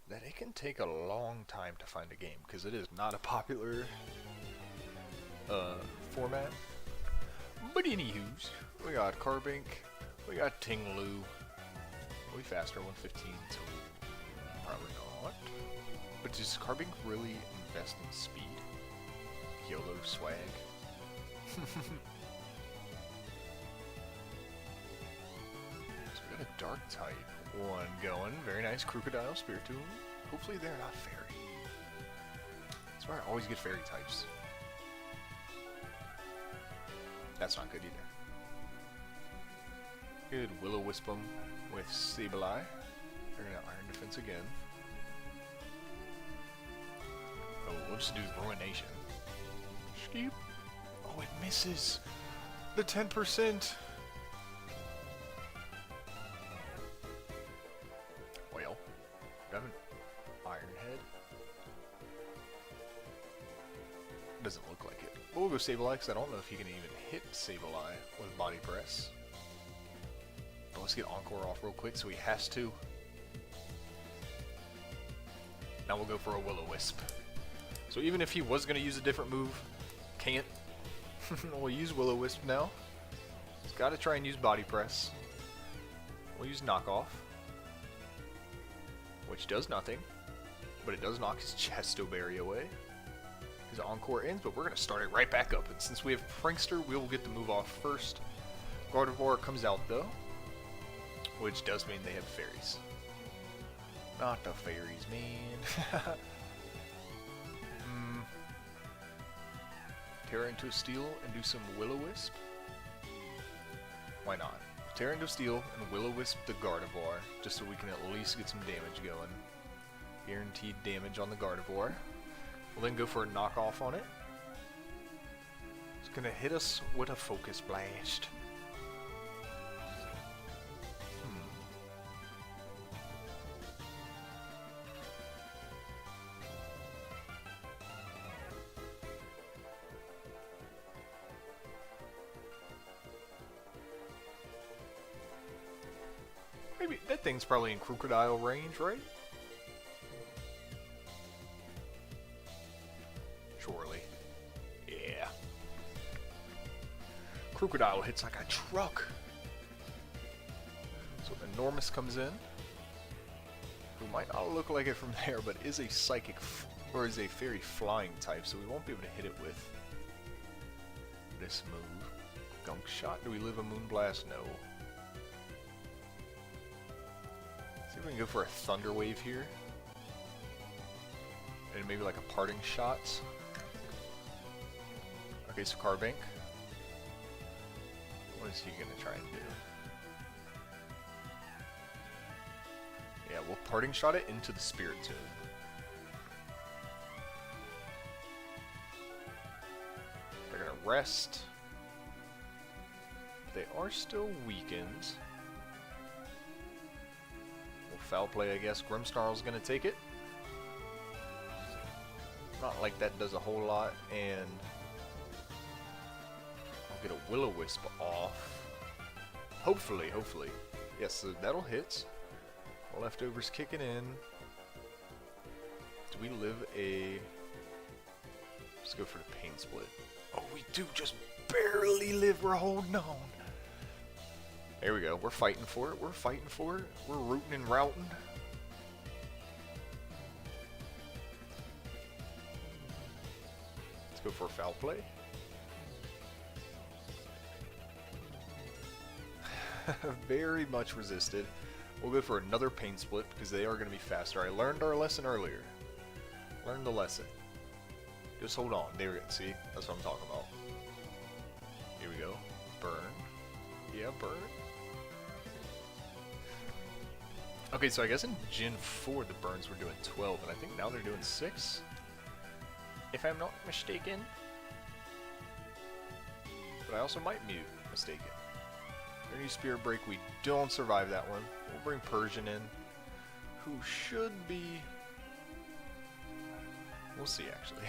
that it can take a long time to find a game, because it is not a popular format. But anywho's, we got Carbink, we got Tinglu. Are we faster? 115, so probably not. But does Carbink really invest in speed? YOLO swag. So we got a dark type one going. Very nice. Crocodile, Spiritomb. Hopefully they're not fairy. That's where I always get fairy types. That's not good either. Good Will-O-Wisp 'em with Sableye. They're gonna Iron Defense again. Oh, we'll just do Ruination. Skeep. Oh, it misses. The 10%. Well, we have an Iron Head. Doesn't look like it. But we'll go Sableye, because I don't know if you can even hit Sableye with Body Press. But let's get Encore off real quick, so he has to. Now we'll go for a Will-O-Wisp. So even if he was going to use a different move, can't. We'll use Will-O-Wisp now. He's got to try and use Body Press. We'll use Knockoff, which does nothing, but it does knock his Chesto Berry away. His Encore ends, but we're going to start it right back up. And since we have Prankster, we will get the move off first. Gardevoir comes out though, which does mean they have fairies. Not the fairies, man. Tear into a Steel and do some Will-O-Wisp? Why not? Tear into Steel and Will-O-Wisp the Gardevoir, just so we can at least get some damage going. Guaranteed damage on the Gardevoir. We'll then go for a knockoff on it. It's gonna hit us with a Focus Blast. Maybe that thing's probably in Crocodile range, right? Surely. Yeah. Crocodile hits like a truck. So Enormous comes in. Who might not look like it from there, but is a psychic, or is a fairy flying type, so we won't be able to hit it with this move. Gunk Shot. Do we live a Moonblast? No. See if we can go for a Thunder Wave here. And maybe like a Parting Shot. Okay, so Carbink. What is he gonna try and do? Yeah, we'll Parting Shot it into the Spiritomb. They're gonna rest. They are still weakened. We'll Foul Play, I guess. Grimmsnarl's gonna take it. Not like that does a whole lot, and I'll get a Will-O-Wisp off. Hopefully. Yes, so that'll hit. Leftovers kicking in. Do we live a... Let's go for the pain split. Oh, we do just barely live. We're holding on. There we go. We're fighting for it. We're fighting for it. We're rooting and routing. Let's go for a foul play. Very much resisted. We'll go for another pain split because they are going to be faster. I learned our lesson earlier. Learned the lesson. Just hold on. There we go. See? That's what I'm talking about. Here we go. Burn. Yeah, burn. Okay, so I guess in Gen 4 the burns were doing 12, and I think now they're doing 6? If I'm not mistaken. But I also might be mistaken. New Spirit Break, we don't survive that one. We'll bring Persian in, who should be... We'll see, actually.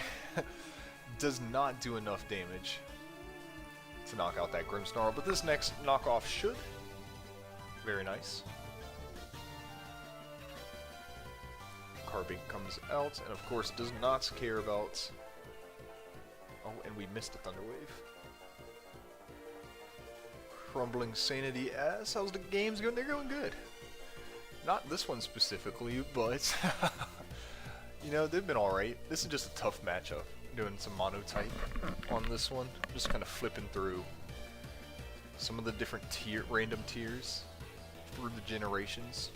Does not do enough damage to knock out that Grimmsnarl, but this next knockoff should. Very nice. Carbink comes out, and of course does not care about... Oh, and we missed a Thunder Wave. Crumbling Sanity as. How's the games going? They're going good. Not this one specifically, but you know, they've been alright. This is just a tough matchup. Doing some monotype on this one. Just kind of flipping through some of the different random tiers through the generations.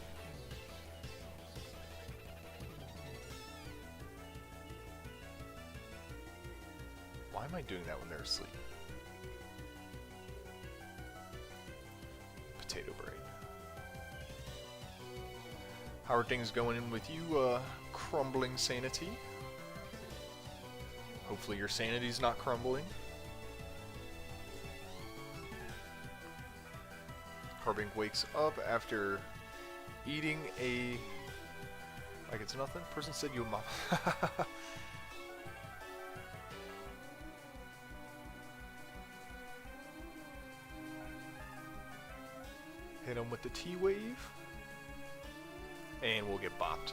Why am I doing that when they're asleep? Potato brain. How are things going in with you, Crumbling Sanity? Hopefully your sanity's not crumbling. Carbink wakes up after eating a... Like it's nothing? Person said you a mom. Hit him with the T-Wave. And we'll get bopped.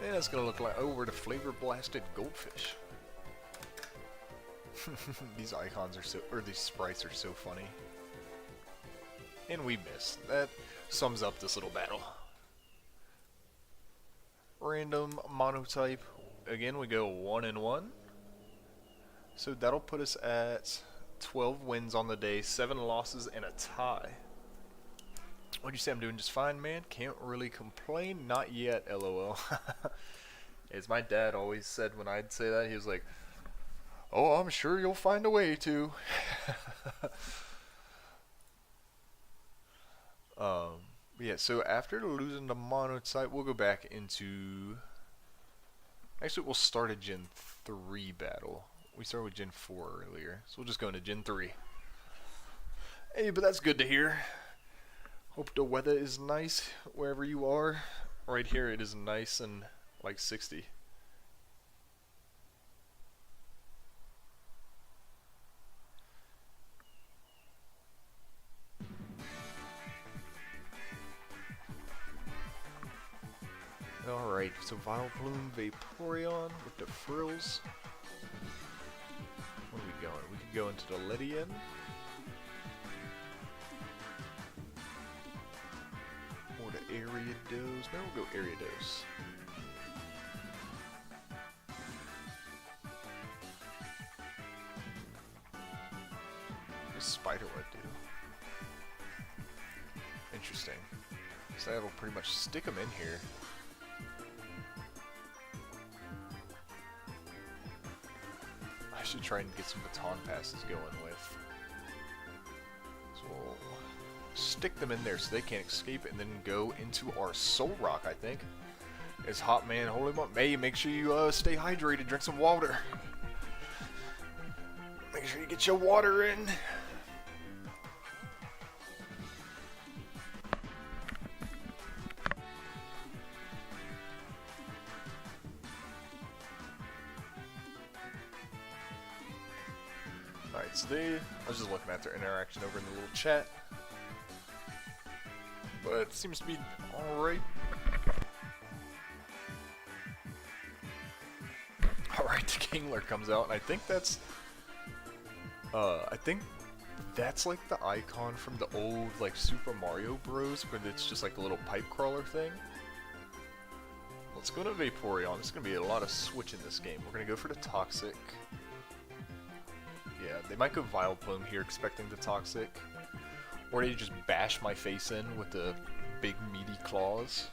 And it's gonna look like over the flavor blasted goldfish. These icons are so, or these sprites are so funny. And we missed. That sums up this little battle. Random monotype. Again, we go 1-1. So that'll put us at 12 wins on the day, 7 losses, and a tie. What'd you say? I'm doing just fine, man. Can't really complain. Not yet, LOL. As my dad always said when I'd say that, he was like, "Oh, I'm sure you'll find a way to." Yeah, so after losing the monotype, we'll go back into... Actually, we'll start a Gen 3 battle. We started with Gen 4 earlier, so we'll just go into Gen 3. Hey, but that's good to hear. Hope the weather is nice wherever you are. Right here it is nice and like 60. Alright, so Vileplume, Vaporeon with the frills. Where are we going? We could go into the Ledian. Or the Ariados. Maybe we'll go Ariados. What does Spiderweb do? Interesting. So that'll pretty much stick them in here. I should try and get some baton passes going with. So we'll stick them in there so they can't escape and then go into our Soul Rock, I think. It's hot, man. Holy moly. Hey, make sure you stay hydrated. Drink some water. Make sure you get your water in. sprites. I was just looking at their interaction over in the little chat. But it seems to be alright. Alright, the Kingler comes out, and I think that's like the icon from the old like Super Mario Bros. Where it's just like a little pipe crawler thing. Let's go to Vaporeon. There's gonna be a lot of switch in this game. We're gonna go for the Toxic. Yeah, they might go Vileplume here, expecting the Toxic. Or they just bash my face in with the big meaty claws.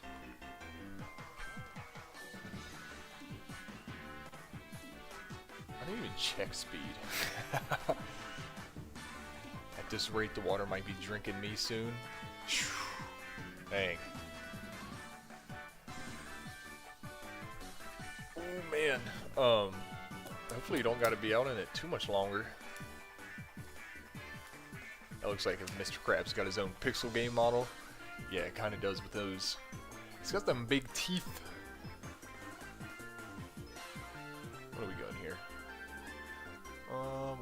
I didn't even check speed. At this rate, the water might be drinking me soon. Dang. Oh man. Hopefully you don't gotta be out in it too much longer. That looks like if Mr. Krabs got his own pixel game model. Yeah, it kinda does with those. He's got them big teeth. What are we got here?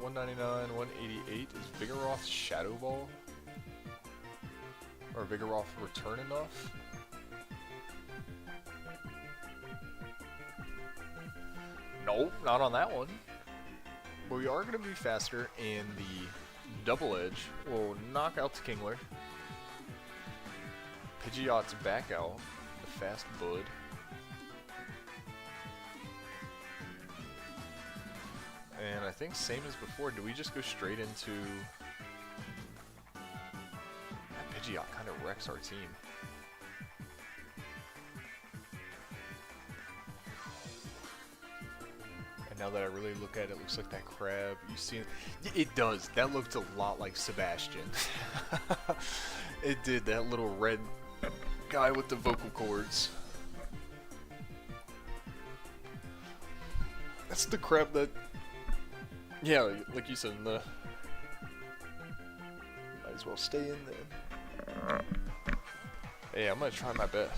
199, 188. Is Vigoroth's Shadow Ball? Or Vigoroth return enough? Nope, not on that one. But we are going to be faster, and the Double Edge will knock out the Kingler. Pidgeot's back out, the Fast Bud. And I think same as before, do we just go straight into... That Pidgeot kind of wrecks our team. And now that I really look at it, it looks like that crab. You see it? It does. That looked a lot like Sebastian. It did, that little red guy with the vocal cords. That's the crab that... Yeah, like you said, might as well stay in there. Hey, I'm gonna try my best.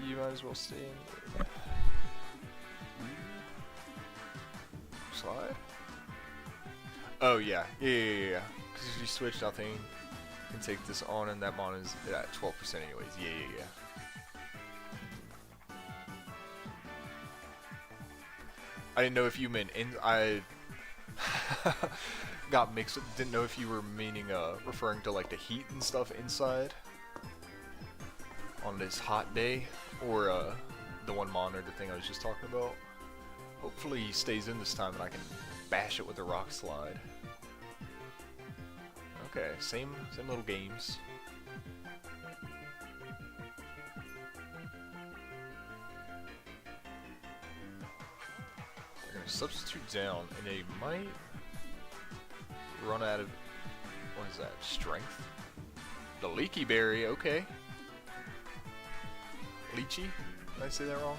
You might as well stay in there. Slide? Oh yeah, yeah. Because if you switch nothing, you can take this on, and that mon is at 12% anyways. Yeah. I didn't know if you meant I got mixed. Didn't know if you were meaning referring to like the heat and stuff inside on this hot day, or the one mon or the thing I was just talking about. Hopefully he stays in this time and I can bash it with a rock slide. Okay, same little games. They're gonna substitute down, and they might run out of, what is that, strength? The Leaky Berry, okay. Lychee? Did I say that wrong?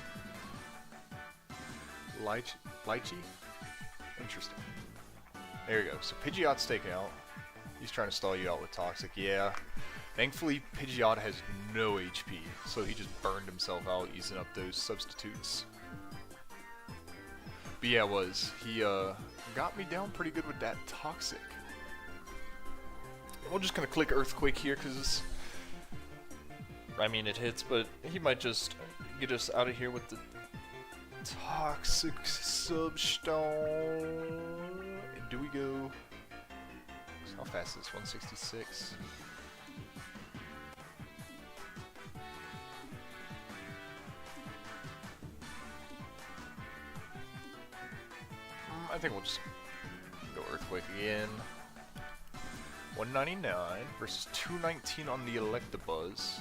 Lychee? Interesting. There you go. So Pidgeot's taken out. He's trying to stall you out with Toxic. Yeah. Thankfully, Pidgeot has no HP, so he just burned himself out using up those substitutes. But yeah, he got me down pretty good with that Toxic. We're just gonna click Earthquake here, because I mean it hits, but he might just get us out of here with the Toxic Substone. Do we go? How fast is this? 166. I think we'll just go Earthquake again. 199 versus 219 on the Electabuzz.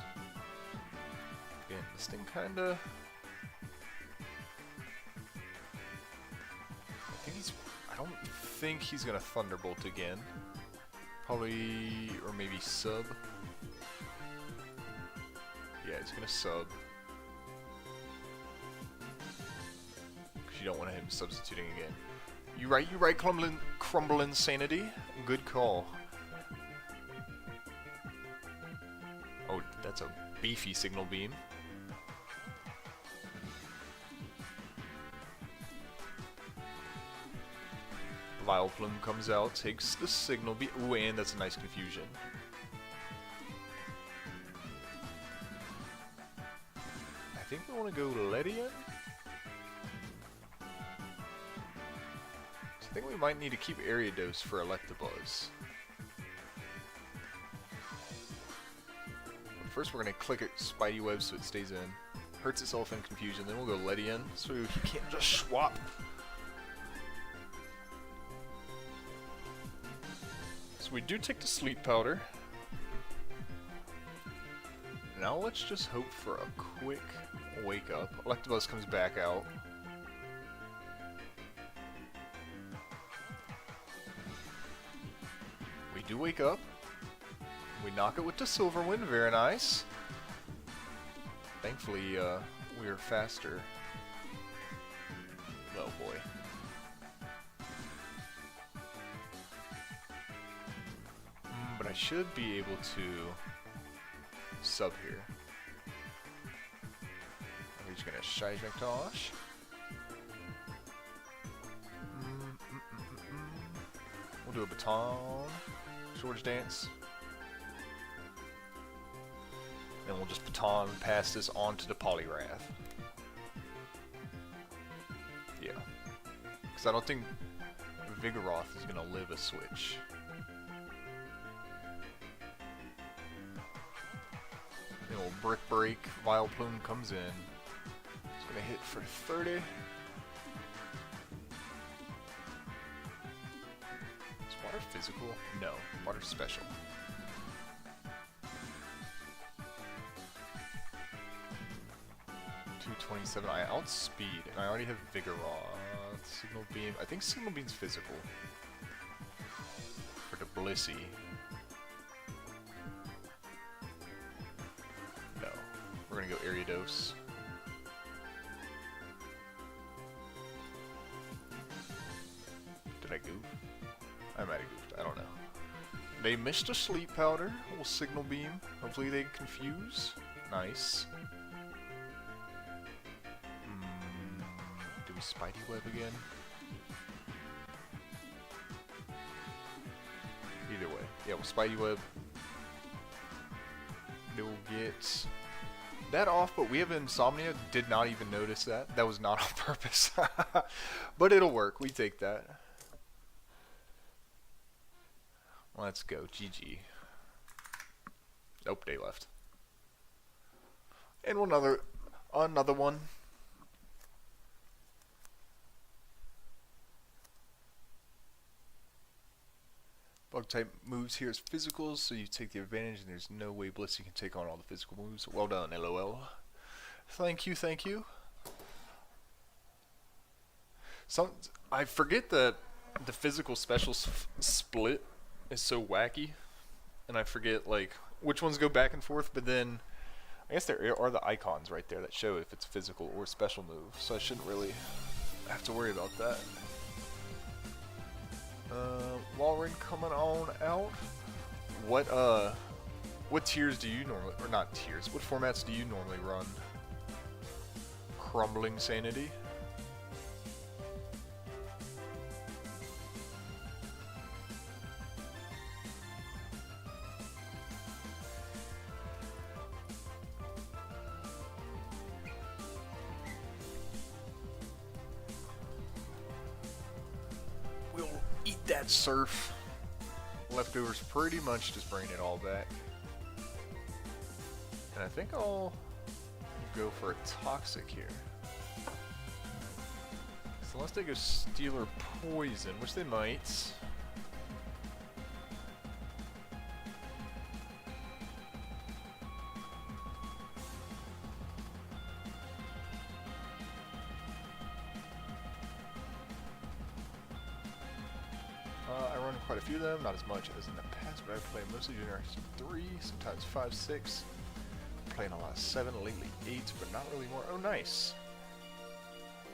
Again, this thing kinda... I don't think he's gonna Thunderbolt again. Probably, or maybe sub. Yeah, he's gonna sub. Because you don't want him substituting again. You right, Crumble Insanity. Good call. Oh, that's a beefy Signal Beam. Vileplume comes out, takes the Signal Beam. Ooh, and that's a nice confusion. I think we want to go Ledian. I think we might need to keep Ariados for Electabuzz. But first we're going to click it Spidey Web so it stays in. Hurts itself in confusion, then we'll go Ledian so he can't just swap. So we do take the Sleep Powder. Now let's just hope for a quick wake up. Electabuzz comes back out. We do wake up. We knock it with the Silver Wind, very nice. Thankfully, we are faster. Oh boy. But I should be able to sub here. We're just gonna Shijectosh. We'll do a Baton. Swords Dance. Then we'll just Baton pass this on to the Poliwrath. Yeah. Because I don't think Vigoroth is going to live a switch. Then we'll Brick Break. Vileplume comes in. It's going to hit for 30. Is Water physical? No. Water special. 227. I outspeed, and I already have Vigoroth. Signal Beam. I think Signal Beam's physical. For the Blissey. No. We're gonna go Ariados. Did I goof? I might have goofed. I don't know. They missed a Sleep Powder. We'll Signal Beam. Hopefully they confuse. Nice. Spidey Web again. Either way. Yeah, well, Spidey Web. We'll get that off, but we have Insomnia. Did not even notice that. That was not on purpose. But it'll work. We take that. Let's go. GG. Nope, they left. And another one. Bug type moves here is physicals, so you take the advantage, and there's no way Blissey can take on all the physical moves. Well done, LOL. Thank you, thank you. I forget that the physical special split is so wacky, and I forget like which ones go back and forth. But then I guess there are the icons right there that show if it's physical or special move, so I shouldn't really have to worry about that. Walrein coming on out. What tiers do you normally, or not tiers, what formats do you normally run? Crumbling Sanity? That surf. Leftovers pretty much just bring it all back. And I think I'll go for a Toxic here. So unless they go Steel or Poison, which they might. Quite a few of them, not as much as in the past, but I play mostly Generation 3, sometimes 5, 6. Playing a lot of 7, lately 8, but not really more. Oh, nice.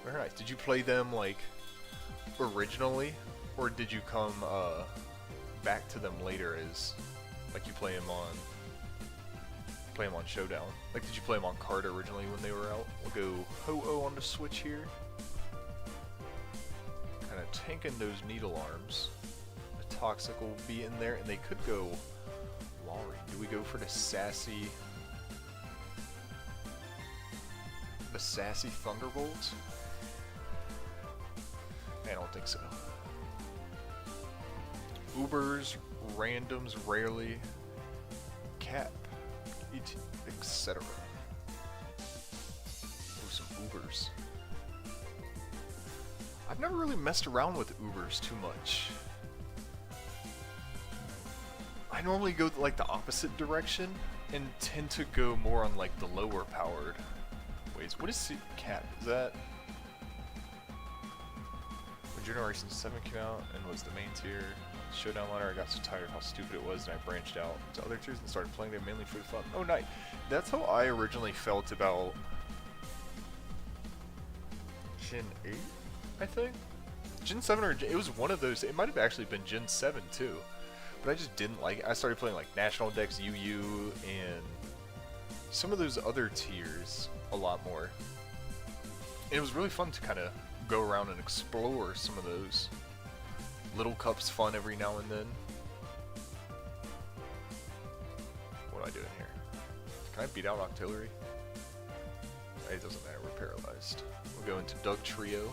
Very nice. Did you play them, like, originally? Or did you come, back to them later as, like, you play them on Showdown? Like, did you play them on card originally when they were out? We'll go Ho-Oh on the Switch here. Kind of tanking those needle arms. The toxic will be in there, and they could go Laurie. Do we go for the sassy Thunderbolt? I don't think so. Ubers, randoms, rarely, cap, etc. Some Ubers. I've never really messed around with Ubers too much. I normally go like the opposite direction and tend to go more on like the lower powered ways. What is cap? Is that when Generation 7 came out and was the main tier Showdown ladder? I got so tired of how stupid it was and I branched out to other tiers and started playing them mainly for the fun. Oh, nice. That's how I originally felt about Gen 8, I think? Gen 7 or it was one of those. It might have actually been Gen 7 too. But I just didn't like it. I started playing like National Dex, UU, and some of those other tiers a lot more. And it was really fun to kind of go around and explore some of those. Little Cup's fun every now and then. What am I doing here? Can I beat out Octillery? It doesn't matter, we're paralyzed. We'll go into Doug Trio.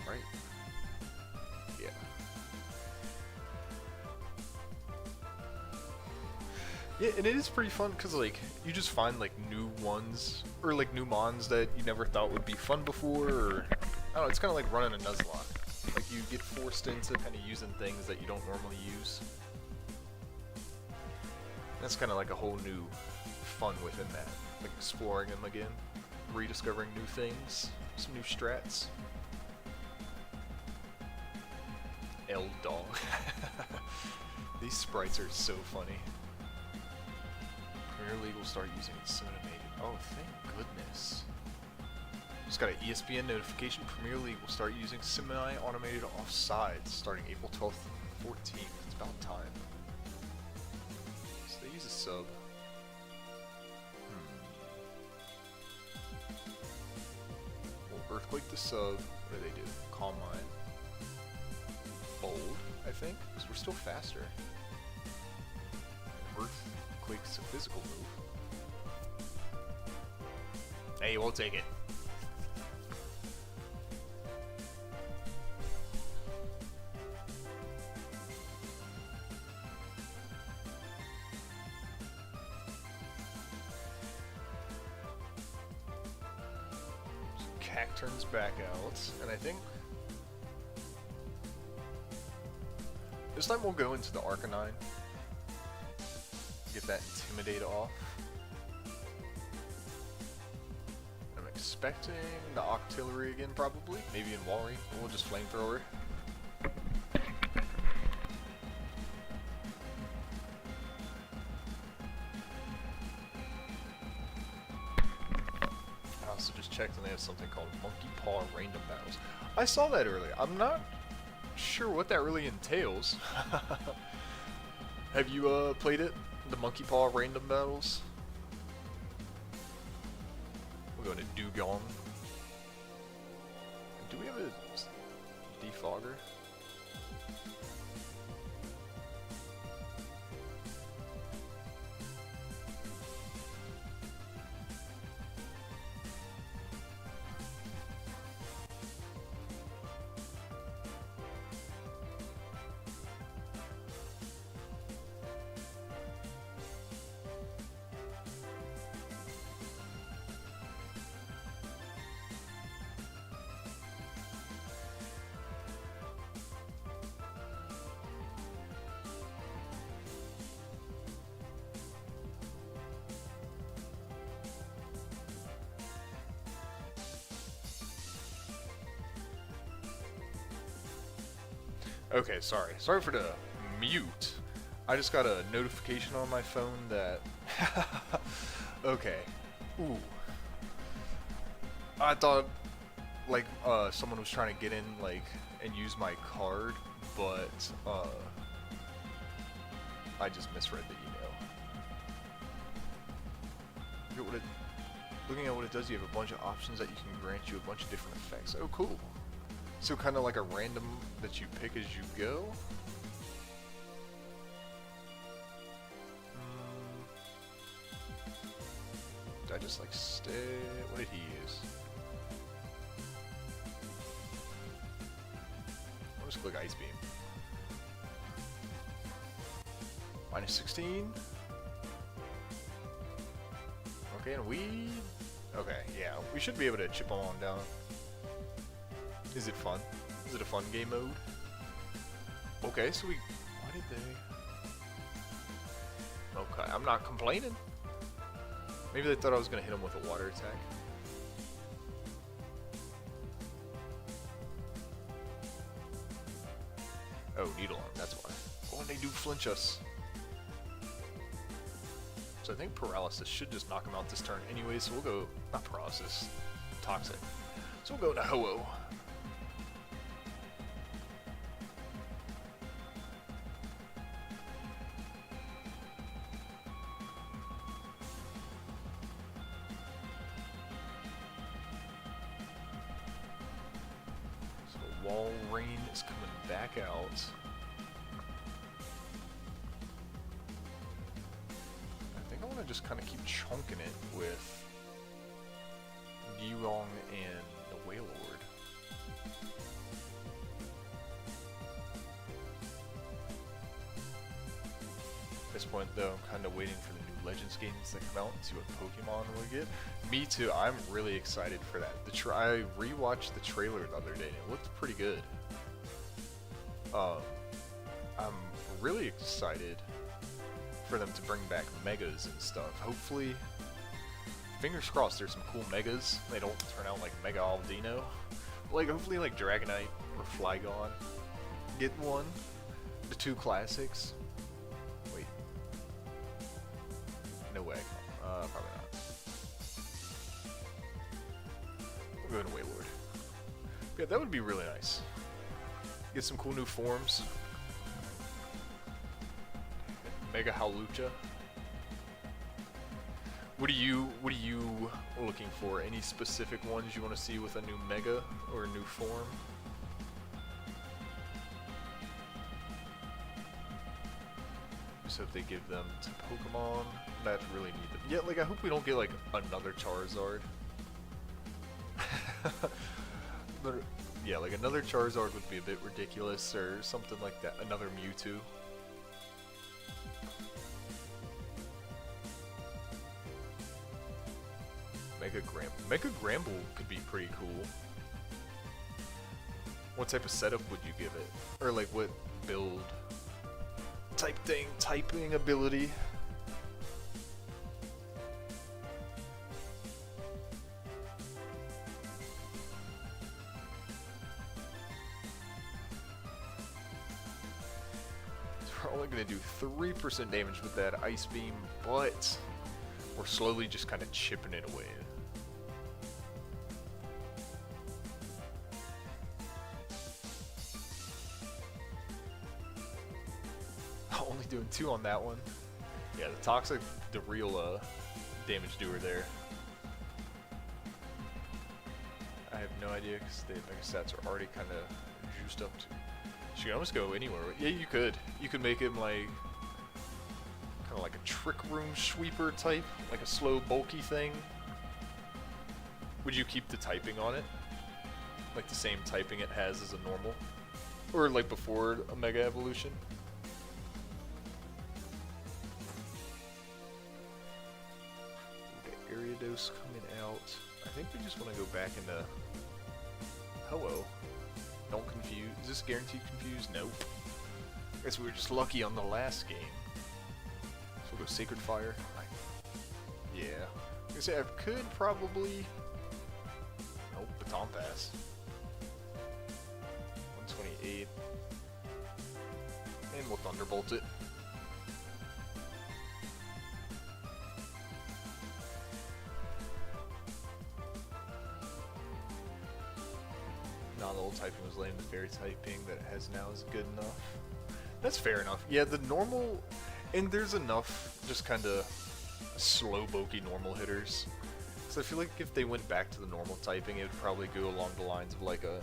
Right? Yeah. Yeah, and it is pretty fun because like you just find like new ones or like new mons that you never thought would be fun before, or I don't know, it's kind of like running a Nuzlocke. Like you get forced into kind of using things that you don't normally use. That's kind of like a whole new fun within that, like exploring them again, rediscovering new things, some new strats. L Dog. These sprites are so funny. Premier League will start using Inseminated. Oh, thank goodness. Just got an ESPN notification. Premier League will start using semi-automated offsides starting April 12th and 14th. It's about time. So they use a sub. Well, Earthquake the sub. What do they do? Calm Mind. Bold, I think, because we're still faster. Earthquake's a physical move. Hey, we'll take it. So Cack turns back out, and I think this time we'll go into the Arcanine. Get that Intimidate off. I'm expecting the Octillery again, probably. Maybe in Walry. But we'll just Flamethrower. I also just checked and they have something called Monkey Paw Random Battles. I saw that earlier. I'm not sure what that really entails. Have you played it? The Monkey Paw Random Battles? We'll go to Dugong. Do we have a Defogger? Okay, sorry. Sorry for the mute. I just got a notification on my phone that... Okay. Ooh. I thought, like, someone was trying to get in, like, and use my card, but, I just misread the email. Looking at what it does, you have a bunch of options that you can grant you a bunch of different effects. Oh, cool. So kind of like a random that you pick as you go? Did I just like stay? What did he use? I'll just click Ice Beam. Minus 16. Okay, and we... Okay, yeah, we should be able to chip them on down. Is it fun? Is it a fun game mode? Okay, so we... Why did they... Okay, I'm not complaining. Maybe they thought I was going to hit them with a water attack. Oh, Needle Arm, that's why. Oh, and they do flinch us. So I think Paralysis should just knock him out this turn anyway, so we'll go... Not Paralysis. Toxic. So we'll go to Ho-Oh. So Wall Rain is coming back out. Just kind of keep chunking it with Yulong and the Wailord. At this point, though, I'm kind of waiting for the new Legends games that come out and see what Pokemon we get. Me too. I'm really excited for that. I rewatched the trailer the other day and it looked pretty good. I'm really excited for them to bring back megas and stuff. Hopefully, fingers crossed, there's some cool megas. They don't turn out like Mega Aldino. Like, hopefully, like Dragonite or Flygon get one. The two classics. Wait. No way. Probably not. We'll go to Wailord. Yeah, that would be really nice. Get some cool new forms. Mega Howlucha. What are you looking for? Any specific ones you want to see with a new Mega or a new form? Just hope they give them to Pokemon that really need them. Yeah, like I hope we don't get like another Charizard. But yeah, like another Charizard would be a bit ridiculous or something like that. Another Mewtwo. Mega Gramble could be pretty cool. What type of setup would you give it? Or like what build type thing, typing ability? We're only going to do 3% damage with that Ice Beam, but we're slowly just kind of chipping it away. Only doing 2 on that one. Yeah, the Toxic, the real damage doer there. I have no idea because the Mega Stats are already kind of juiced up to. So you can almost go anywhere. Yeah, you could. You could make him like kind of like a Trick Room Sweeper type, like a slow, bulky thing. Would you keep the typing on it? Like the same typing it has as a normal? Or like before a Mega Evolution? Ariados coming out. I think we just want to go back into Ho-Oh. Don't confuse. Is this guaranteed confused? Nope. I guess we were just lucky on the last game. So we'll go Sacred Fire. Yeah. Like I say, I could probably... Nope, Baton Pass. 128. And we'll Thunderbolt it. The old typing was lame, the fairy typing that it has now is good enough. That's fair enough. Yeah, the normal, and there's enough just kind of slow bulky normal hitters. So I feel like if they went back to the normal typing, it would probably go along the lines of like a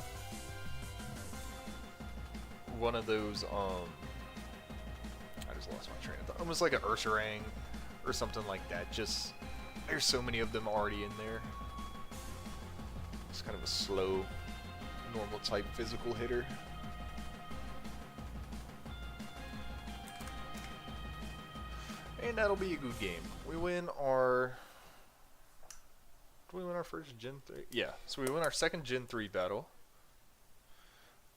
one of those, I just lost my train of thought. Almost like an Ursaring or something like that. Just, there's so many of them already in there. It's kind of a slow, normal type physical hitter. And that'll be a good game. We win our... Did we win our first Gen 3? Yeah, so we win our second Gen 3 battle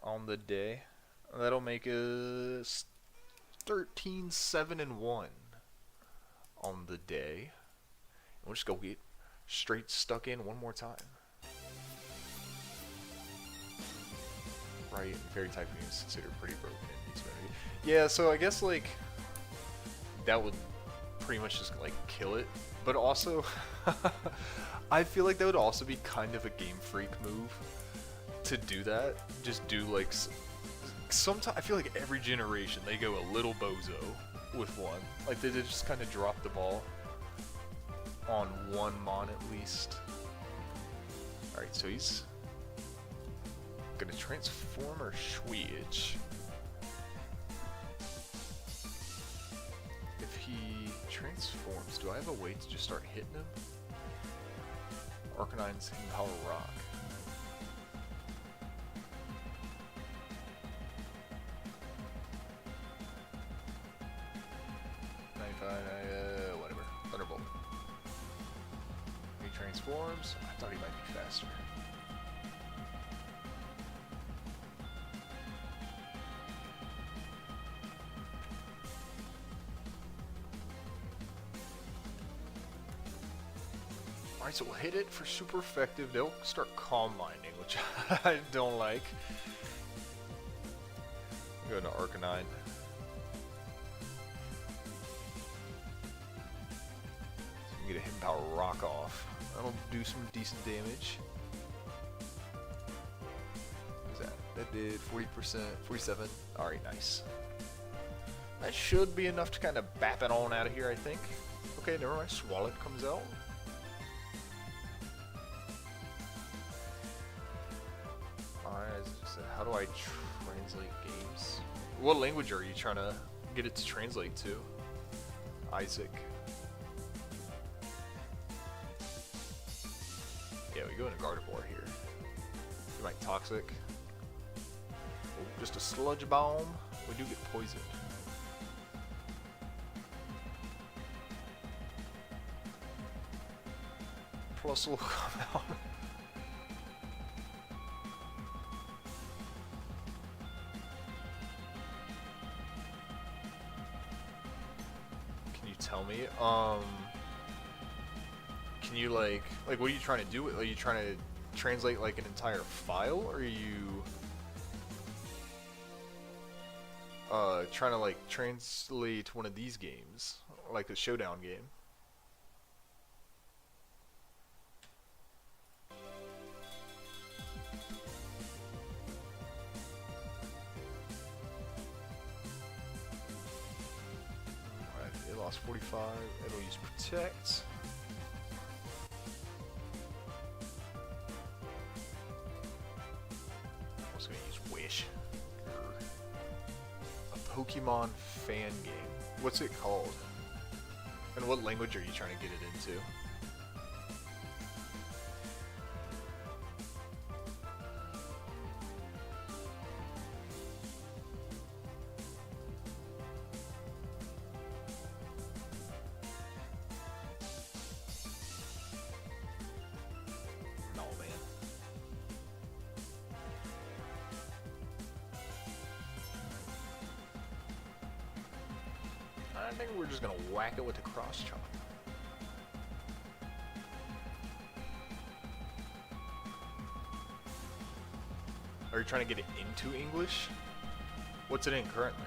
on the day. That'll make us 13-7-1 on the day. And we'll just go get straight stuck in one more time. Right, fairy type is considered pretty broken in these movies. Yeah, so I guess like that would pretty much just like kill it. But also, I feel like that would also be kind of a Game Freak move to do that. Just do like sometimes I feel like every generation they go a little bozo with one. Like they just kind of drop the ball on one mon at least. All right, so he's gonna transform or switch. If he transforms, do I have a way to just start hitting him? Arcanine's Hidden Power Rock. Whatever. Thunderbolt. He transforms. I thought he might be faster. Alright, so we'll hit it for super effective. They'll start Calm Minding, which I don't like. Go to Arcanine. So we can get a Hidden Power Rock off. That'll do some decent damage. What was that? That did 40%, 47. Alright, nice. That should be enough to kind of bap it on out of here, I think. Okay, never mind. Swalot comes out. How do I translate games? What language are you trying to get it to translate to? Isaac. Yeah, we go into Gardevoir here. You like Toxic. Oh, just a Sludge Bomb. We do get poisoned. Plus will come out. Tell me, can you like what are you trying to do? Are you trying to translate like an entire file, or are you trying to like translate one of these games, like a Showdown game? Lost 45, it'll use Protect. I was going to use Wish. A Pokemon fan game. What's it called? And what language are you trying to get it into? I think we're just gonna whack it with the cross chop. Are you trying to get it into English? What's it in currently?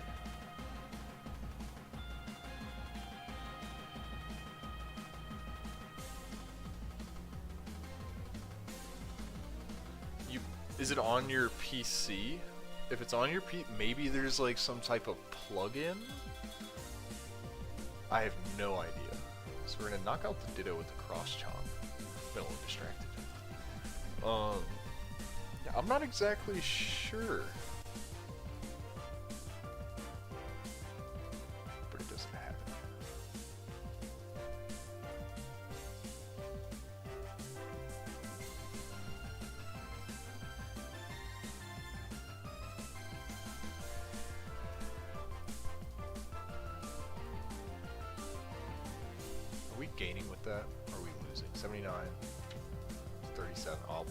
Is it on your PC? If it's on your PC, maybe there's like some type of plug-in? I have no idea. So we're gonna knock out the Ditto with the cross chop. Been a little distracted. Yeah, I'm not exactly sure. gaining with that? Or are we losing? 79, 37. Oh.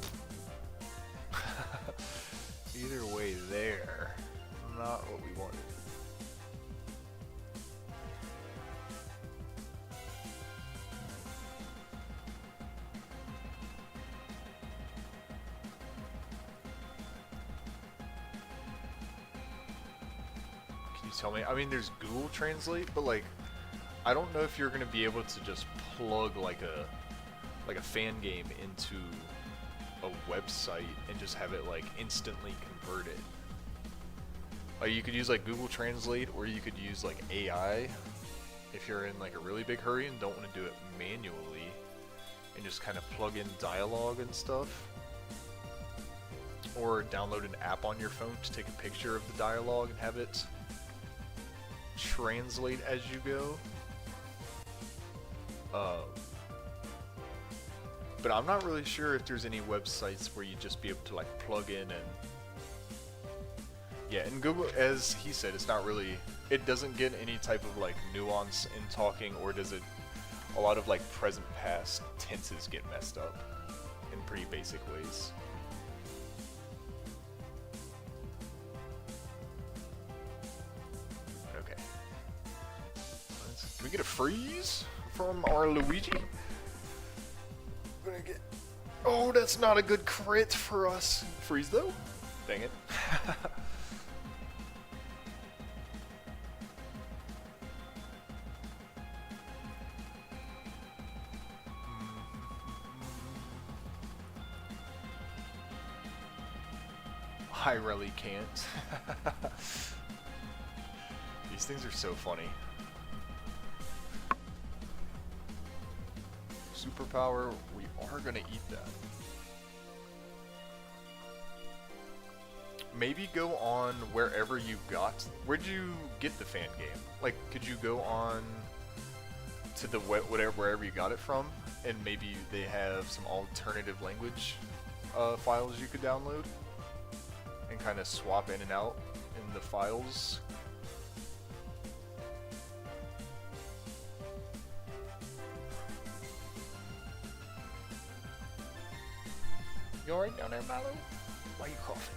Either way there. Not what we wanted. Can you tell me? I mean, there's Google Translate, but like, I don't know if you're gonna be able to just plug like a fan game into a website and just have it like instantly convert it. Like you could use like Google Translate, or you could use like AI if you're in like a really big hurry and don't want to do it manually, and just kind of plug in dialogue and stuff. Or download an app on your phone to take a picture of the dialogue and have it translate as you go. But I'm not really sure if there's any websites where you just be able to like plug in and yeah, and Google, as he said, it's not really, it doesn't get any type of like nuance in talking, or does it, a lot of like present past tenses get messed up in pretty basic ways. Okay. Can we get a freeze from our Luigi? Gonna get, oh, that's not a good crit for us. Freeze though? Dang it. I really can't. These things are so funny. Superpower, we are gonna eat that. Maybe go on wherever you got. Where'd you get the fan game? Like, could you go on to the wherever you got it from, and maybe they have some alternative language files you could download, and kind of swap in and out in the files. You alright down there, Mallow? Why are you coughing?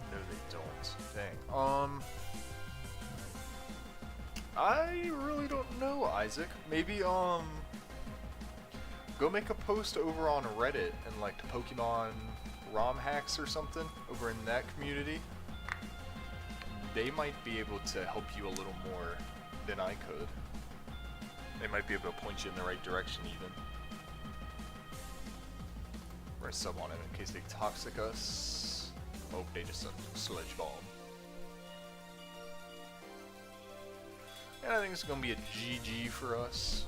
No, they don't. Dang. I really don't know, Isaac. Maybe, go make a post over on Reddit and like Pokemon ROM hacks or something over in that community. They might be able to help you a little more than I could. They might be able to point you in the right direction even. Or a sub on it in case they toxic us. Oh, they just sent a sledge bomb. And I think it's gonna be a GG for us.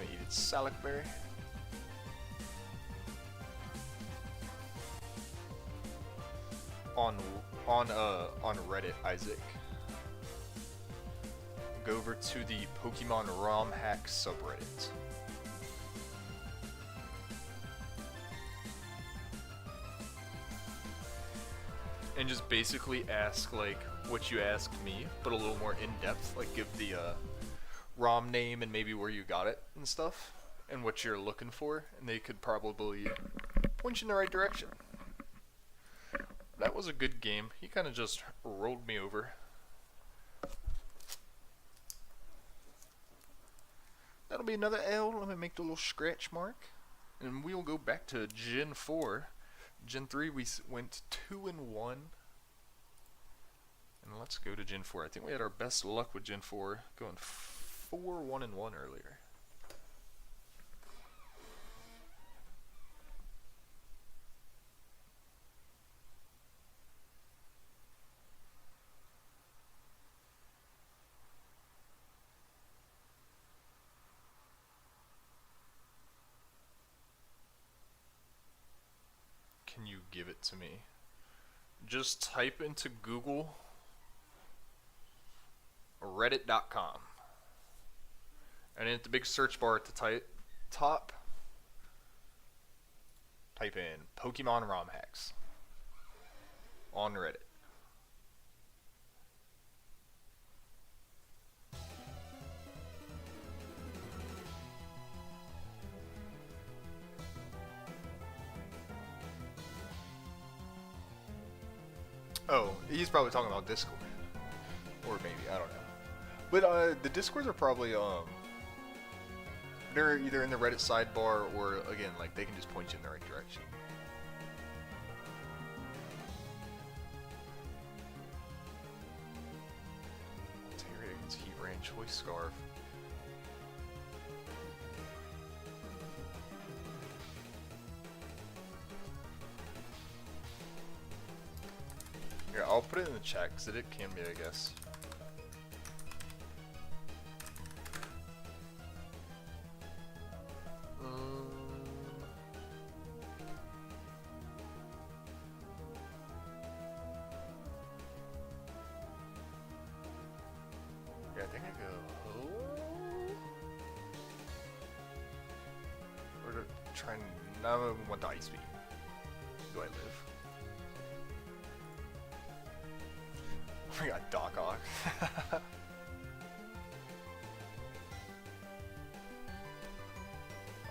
Eat its Salak berry. On Reddit, Isaac. Go over to the Pokemon ROM hack subreddit. And just basically ask like what you asked me, but a little more in depth. Like give the ROM name and maybe where you got it and stuff, and what you're looking for, and they could probably point you in the right direction. That was a good game. He kind of just rolled me over. That'll be another L. Let me make the little scratch mark, and we'll go back to Gen 4. Gen 3 we went 2-1, and let's go to Gen 4. I think we had our best luck with Gen 4, going 4-1-1 earlier. Can you give it to me? Just type into Google reddit.com. And then at the big search bar at the top, type in Pokemon ROM hacks on Reddit. Oh, he's probably talking about Discord. Or maybe, I don't know. But the Discords are probably they're either in the Reddit sidebar or again, like they can just point you in the right direction. Altaria gets Heat Ran Choice Scarf. Here, I'll put it in the chat because it can be, I guess. Yeah, I think I go. Or to try and. No, I want the ice beam. Do I live? We got Doc Ock.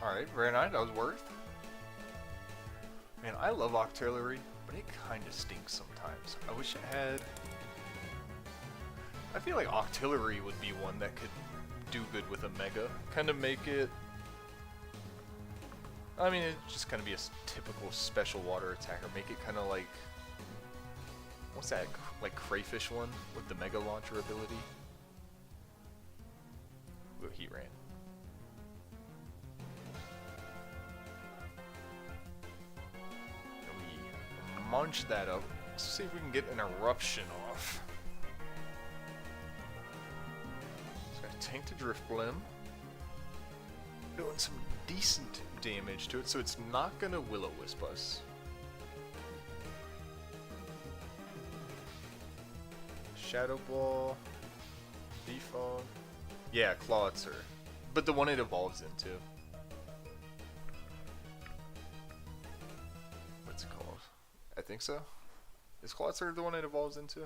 Alright, very nice. That was worth. Man, I love Octillery, but it kind of stinks sometimes. I wish it had. I feel like Octillery would be one that could do good with a Mega. Kind of make it. I mean, it's just kind of be a typical special water attacker. Make it kind of like. What's that? Like Crayfish one with the Mega Launcher ability? Ooh, Heat Ran. And we munch that up. Let's see if we can get an eruption off. It's got Tank to Drift Blim. Doing some decent damage to it, so it's not gonna Will-O-Wisp us. Shadow Ball, Defog. Yeah, Clawitzer. But the one it evolves into. What's it called? I think so. Is Clawitzer the one it evolves into?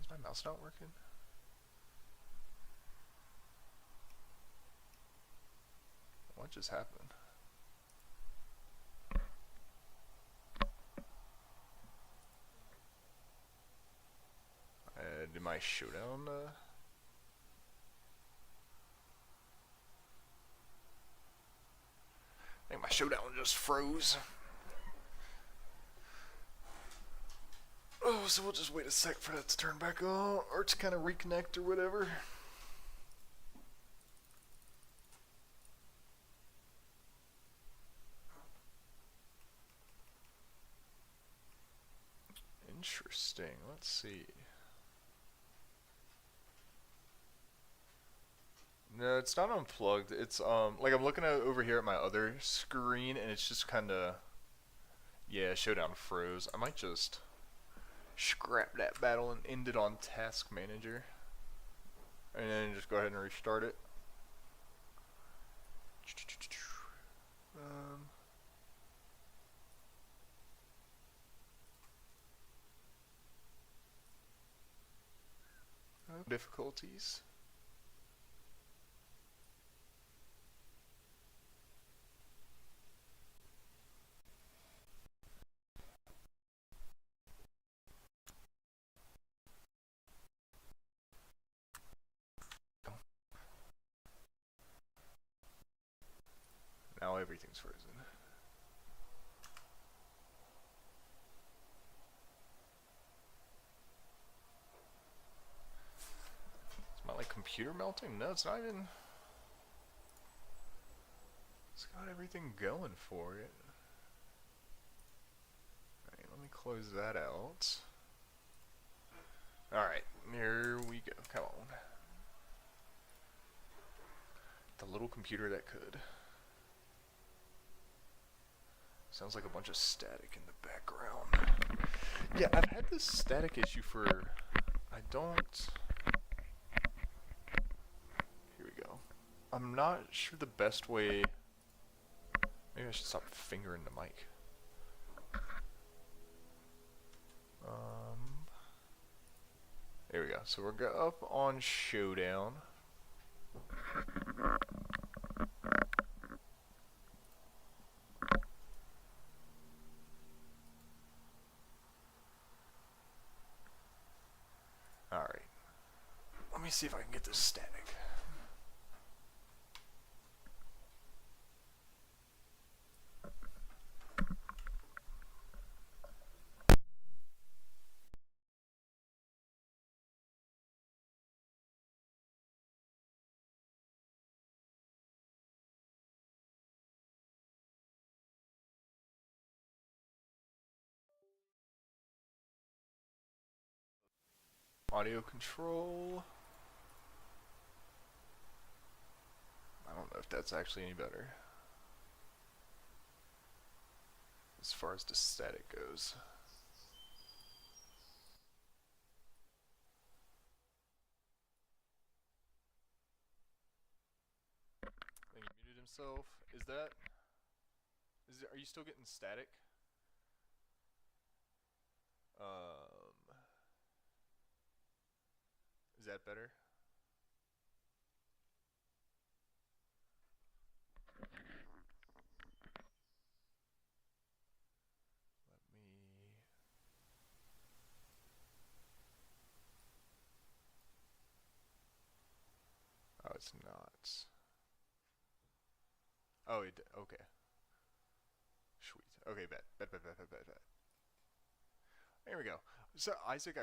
Is my mouse not working? What just happened? Did my showdown, I think my showdown just froze. Oh, so we'll just wait a sec for that to turn back on, or to kind of reconnect or whatever. Interesting, let's see. No, it's not unplugged. It's like I'm looking at over here at my other screen, and it's just kind of, yeah, Showdown froze. I might just scrap that battle and end it on Task Manager, and then just go ahead and restart it. Difficulties. Now everything's frozen. It's not like computer melting? No, it's not even. It's got everything going for it. Alright, let me close that out. Alright, here we go. Come on. The little computer that could. Sounds like a bunch of static in the background. Yeah, I've had this static issue for... I don't... Here we go. I'm not sure the best way... Maybe I should stop fingering the mic. There we go. So we're up on Showdown. Alright. Let me see if I can get this static. Audio control. I don't know if that's actually any better as far as the static goes. I think he muted himself. Are you still getting static? Is that better? Let me... Oh, it's not. Oh, okay. Sweet. Okay, bet. There we go. So, Isaac,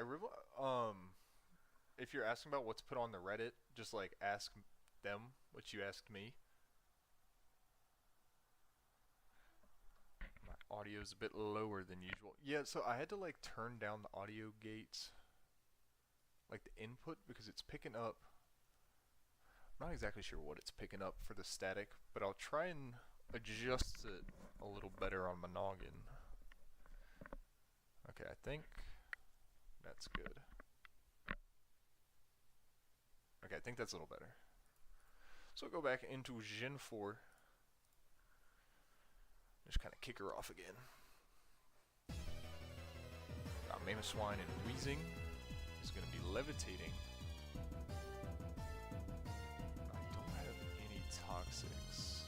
if you're asking about what's put on the Reddit, just like ask them what you asked me. My audio's a bit lower than usual. Yeah, so I had to like turn down the audio gates, like the input, because it's picking up. I'm not exactly sure what it's picking up for the static, but I'll try and adjust it a little better on my noggin. Okay, I think that's good. Okay, I think that's a little better. So we'll go back into Gen 4. Just kind of kick her off again. Got Mammoth Swine and Wheezing. He's going to be levitating. I don't have any toxics.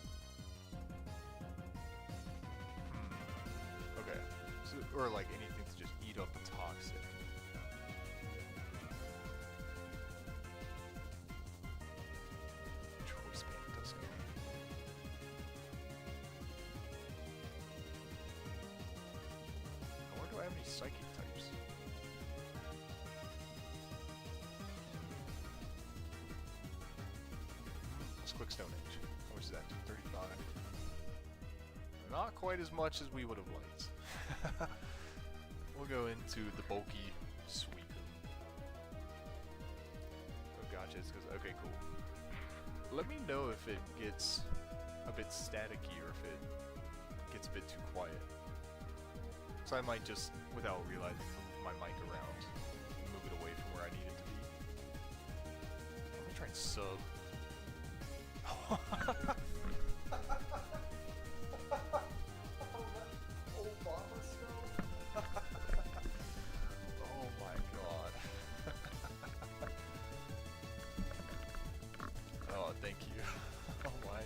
Okay. So, or like anything to just eat up a toxic. Choice Band doesn't. Nor do I have any psychic types. Let's click Stone Age. How much is that? 35. Not quite as much as we would have liked. We'll go into the bulky Suicune. Oh, gotcha. It's because, okay, cool. Let me know if it gets a bit staticky or if it gets a bit too quiet. So I might just, without realizing, move my mic around, move it away from where I need it to be. I'm gonna try and sub. Thank you. Oh my.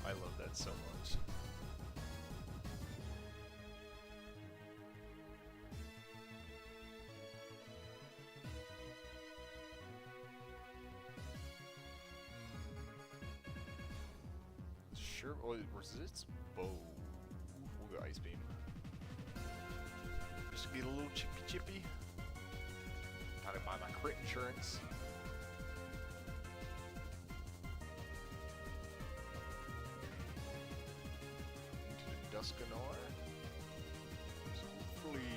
I love that so much. Sure, well, it resists bow. We'll go Ice Beam. Just to get a little chippy. Gotta buy my crit insurance. Into the Duskanar. So hopefully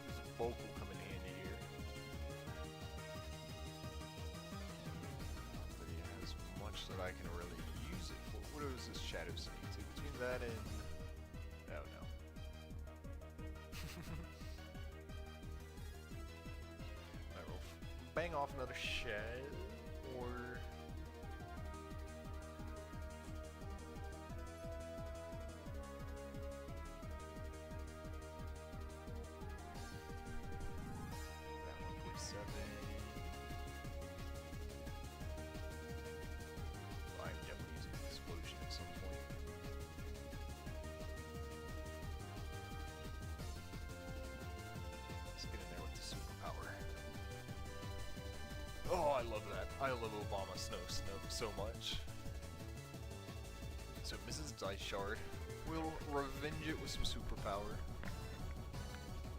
this bulk will come in handy here. Not that he has much much that I can really use it for. What is this Shadow Sneak to? Between that and... oh no. Alright, we'll bang off another shed, or... that 147... I'm definitely using an explosion at some point. Let's get in there with the superpower. Oh, I love that. I love Obama Snow so much. So Mrs. Dice Shard will revenge it with some superpower.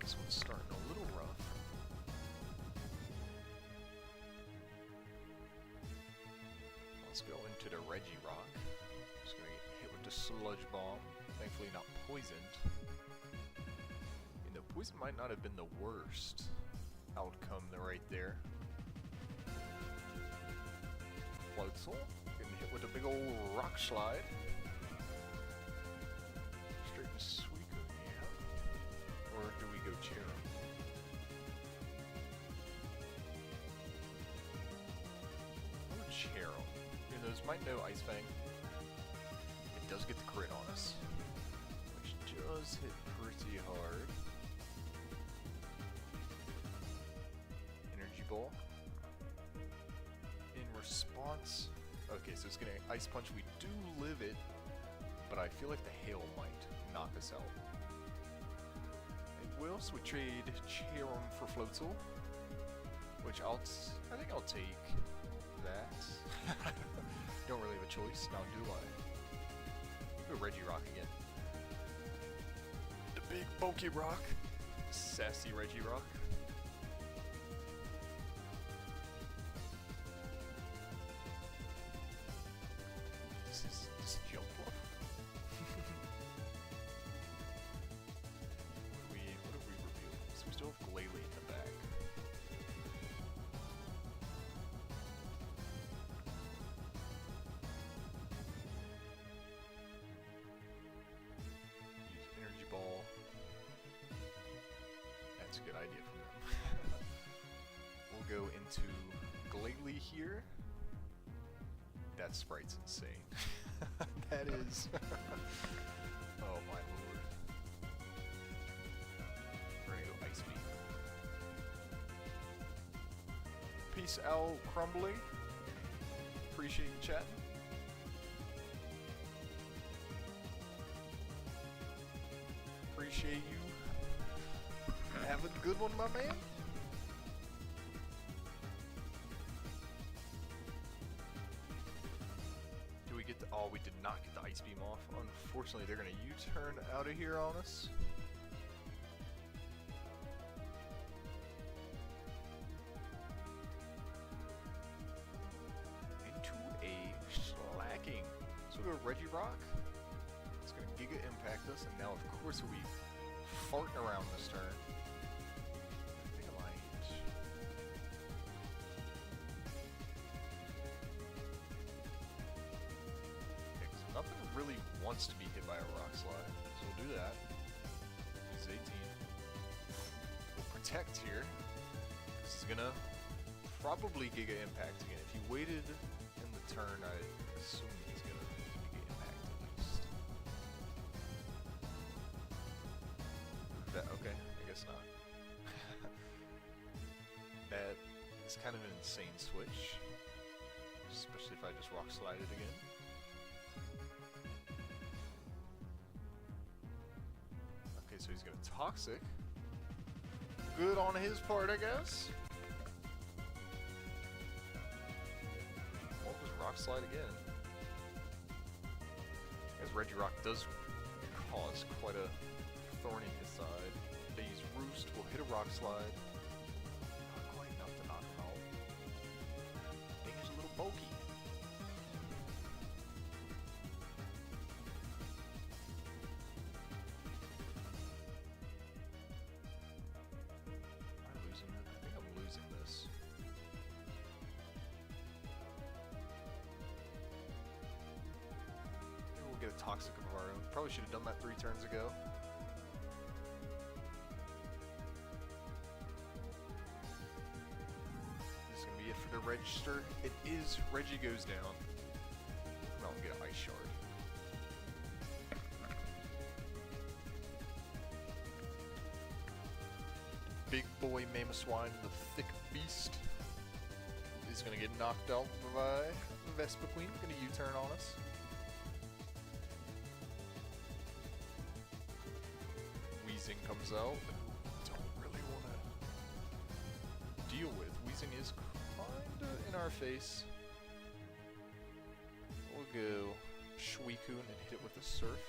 This one's starting a little rough. Let's go into the Reggie Rock. Just gonna get hit with the Sludge Bomb. Thankfully not poisoned. And the poison might not have been the worst outcome right there. Floatzel, getting hit with a big old rock slide. Straight to Suicune, yeah. Or do we go Cherum? Oh, Cherum. Even though this might know Ice Fang, it does get the crit on us, which does hit pretty hard. Energy Ball. In response, okay, so it's gonna Ice Punch. We do live it, but I feel like the Hail might knock us out. It will, so we trade Cherum for Floatzel, which I think I'll take that. Don't really have a choice, now do I? Go Reggie Rock again. The big bulky rock. Sassy Reggie Rock. This is jump bluff. What have we revealed? So we still have Glalie in the back. Use Energy Ball. That's a good idea from them. We'll go into Glalie here. That sprite's insane. That is... oh my lord. We're gonna go Ice Beam. Peace out, Crumbly. Appreciate you chatting. Appreciate you. Have a good one, my man. We get the, oh, we did not get the Ice Beam off. Unfortunately, they're going to U-turn out of here on us. Into a slacking. So we go Reggie Rock. It's going to Giga Impact us, and now of course we'll be farting around this turn. I think I might... nothing really wants to be hit by a rock slide, so we'll do that. He's 18. We'll protect here. This is gonna probably Giga Impact again. If he waited in the turn, I assume he's gonna Giga Impact at least. That, okay, I guess not. That is kind of an insane switch, especially if I just rock slide it again. So he's gonna Toxic. Good on his part, I guess. We'll just Rock Slide again. As Reggie Rock does cause quite a thorn in his side. They use Roost, we'll hit a Rock Slide. Not quite enough to knock him out. I think he's a little bulky. I think I'm losing this. get a toxic of our own. Probably should have done that 3 turns ago. This is going to be it for the register. It is Reggie goes down. I'll get an ice shard. Big boy Mamoswine, the thick beast, is going to get knocked out by Vespa Queen. Going to U-turn on us. Weezing comes out. Don't really want to deal with. Weezing is kinda in our face. We'll go Suicune and hit it with a Surf.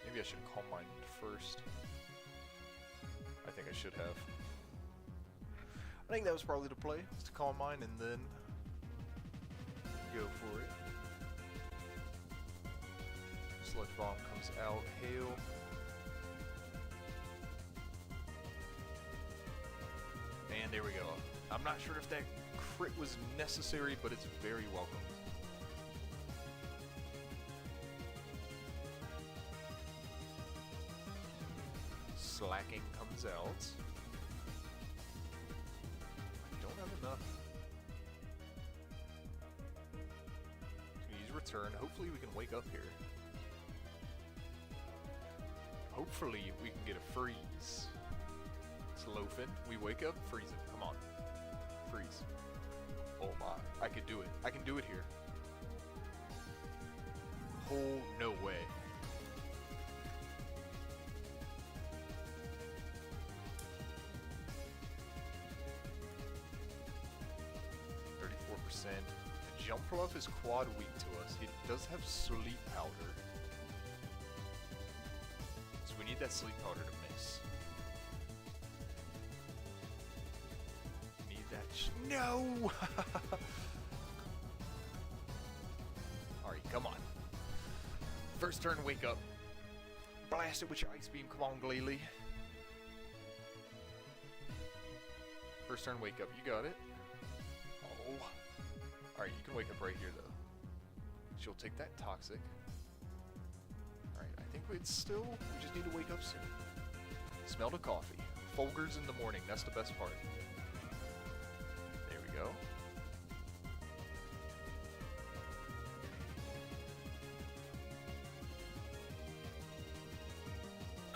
Maybe I should Calm Mind first. I think I should have. I think that was probably the play, was to Calm Mind and then go for it. Sludge Bomb comes out, Hail. And there we go. I'm not sure if that crit was necessary, but it's very welcome. Slacking comes out. I don't have enough. Use Return. Hopefully we can wake up here. Hopefully we can get a freeze. Slowfin. We wake up, freeze it. Come on. Freeze. Oh my. I could do it. I can do it here. Oh, no way. Jumpluff is quad weak to us. It does have Sleep Powder. So we need that Sleep Powder to miss. Need that no! Alright, come on. First turn, wake up. Blast it with your Ice Beam. Come on, Glalie. First turn, wake up. You got it. Oh. Alright, you can wake up right here, though. She'll take that Toxic. Alright, I think we just need to wake up soon. Smell the coffee. Folgers in the morning, that's the best part. There we go.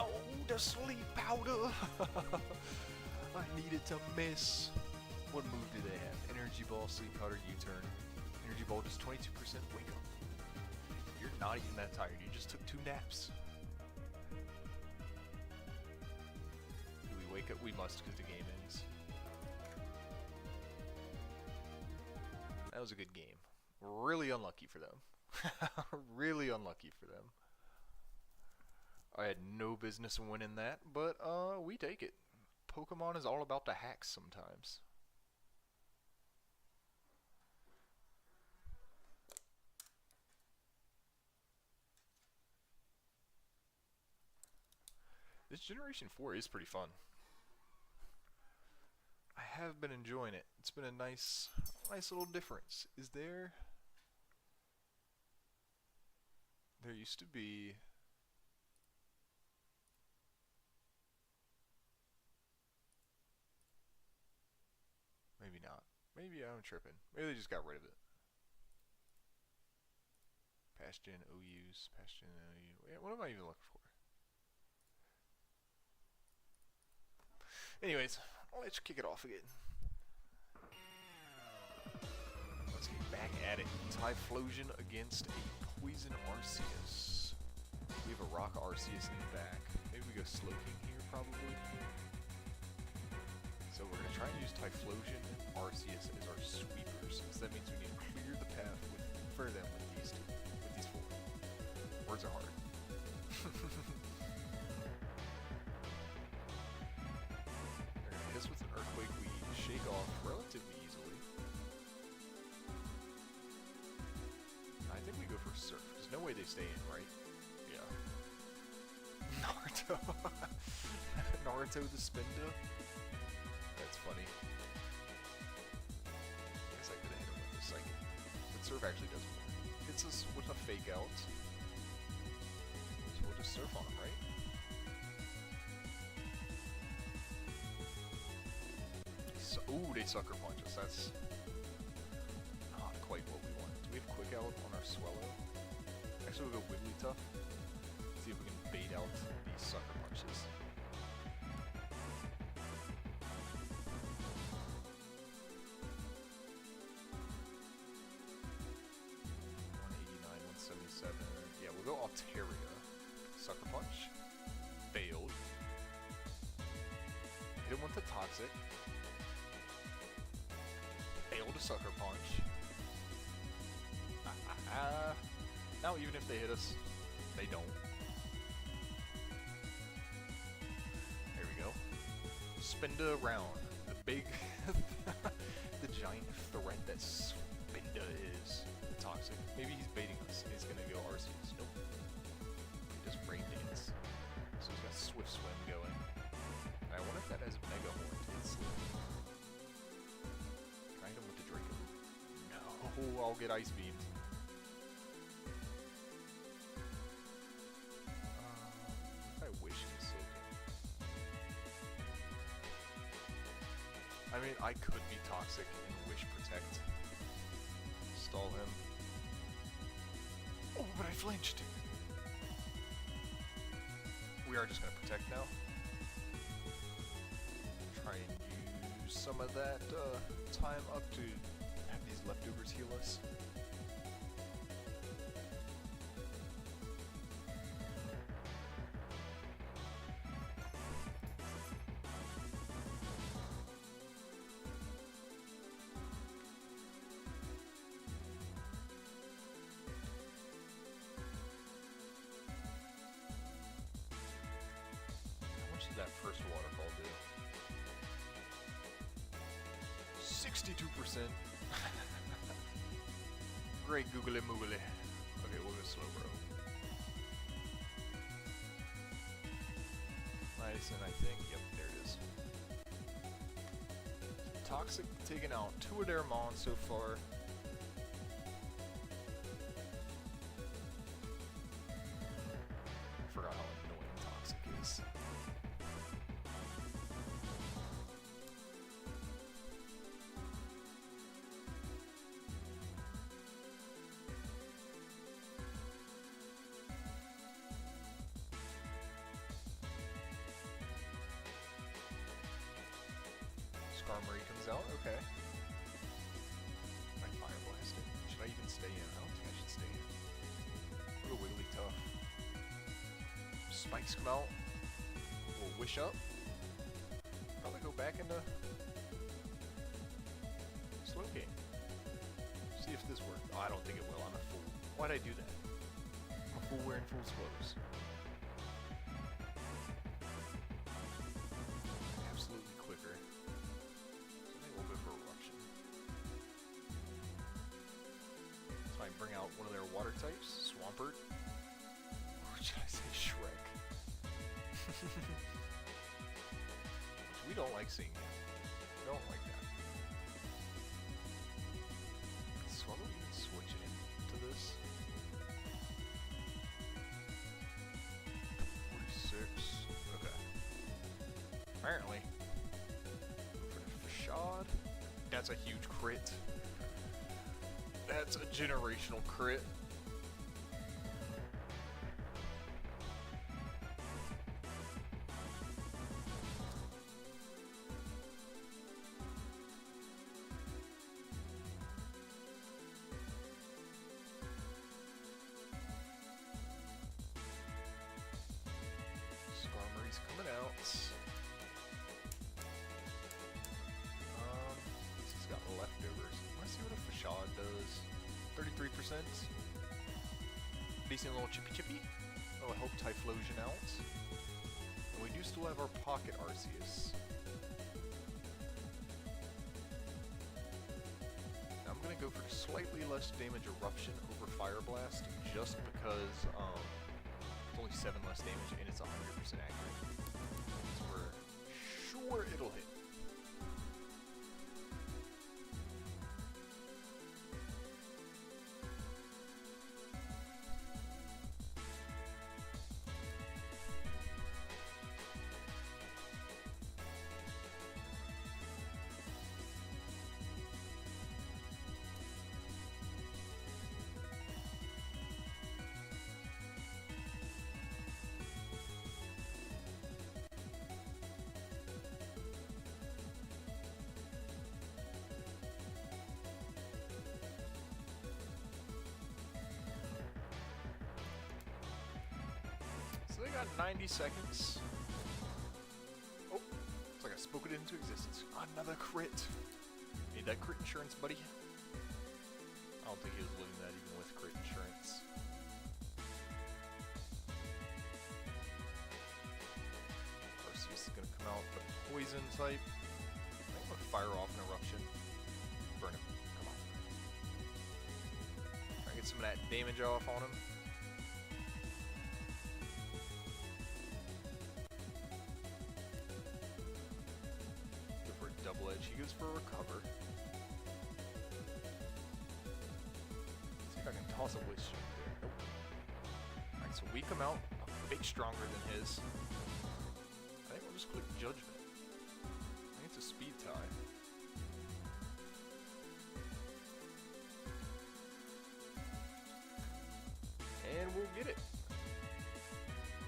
Oh, the Sleep Powder! I needed to miss. What move do they have? Energy Ball, Sleep Powder, U-turn. Energy Ball does 22% wake up. You're not even that tired. You just took 2 naps. Do we wake up? We must because the game ends. That was a good game. Really unlucky for them. Really unlucky for them. I had no business in winning that, but we take it. Pokemon is all about the hacks sometimes. This Generation 4 is pretty fun. I have been enjoying it. It's been a nice little difference. Is there... There used to be... Maybe not. Maybe I'm tripping. Maybe they just got rid of it. Past Gen OUs. Past Gen OU. Yeah, what am I even looking for? Anyways, let's kick it off again. Let's get back at it. Typhlosion against a Poison Arceus. We have a Rock Arceus in the back. Maybe we go Slowking here, probably. So we're going to try and use Typhlosion and Arceus as our sweepers. So that means we need to clear the path for them with these 4. Words are hard. This with an Earthquake we shake off relatively easily. I think we go for Surf. There's no way they stay in, right? Yeah. Naruto. Naruto the Spinda. That's funny. I guess I could have hit him with the Psychic. But Surf actually does more. Hits us with a Fake Out. Ooh, they sucker punch us. That's not quite what we want. Do we have quick out on our swallow? Actually, we'll go wiggly tough. See if we can bait out these sucker punches. Yeah, we'll go Altaria. Sucker Punch. Failed. Hit him with the Toxic. Failed a Sucker Punch. Now even if they hit us, they don't. There we go. Spinda round. The big... the giant threat that Spinda is. Toxic. Maybe he's baiting us. He's gonna go Arceus. Nope. He just Rain Dance. So he's got Swift Swim going. And I wonder if that has Mega Horn to its sleeve. Try him with the Draco. No, I'll get Ice Beamed. I wish he was Slowking. I mean, I could be Toxic and Wish Protect. Stall him. Oh, but I flinched! We are just gonna protect now. Try and use some of that time up to have these leftovers heal us. That first waterfall do? 62%. Great googly moogly. Okay, we'll go slow, bro. Nice, and I think, yep, there it is. Toxic taking out 2 of their mons so far. I forgot how annoying Toxic is. Skarmory comes out, okay. I Fire Blast it. Should I even stay in? I don't think I should stay in. We'll go Wiggly Tough. Spikes come out. We'll Wish up. Probably go back into Slowking. See if this works. Oh, I don't think it will. I'm a fool. Why'd I do that? I'm a fool wearing fool's clothes. Absolutely quicker. So I bring out one of their water types, Swampert. Or should I say Shrek? Which we don't like seeing. We don't like that. Swallow even switch into this. 46. Okay. Apparently. For the Fashad. That's a huge crit. That's a generational crit. Skarmory's coming out. This has got leftovers. Let's see what a Fashad does. 33%. Decent little chippy. Oh, I hope Typhlosion out. And we do still have our Pocket Arceus. Now I'm gonna go for slightly less damage Eruption over Fire Blast, just because it's only 7 less damage and it's 100% accurate. So we're sure it'll hit. So they got 90 seconds. Oh, it's like I spoke it into existence. Another crit. Need that crit insurance, buddy. I don't think he was living that even with crit insurance. Arceus is gonna come out with a poison type. I'm gonna fire off an eruption. Burn him. Come on. Try to get some of that damage off on him. Go for a double edge. He goes for a recover. See if I can toss a Wish Shield there. Nope. Alright, so we come out a bit stronger than his. I think we'll just click Judgment. I think it's a speed tie. And we'll get it.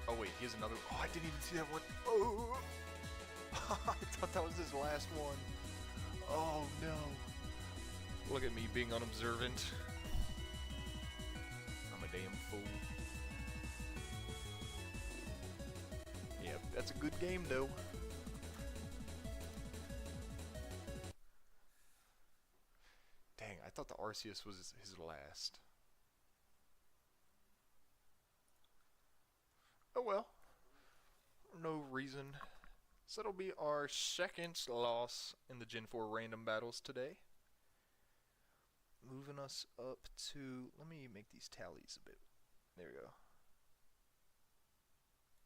Oh wait, he has another. Oh, I didn't even see that one. Oh! I thought that was his last one. Oh no. Look at me being unobservant. I'm a damn fool. Yep, that's a good game though. Dang, I thought the Arceus was his last. Oh well. No reason. So that'll be our second loss in the Gen 4 random battles today. Moving us up to... Let me make these tallies a bit. There we go.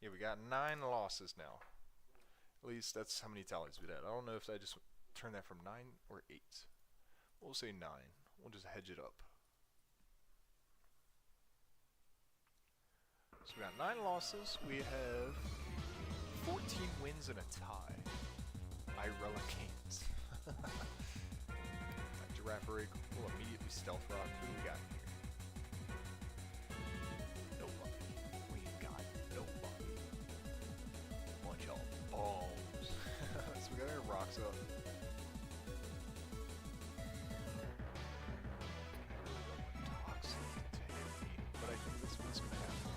Yeah, we got 9 losses now. At least that's how many tallies we had. I don't know if I just turned that from 9 or 8. We'll say 9. We'll just hedge it up. So we got 9 losses. We have 14 wins and a tie. I relicate. Giraffe Rig will immediately Stealth Rock. Who do we got here? Nobody. We ain't got nobody. Bunch of bombs. So we got our rocks up. I really don't want Toxic to hit me, but I think that's what's going to happen.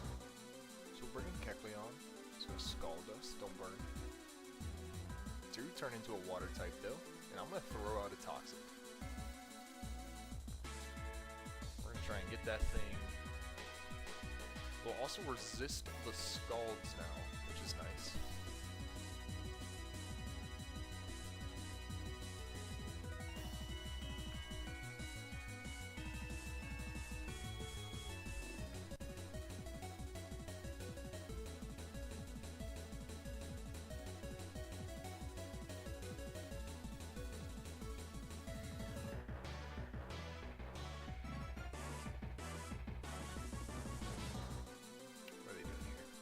So we'll bring in Kecleon. It's going to Scald us. Don't burn. Do turn into a water type though, and I'm going to throw out a Toxic. Try and get that thing. We'll also resist the Scalds now, which is nice.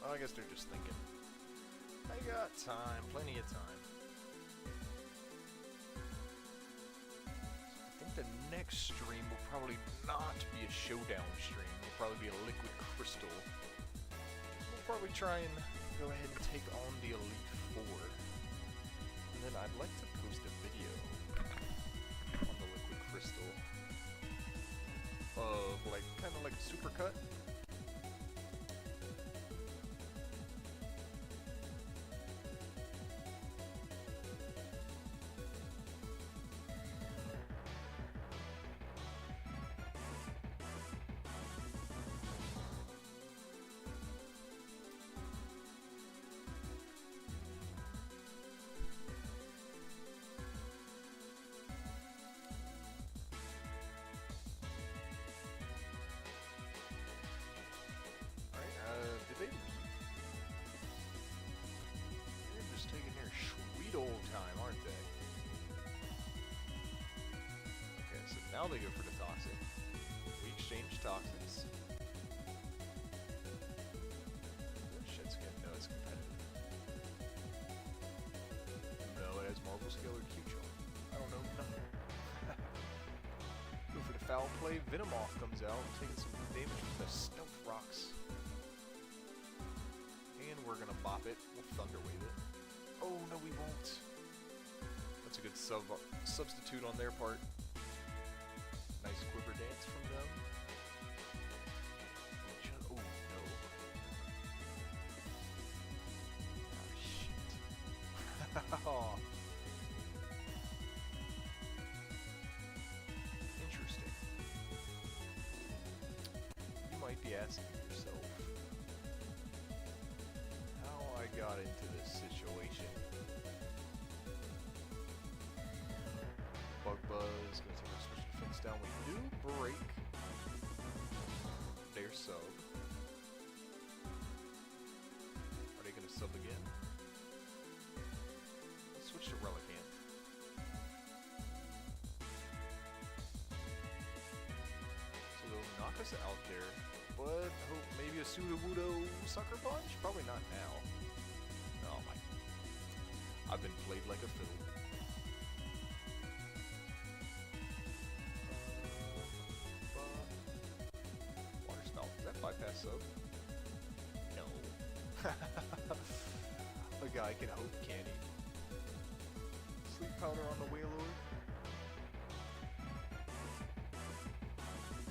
I guess they're just thinking, I got time, plenty of time. So I think the next stream will probably not be a Showdown stream. It'll probably be a Liquid Crystal. We'll probably try and go ahead and take on the Elite Four. And then I'd like to post a video on the Liquid Crystal of like, kind of like a supercut. Did they leave? They're just taking their sweet old time, aren't they? Okay, so now they go for the Toxic. We exchange Toxics. Shit skin, no, it's competitive. No, it has Marble Scale or Q-Charm. I don't know nothing. Go for the foul play. Venomoth comes out, taking some damage from the Stealth Rocks. And we're gonna bop it. We'll Thunder Wave it. Oh, no, we won't. That's a good substitute on their part. Nice Quiver Dance from them. Oh, no. asking yourself how I got into this situation. Bug Buzz, gonna take our switch defense down. We do break their sub. Are they gonna sub again? Let's switch to Relicanth. So they'll knock us out there, but I hope maybe a Sudowoodo Sucker Punch? Probably not now. Oh my. I've been played like a fiddle. Water Spout. Is that bypass sub? No. A guy can hope, can't he? Sleep Powder on the Wailord.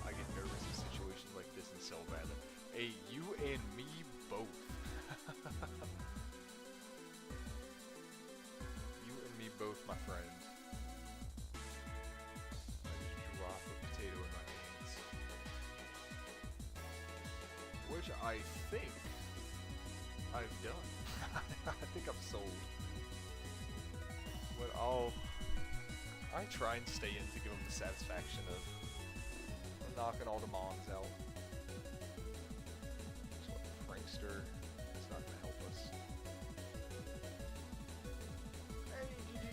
I get nervous in situations like this and so badly. Hey, you and me both. You and me both, my friend. I just drop a potato in my hands. Which I think I've done. I think I'm sold. But I try and stay in to give them the satisfaction of knocking all the mons out. So Prankster is not gonna help us. Hey, GG!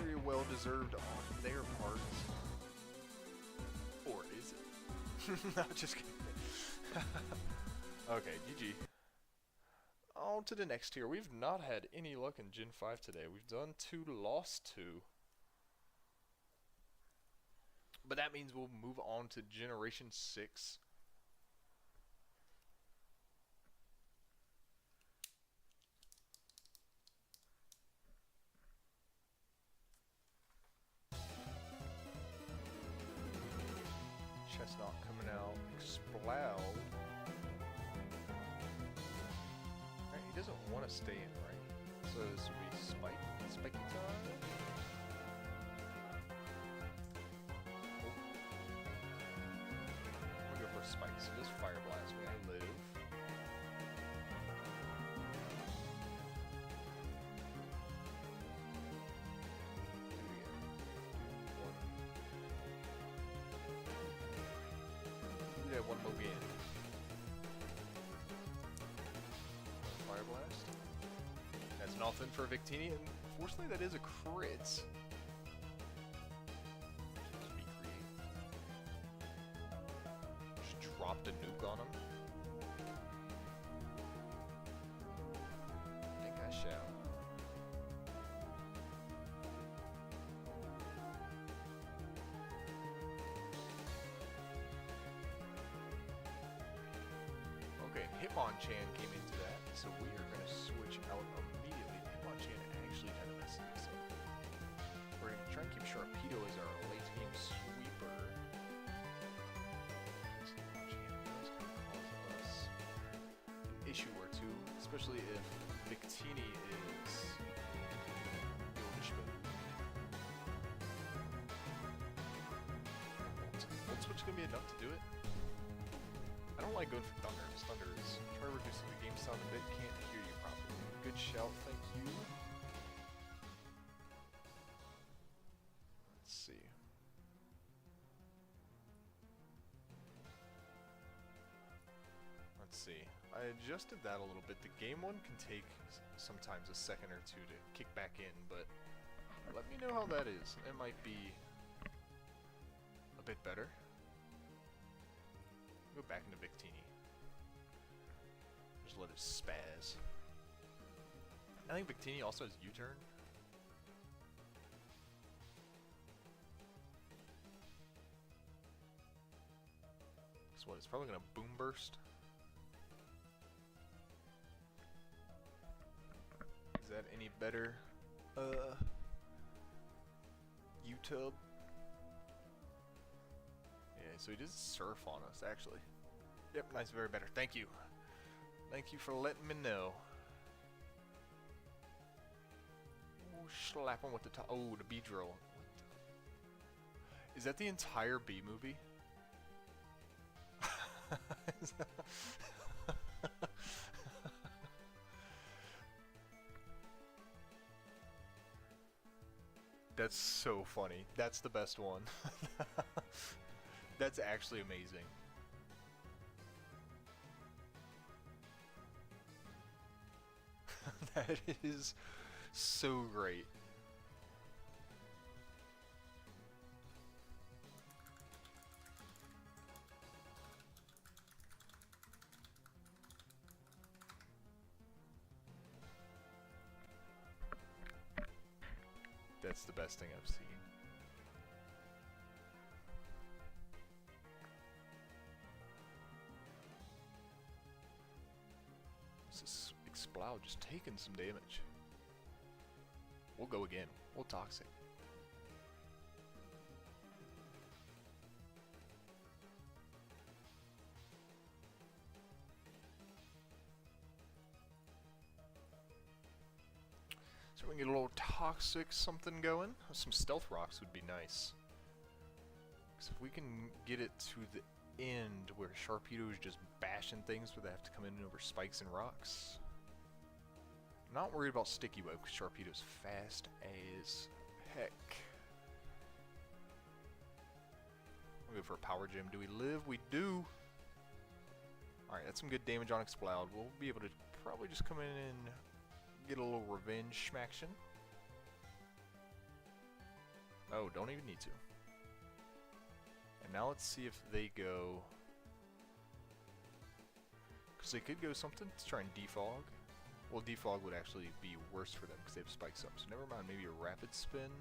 Very well deserved on their part. Or is it? No, just kidding. Okay, GG. On to the next tier. We've not had any luck in Gen 5 today. We've done 2, lost 2. But that means we'll move on to Generation 6. Chestnut coming out. Exploud. Alright, he doesn't want to stay in, right? So this will be Spiky time. Spikes. So just Fire Blast me. I live. Do that one more again. Fire Blast. That's an offense for a Victini, and unfortunately that is a crit. Dropped a nuke on him. I think I shall. Okay, Hitmonchan came into that, so we are going to switch out immediately. Hitmonchan actually kind of messing us up. We're going to try and keep Sharpedo as our late game sweeper. Issue or two, especially if Victini is Yorishman. Volt Switch gonna be enough to do it. I don't like going for Thunder. This Thunder is trying to reduce the game sound a bit. Can't hear you properly. Good shout, thank you. Let's see. Let's see. I adjusted that a little bit. The game one can take sometimes a second or two to kick back in, but let me know how that is. It might be a bit better. Go back into Victini. Just let it spaz. I think Victini also has U-turn. Guess what? It's probably gonna Boom Burst. Is that any better? YouTube. Yeah, so he does surf on us, actually. Yep, nice, very better. Thank you. Thank you for letting me know. Ooh, slap him with the top. Oh, the B drill. Is that the entire B movie? That's so funny. That's the best one. That's actually amazing. That is so great. That's the best thing I've seen. This Exploud just taking some damage. We'll go again. We'll Toxic. So we can get a little Toxic something going. Some Stealth Rocks would be nice. Because if we can get it to the end where Sharpedo is just bashing things where they have to come in over spikes and rocks. I'm not worried about Sticky Web because Sharpedo's fast as heck. We'll go for a Power Gem. Do we live? We do! Alright, that's some good damage on Exploud. We'll be able to probably just come in and get a little revenge smaction. Oh, don't even need to. And now let's see if they go... Because they could go something to try and defog. Well, defog would actually be worse for them because they have spikes up. So never mind, maybe a Rapid Spin.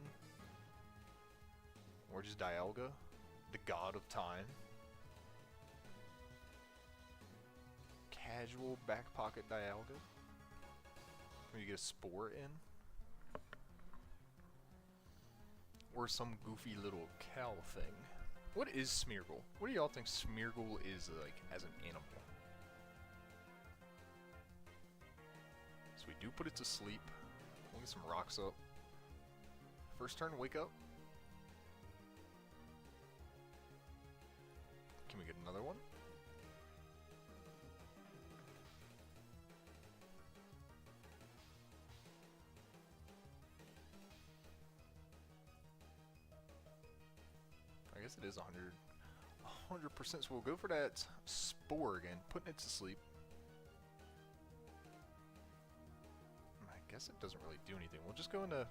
Or just Dialga, the god of time. Casual back pocket Dialga. Maybe get a Spore in. Or some goofy little cow thing. What is Smeargle? What do y'all think Smeargle is like as an animal? So we do put it to sleep. We'll get some rocks up. First turn, wake up. Can we get another one? I guess it is 100%, so we'll go for that Spore again, putting it to sleep. I guess it doesn't really do anything. We'll just go into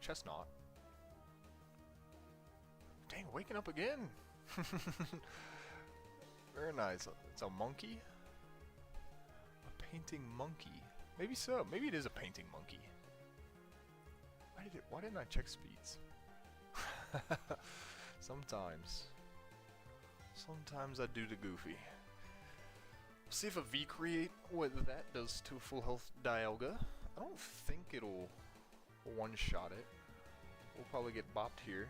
Chestnut. Dang, waking up again! Very nice. It's a monkey? A painting monkey. Maybe so. Maybe it is a painting monkey. Why didn't I check speeds? Sometimes I do the goofy. See if a V-Create, what that does to a full health Dialga. I don't think it'll one-shot it. We'll probably get bopped here.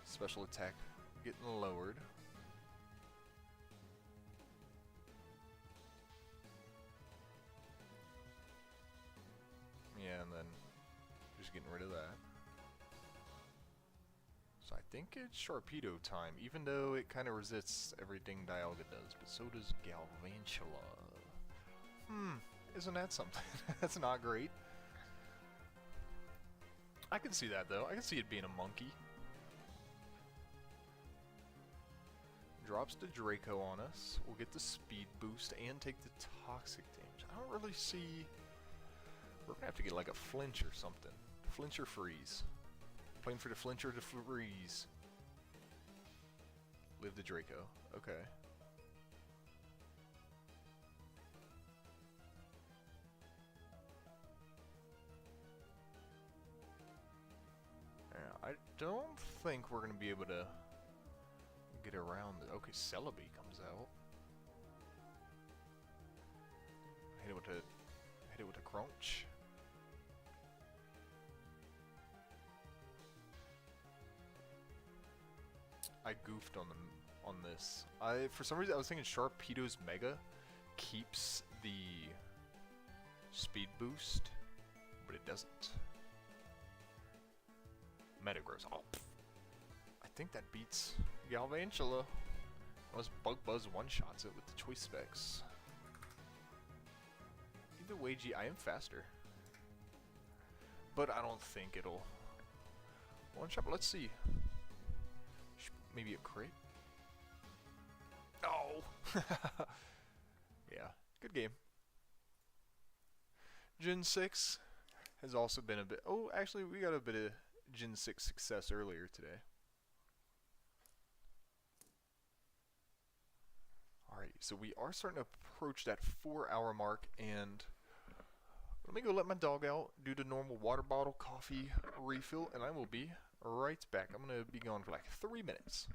Special attack getting lowered. Yeah, and then just getting rid of that. So I think it's Sharpedo time, even though it kind of resists everything Dialga does, but so does Galvantula. Isn't that something? That's not great. I can see that though. I can see it being a monkey. Drops the Draco on us. We'll get the speed boost and take the toxic damage. I don't really see... We're gonna have to get like a flinch or something. Flinch or freeze. Playing for the flinch or the freeze. Live the Draco. Okay. Yeah, I don't think we're gonna be able to get around it. Okay, Celebi comes out. Hit it with a crunch. I goofed on this. For some reason I was thinking Sharpedo's Mega keeps the speed boost, but it doesn't. Metagross. Oh, I think that beats Galvantula. Unless Bug Buzz one-shots it with the choice specs. Either way, I am faster. but I don't think it'll one shot. Let's see. Maybe a crit. Oh, yeah, good game. Gen 6 has also been a bit. Oh, actually, we got a bit of Gen 6 success earlier today. Alright, so we are starting to approach that 4-hour mark, and let me go let my dog out, do the normal water bottle, coffee refill, and I will be right back. I'm going to be gone for like 3 minutes.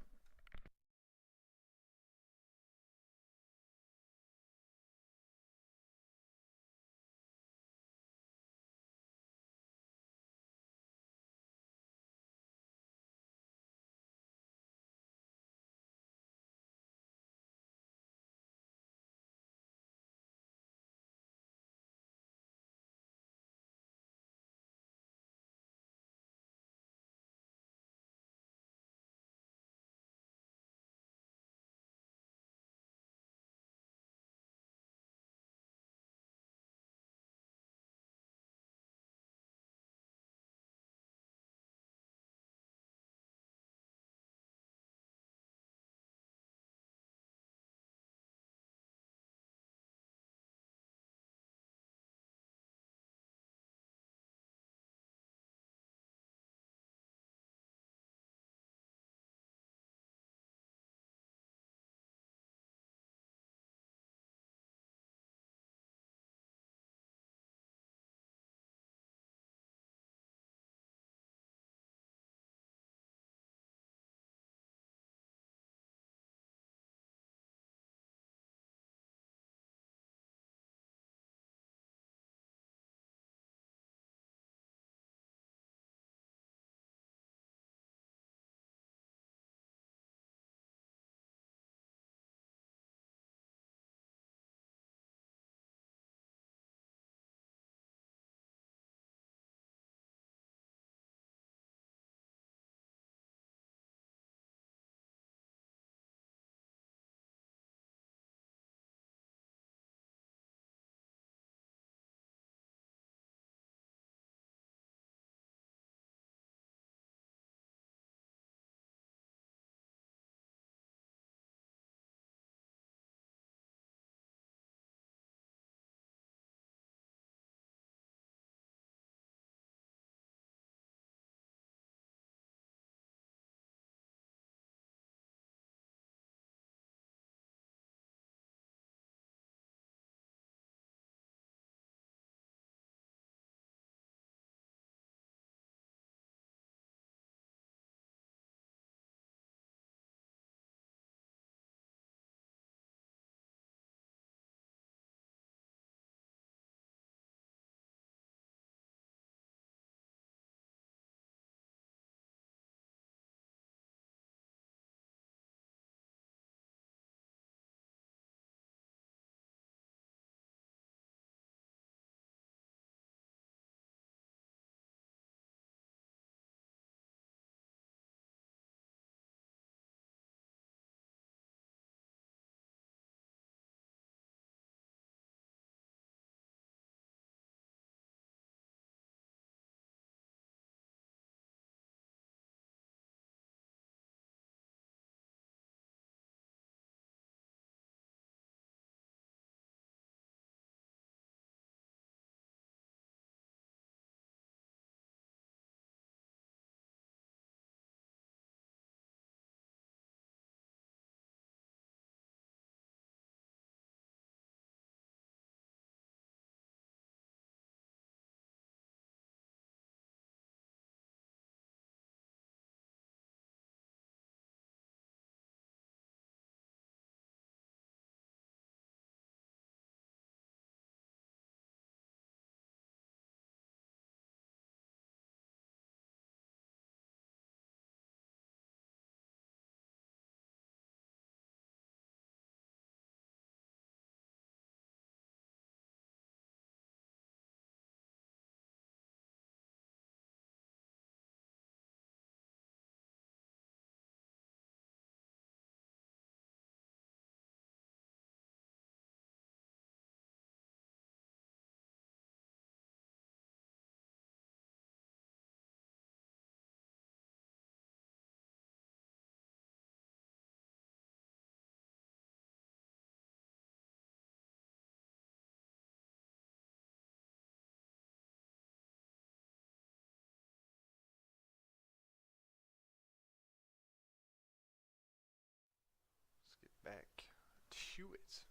Hewitt.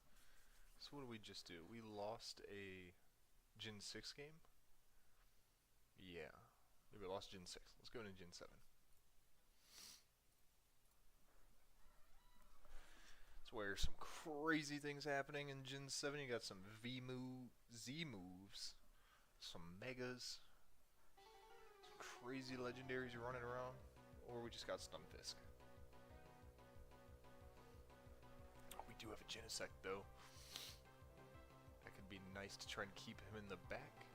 So what did we just do? We lost a Gen 6 game? Yeah. We lost Gen 6. Let's go into Gen 7. That's where some crazy things happening in Gen 7. You got some Z moves, some megas, some crazy legendaries running around, or we just got Stunfisk. We do have a Genesect though. That could be nice to try and keep him in the back.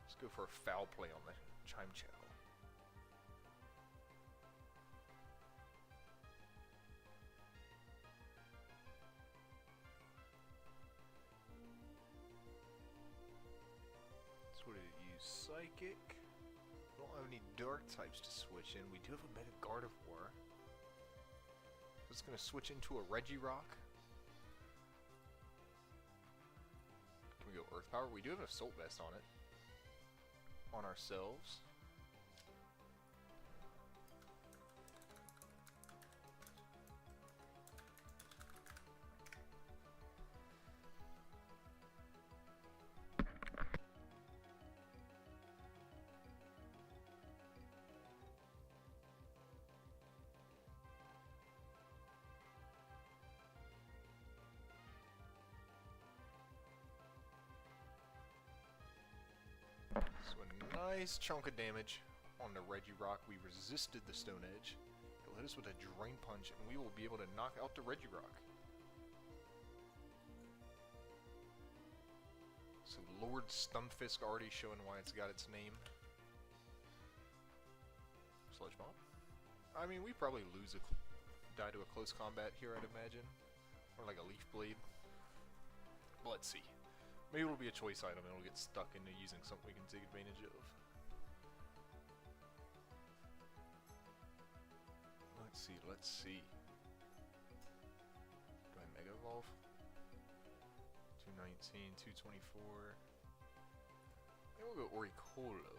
Let's go for a foul play on the Chime Chow. So what did it use? Psychic. We don't have any dark types to switch in. We do have a Mega Gardevoir. It's going to switch into a Regirock. Can we go Earth Power? We do have an Assault Vest on it. On ourselves. So a nice chunk of damage on the Regirock. We resisted the Stone Edge. It hit us with a Drain Punch, and we will be able to knock out the Regirock. So Lord Stunfisk already showing why it's got its name. Sludge Bomb. I mean, we probably die to a close combat here, I'd imagine. Or like a Leaf Blade. But let's see. Maybe it'll be a choice item and it'll get stuck into using something we can take advantage of. Let's see. Do I Mega Evolve? 219, 224. I think we'll go Oricolo.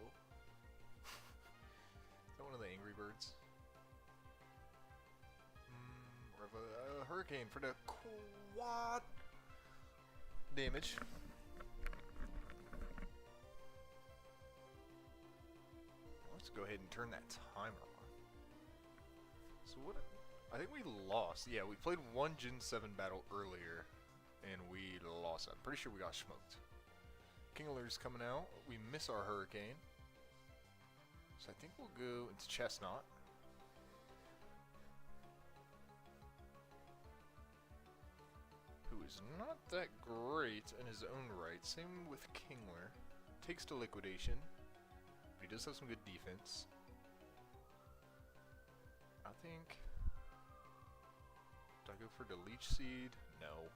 Is that one of the Angry Birds? Or a Hurricane for the quad damage. Let's go ahead and turn that timer on. So what? I think we lost. Yeah, we played one Gen 7 battle earlier, and we lost. I'm pretty sure we got smoked. Kingler's coming out. We miss our Hurricane. So I think we'll go into Chestnut. Who is not that great in his own right. Same with Kingler. Takes to Liquidation. But he does have some good defense. I think... Do I go for the Leech Seed? No.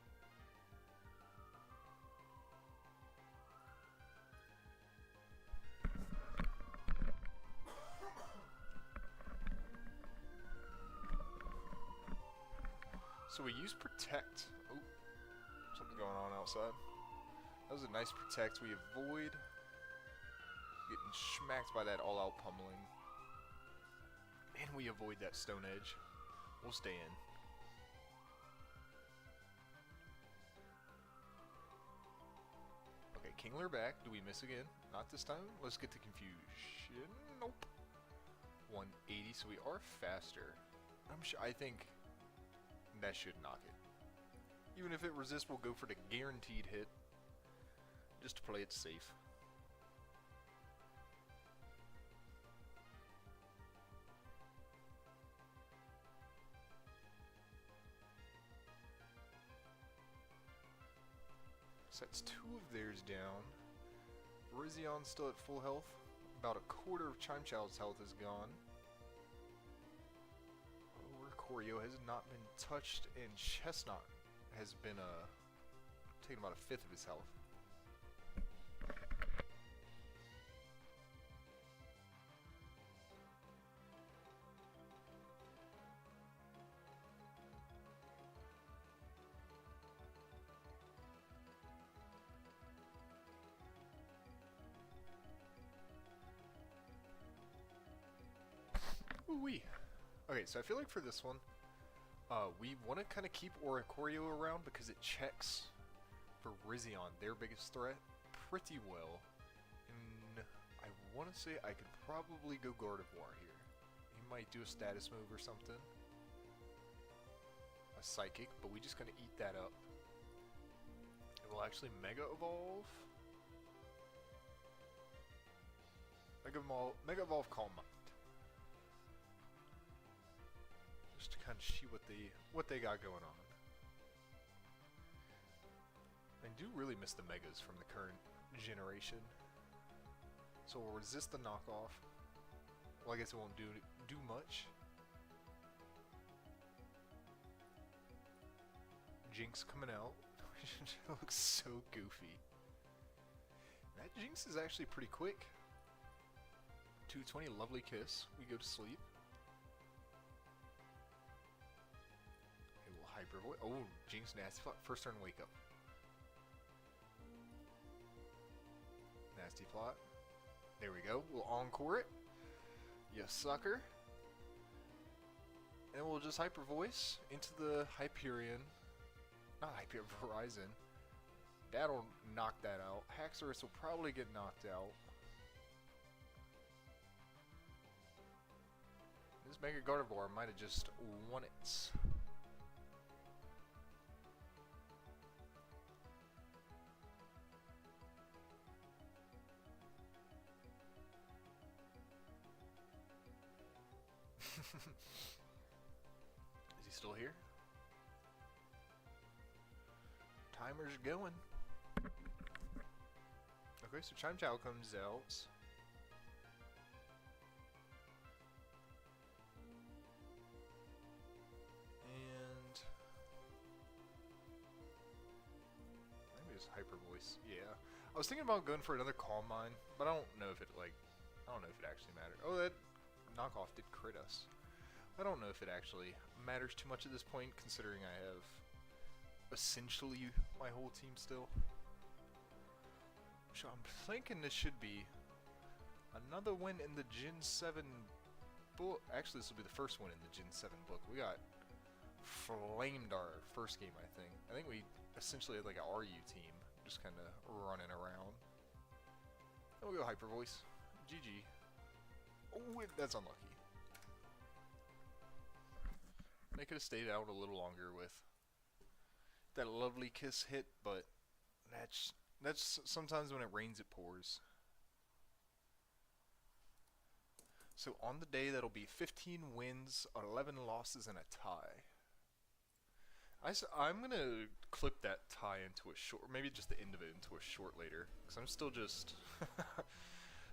So we use Protect. Oh, something going on outside. That was a nice Protect. We avoid getting smacked by that all-out pummeling. And we avoid that Stone Edge. We'll stay in. Okay, Kingler back. Do we miss again? Not this time. Let's get the Confusion. Nope. 180, so we are faster. I think that should knock it. Even if it resists, we'll go for the guaranteed hit. Just to play it safe. Sets two of theirs down. Virizion still at full health. About a quarter of Chimechild's health is gone. Corio has not been touched, and Chestnut has been taken about a fifth of his health. Ooh-wee. Okay, so I feel like for this one, We want to kind of keep Oricorio around because it checks for Rizion, their biggest threat, pretty well. And I want to say I could probably go Gardevoir here. He might do a status move or something. A Psychic, but we just gonna eat that up. It will actually Mega Evolve. Mega Evolve Calm Mind. Just to kind of see what they got going on. I do really miss the Megas from the current generation. So we'll resist the knockoff. Well, I guess it won't do much. Jinx coming out. It looks so goofy. That Jinx is actually pretty quick. 220, lovely kiss. We go to sleep. Okay, we'll Hyper Voice. Oh, Jinx nasty plot. First turn wake up. Nasty plot. There we go. We'll encore it. You sucker. And we'll just Hyper Voice into the Hyperion. Not Hyperion, Verizon. That'll knock that out. Haxorus will probably get knocked out. This Mega Gardevoir might have just won it. Is he still here? Timer's going. Okay, so Chime Chow comes out. And maybe it's Hyper Voice. Yeah. I was thinking about going for another Calm Mind, but I don't know if it actually mattered. Oh, that knockoff did crit us. I don't know if it actually matters too much at this point, considering I have essentially my whole team still. So I'm thinking this should be another win in the Gen 7 book. Actually, this will be the first one in the Gen 7 book. We got flamed our first game, I think. I think we essentially had like a RU team, just kind of running around. And we'll go Hyper Voice. GG. Oh, that's unlucky. They could have stayed out a little longer with that lovely kiss hit, but that's sometimes when it rains it pours. So on the day that'll be 15 wins, 11 losses, and a tie. I'm gonna clip that tie into a short, maybe just the end of it into a short later, because I'm still just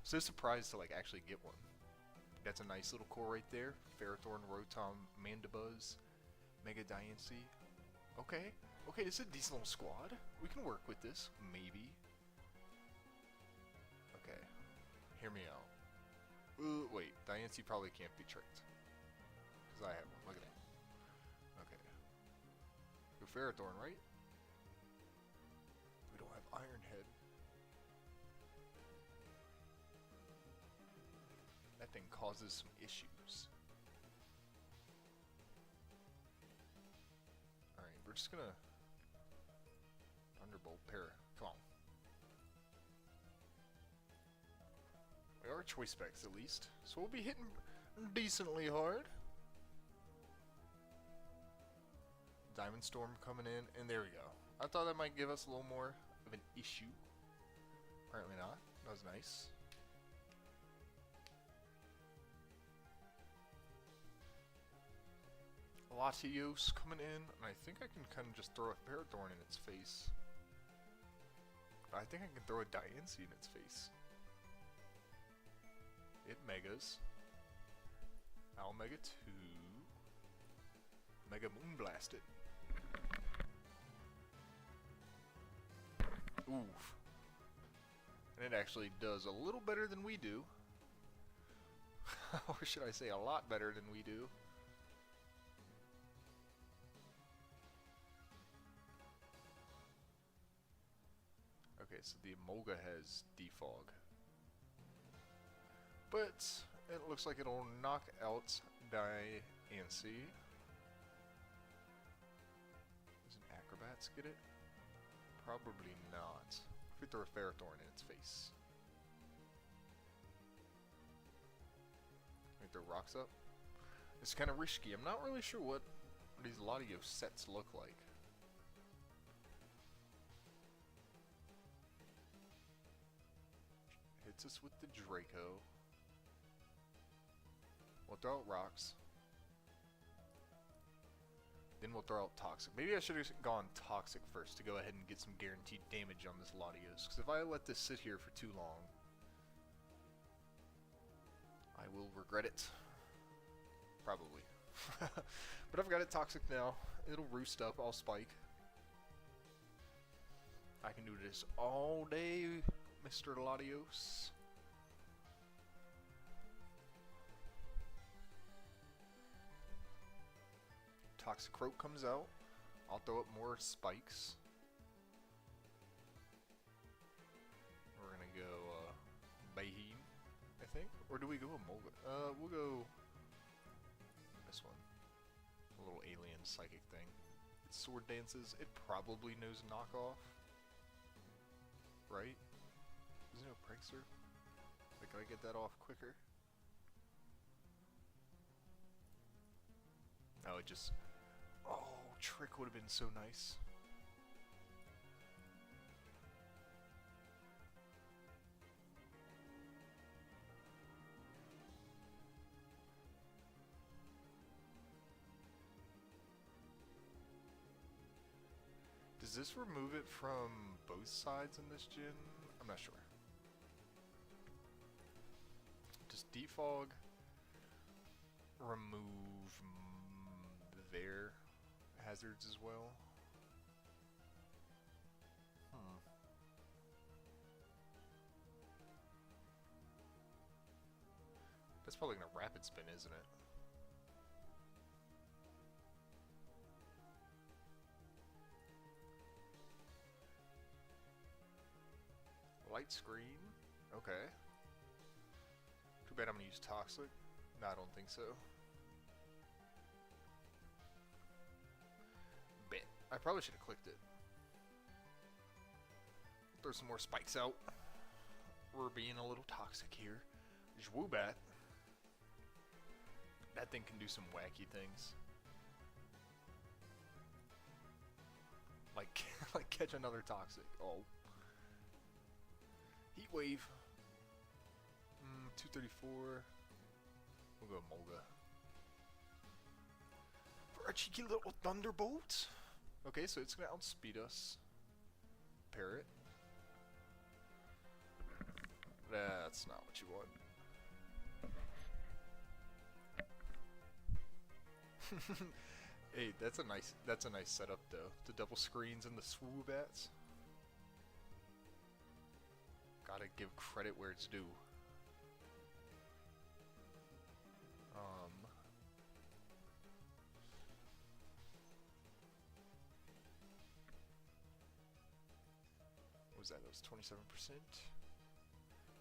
so surprised to like actually get one. That's a nice little core right there. Ferrothorn, Rotom, Mandibuzz, Mega Diancie. Okay, this is a decent little squad. We can work with this, maybe. Okay, hear me out. Wait, Diancie probably can't be tricked. Because I have one, look at that. Okay. Go Ferrothorn, right? We don't have Iron Head. That thing causes some issues. Alright, we're just gonna Thunderbolt Para. Come on. We are choice specs at least, so we'll be hitting decently hard. Diamond Storm coming in, and there we go. I thought that might give us a little more of an issue. Apparently not. That was nice. Latios coming in, and I think I can kind of just throw a Ferrothorn in its face. I think I can throw a Diancie in its face. It Megas. I'll Mega 2. Mega Moonblast it. Oof. And it actually does a little better than we do. Or should I say a lot better than we do. Okay, so the Emolga has Defog. But it looks like it'll knock out Diancie. bats get it? Probably not. If we throw a Ferrothorn in its face. We throw rocks up. It's kind of risky. I'm not really sure what these Latios sets look like. Hits us with the Draco. We'll throw out rocks. Then we'll throw out Toxic. Maybe I should have gone Toxic first to go ahead and get some guaranteed damage on this Latios. Because if I let this sit here for too long, I will regret it. Probably. But I've got it Toxic now. It'll roost up. I'll spike. I can do this all day, Mr. Latios. Toxic Croak comes out. I'll throw up more spikes. We're gonna go Bayheem, I think. Or do we go Emolga? We'll go this one. A little alien psychic thing. It sword dances. It probably knows knockoff. Right? There's no Prankster. Like, can I get that off quicker? Oh, it just... Oh, Trick would have been so nice. Does this remove it from both sides in this gen? I'm not sure. Does Defog remove their hazards as well? That's probably gonna rapid spin, isn't it? Light screen? Okay. Too bad I'm gonna use Toxic. No, I don't think so. Bet. I probably should have clicked it. Throw some more spikes out. We're being a little toxic here. Zwoobat. That thing can do some wacky things. Like, like catch another Toxic. Oh. Heat Wave. 234. We'll go Emolga. For a cheeky little Thunderbolt. Okay, so it's gonna outspeed us. Parrot. That's not what you want. Hey, that's a nice setup though. The double screens and the Swoobats. Gotta give credit where it's due. What was that? That was 27%.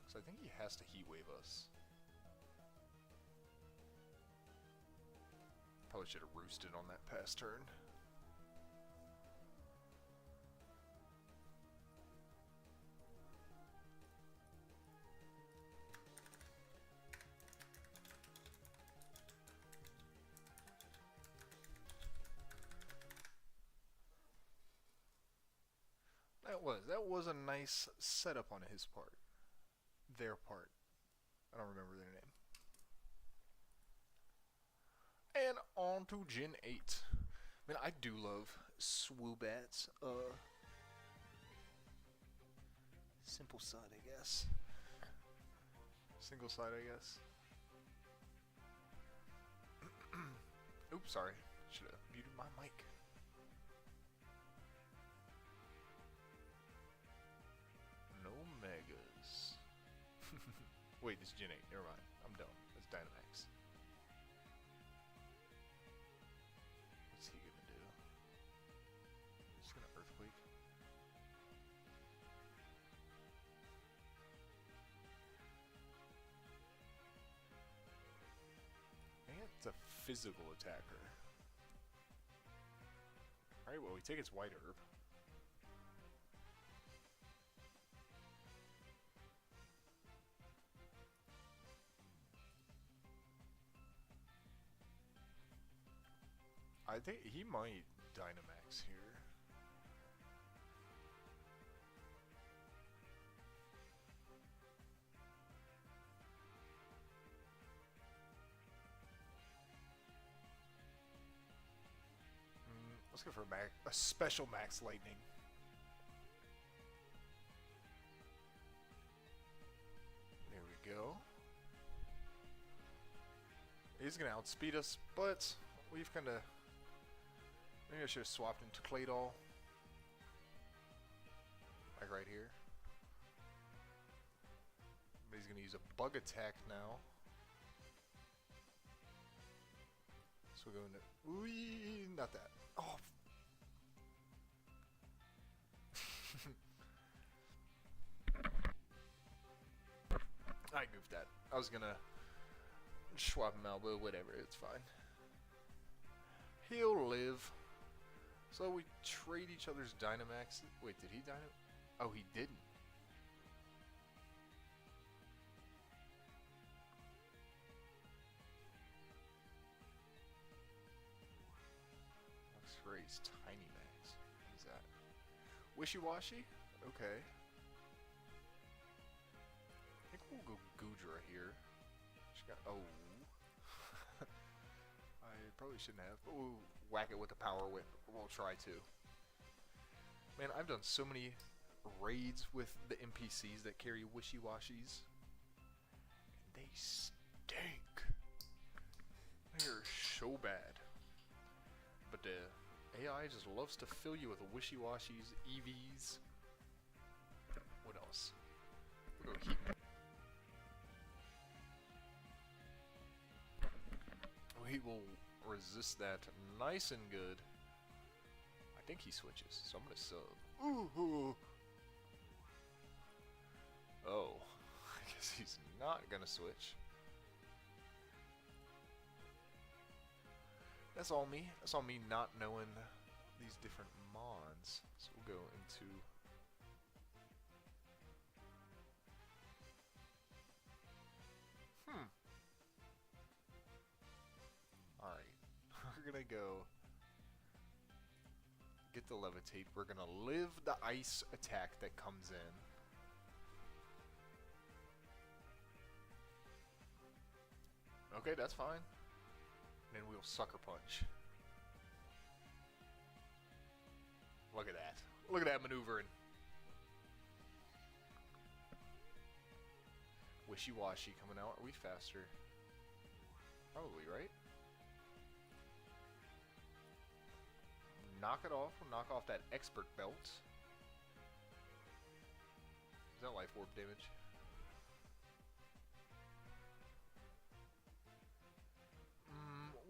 So I think he has to Heat Wave us. Probably should have roosted on that past turn. That was a nice setup on his part. Their part. I don't remember their name. And on to Gen 8. Man, I do love Swoobats. Simple side, I guess. Single side, I guess. Oops, sorry. Should have muted my mic. No Megas. Wait, this is Gen 8. Never mind. I'm dumb. That's Dynamax. What's he gonna do? He's gonna Earthquake. And it's a physical attacker. Alright, Alright, well, we take its white herb. I think he might Dynamax here. Let's go for a special max lightning. There we go. He's gonna outspeed us, but we've kind of... Maybe I should have swapped into Claydol. Like right here. But he's gonna use a bug attack now. So we're going to... Ooh, not that. Oh. I goofed that. I was gonna swap him out, but whatever, it's fine. He'll live. So we trade each other's Dynamax. Wait, did he Dynamax? Oh, he didn't. X-Ray's Tiny Max. What is that? Wishy-washy? Okay. I think we'll go Goodra here. She got... Oh. I probably shouldn't have, but we'll whack it with the Power Whip. We'll try to. Man, I've done so many raids with the NPCs that carry Wishy-Washies. And they stink. They're so bad. But the AI just loves to fill you with Wishy-Washies, EVs. What else? We'll go Heat. He will resist that nice and good. I think he switches, so I'm gonna sub. Ooh. Oh, I guess he's not gonna switch. That's all me. That's all me not knowing these different mons. So we'll go into... Alright, we're gonna go get the Levitate. We're gonna live the ice attack that comes in. Okay, that's fine. And then we'll Sucker Punch. Look at that. Look at that maneuvering. Wishy-Washy coming out. Are we faster? Probably, right? Knock it off. We'll knock off that Expert Belt. Is that Life Orb damage?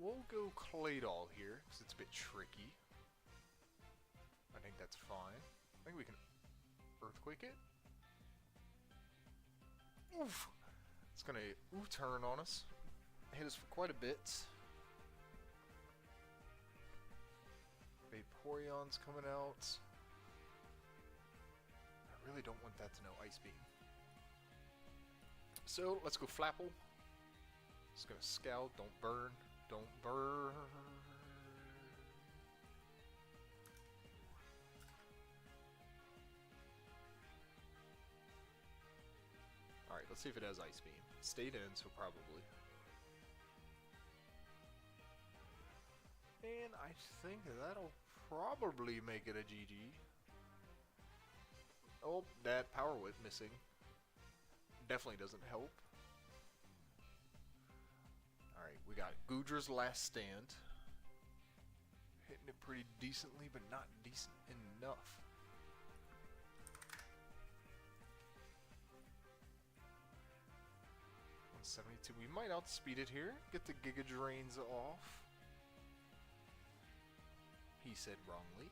We'll go Claydol here, because it's a bit tricky. I think that's fine. I think we can Earthquake it. Oof! It's gonna turn on us. Hit us for quite a bit. Vaporeon's coming out. I really don't want that to know Ice Beam. So, let's go Flapple. It's gonna Scout, don't burn. Don't burn. Alright, let's see if it has Ice Beam. It stayed in, so probably. And I think that'll probably make it a GG. Oh, that Power Whip missing. Definitely doesn't help. Alright, we got Goodra's Last Stand. Hitting it pretty decently, but not decent enough. .172. We might outspeed it here. Get the Giga Drains off. He said wrongly.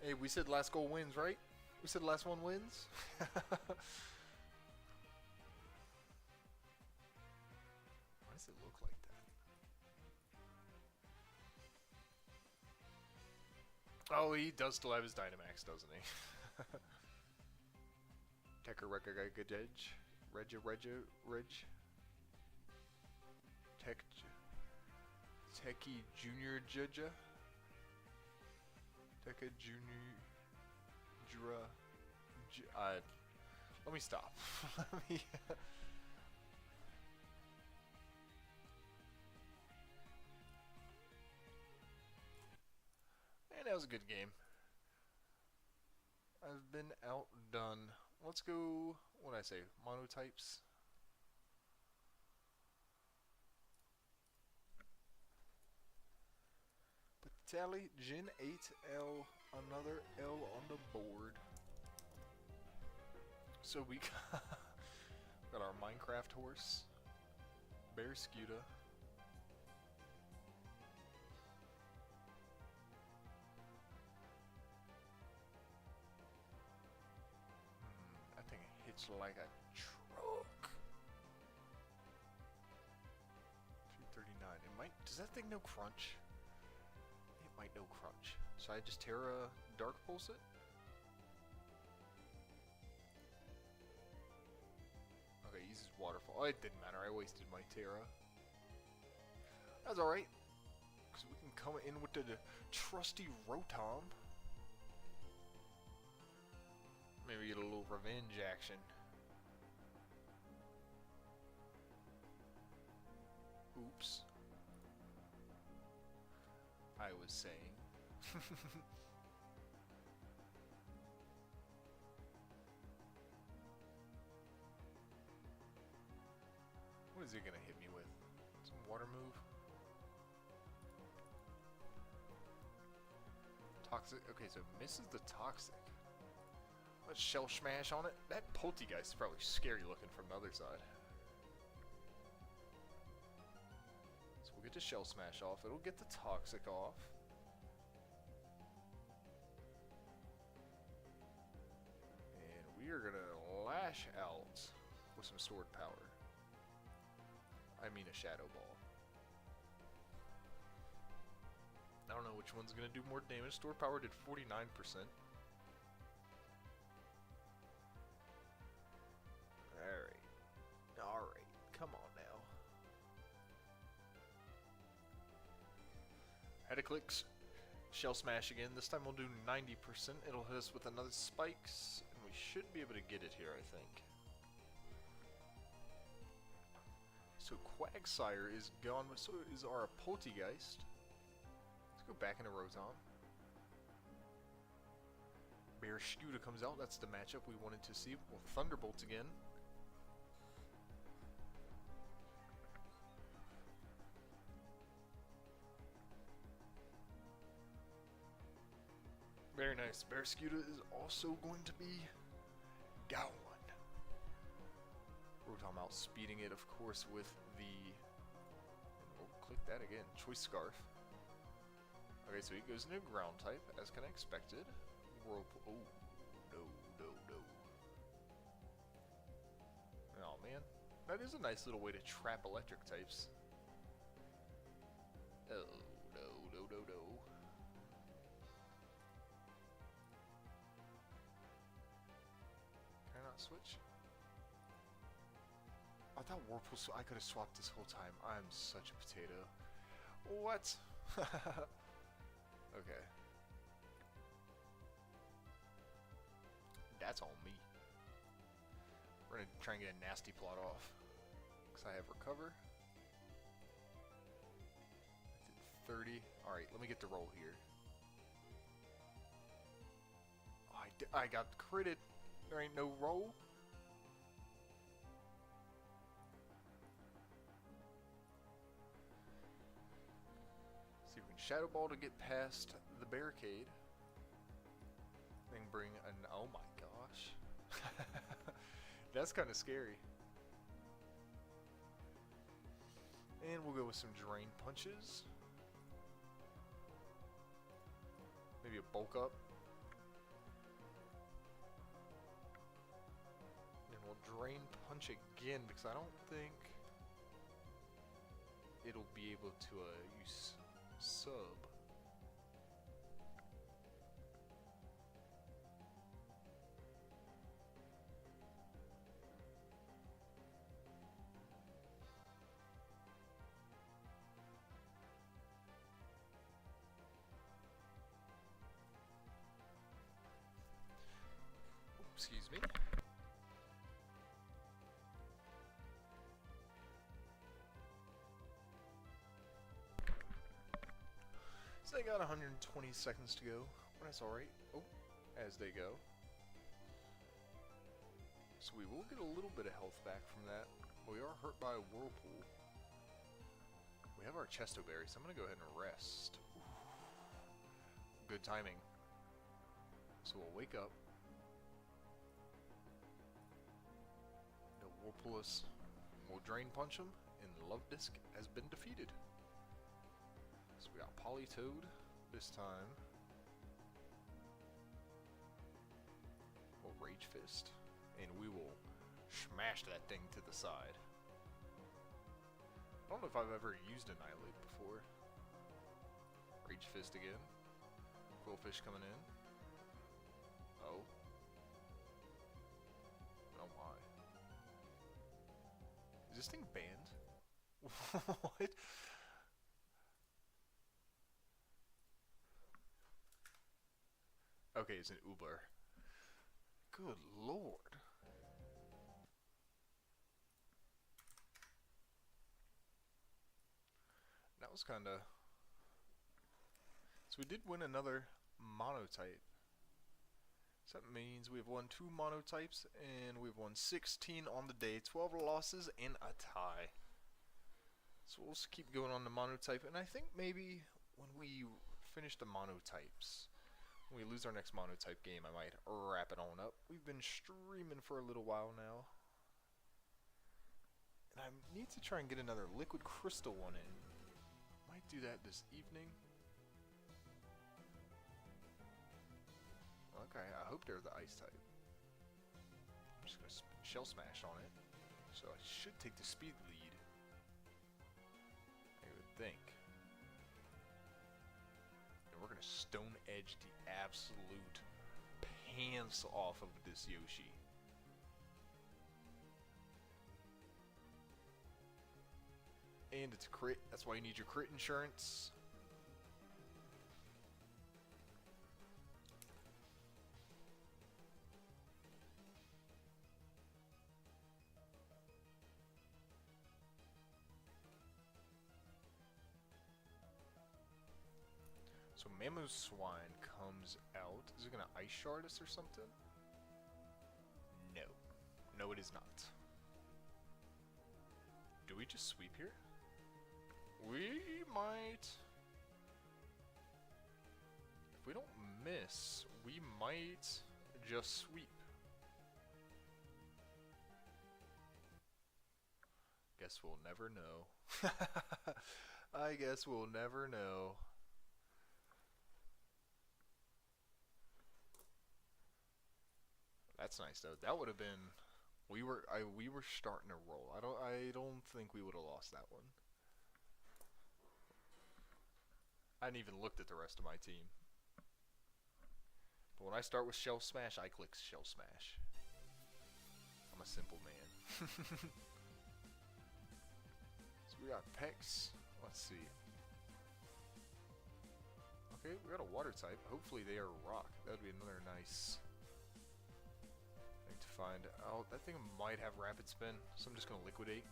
Hey, we said last goal wins, right? We said the last one wins? Why does it look like that? Oh, he does still have his Dynamax, doesn't he? Tecker Rekka Good Edge. Reg. Techie Junior Judja. Tekka Junior Jura. Let me stop. Let me. And that was a good game. I've been outdone. Let's go. What did I say? Monotypes. Tally, Gen 8L, another L on the board. So we got our Minecraft horse, Bear Scuda, that thing hits like a truck. 239. It might. Does that thing know crunch? Might no crunch. So I just Terra Dark Pulse it? Okay, he uses Waterfall. Oh, it didn't matter. I wasted my Terra. That's alright. Because we can come in with the trusty Rotom. Maybe get a little revenge action. Oops. I was saying. What is it gonna hit me with? Some water move? Toxic. Okay, so it misses the toxic. Let's Shell Smash on it. That Poltegeist is probably scary looking from the other side. So we'll get the Shell Smash off. It'll get the Toxic off. And we are gonna lash out with some Sword Power. I mean a Shadow Ball. I don't know which one's gonna do more damage. Sword Power did 49%. Alright. Alright. Come on now. Had to click Shell Smash again. This time we'll do 90%. It'll hit us with another Spikes, and we should be able to get it here, I think. So Quagsire is gone, but so is our Poltegeist. Let's go back into Rotom. Bear Scuda comes out. That's the matchup we wanted to see. Well, Thunderbolts again. Very nice. Bear Scuda is also going to be gone. Rotom outspeeding it, of course, with the... Oh, click that again. Choice Scarf. Okay, so he goes into Ground type, as kind of expected. Whirlpool. Oh, no. Oh, man. That is a nice little way to trap electric types. Oh, no. Can I not switch? I thought Whirlpool, so I could have swapped this whole time. I'm such a potato. What? Okay. That's on me. We're gonna try and get a nasty plot off. Because I have Recover. I did 30. Alright, let me get the roll here. Oh, I got critted. There ain't no roll. See if we can Shadow Ball to get past the barricade. Then bring an... Oh my gosh. That's kind of scary. And we'll go with some Drain Punches. Maybe a Bulk Up. Drain Punch again because I don't think it'll be able to use sub. Excuse me. So they got 120 seconds to go. But that's alright. Oh, as they go. So we will get a little bit of health back from that. We are hurt by a whirlpool. We have our Chesto Berry, so I'm going to go ahead and rest. Ooh. Good timing. So we'll wake up. They'll whirlpool us. We'll Drain Punch them, and Love Disc has been defeated. So we got Politoed this time. We'll Rage Fist, and we will smash that thing to the side. I don't know if I've ever used Annihilate before. Rage Fist again. Quillfish coming in. Oh. Oh my. Is this thing banned? What? Okay, it's an Uber. Good lord. That was kinda... So we did win another monotype. So that means we've won 2 monotypes and we've won 16 on the day, 12 losses and a tie. So we'll just keep going on the monotype, and I think maybe when we finish the monotypes, when we lose our next monotype game, I might wrap it on up. We've been streaming for a little while now. And I need to try and get another liquid crystal one in. Might do that this evening. Okay, I hope they're the ice type. I'm just going to shell smash on it. So I should take the speed lead. I would think. And we're going to stone edge the absolute pants off of this Yoshi. And it's a crit. That's why you need your crit insurance. So Mamoswine comes out. Is it gonna ice shard us or something? No. No, it is not. Do we just sweep here? We might. If we don't miss, we might just sweep. Guess we'll never know. I guess we'll never know. That's nice though. That would have been. We were starting to roll. I don't think we would have lost that one. I hadn't even looked at the rest of my team. But when I start with Shell Smash, I click Shell Smash. I'm a simple man. So we got Pex. Let's see. Okay, we got a water type. Hopefully they are rock. That would be another nice thing to find. Oh, that thing might have rapid spin, so I'm just gonna liquidate.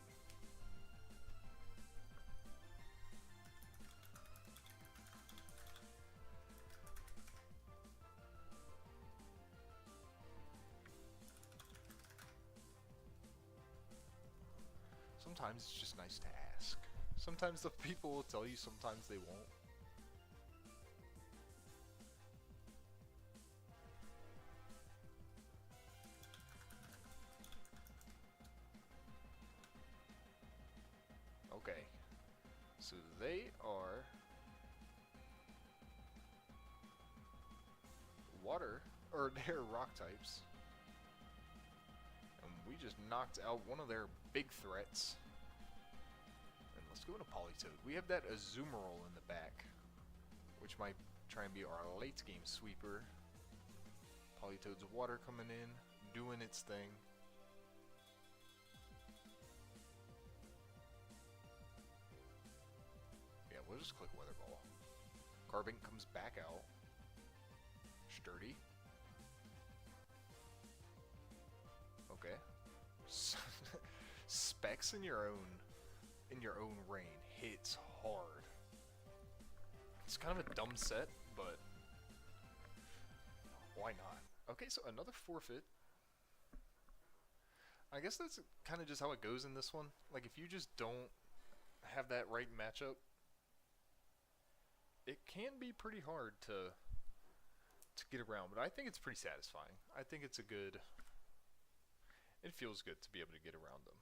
Sometimes it's just nice to ask. Sometimes the people will tell you, sometimes they won't. Okay, so they are water, or they're rock types, and we just knocked out one of their big threats. And let's go into Politoed. We have that Azumarill in the back, which might try and be our late game sweeper. Politoed's water coming in, doing its thing. Yeah, we'll just click Weather Ball. Carbink comes back out. Sturdy. Okay. Specs in your own rain hits hard. It's kind of a dumb set, but why not? Okay, so another forfeit. I guess that's kind of just how it goes in this one. Like, if you just don't have that right matchup, it can be pretty hard to get around, but I think it's pretty satisfying. I think it's a good... It feels good to be able to get around them.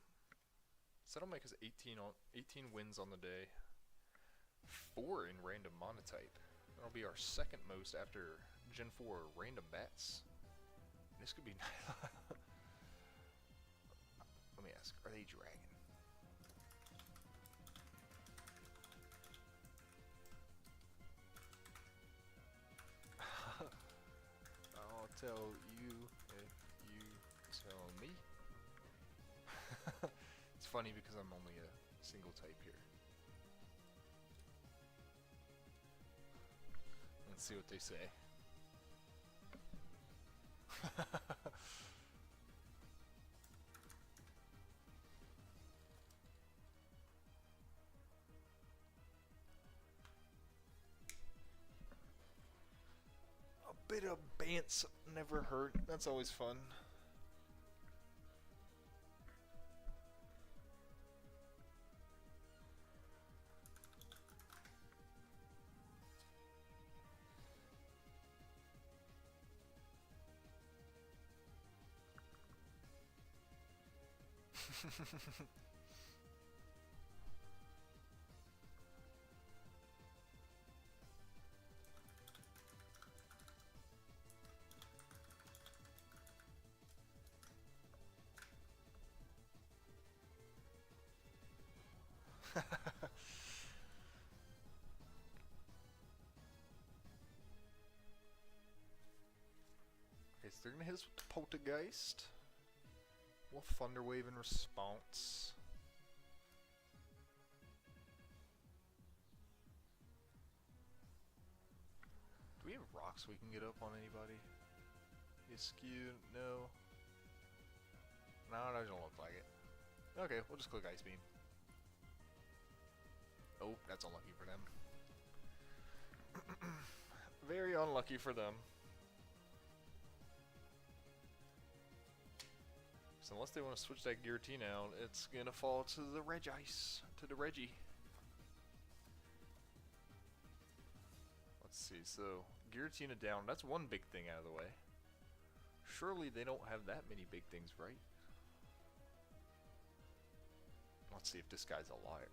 So that'll make us 18 wins on the day. 4 in random monotype. That'll be our second most after Gen 4 random bats. This could be... Let me ask, are they dragon? I'll tell you if you tell me. It's funny because I'm only a single type here. Let's see what they say. A bit of bants never hurt. That's always fun. Okay, so they're gonna hit us with the Poltergeist. We'll Thunder Wave in response. Do we have rocks we can get up on anybody? Askew? No. No, it doesn't look like it. Okay, we'll just click Ice Beam. Oh, that's unlucky for them. Very unlucky for them. So unless they want to switch that Giratina out, it's gonna fall to the Regice, to the Reggie. Let's see, so Giratina down, that's one big thing out of the way. Surely they don't have that many big things, right? Let's see if this guy's a liar.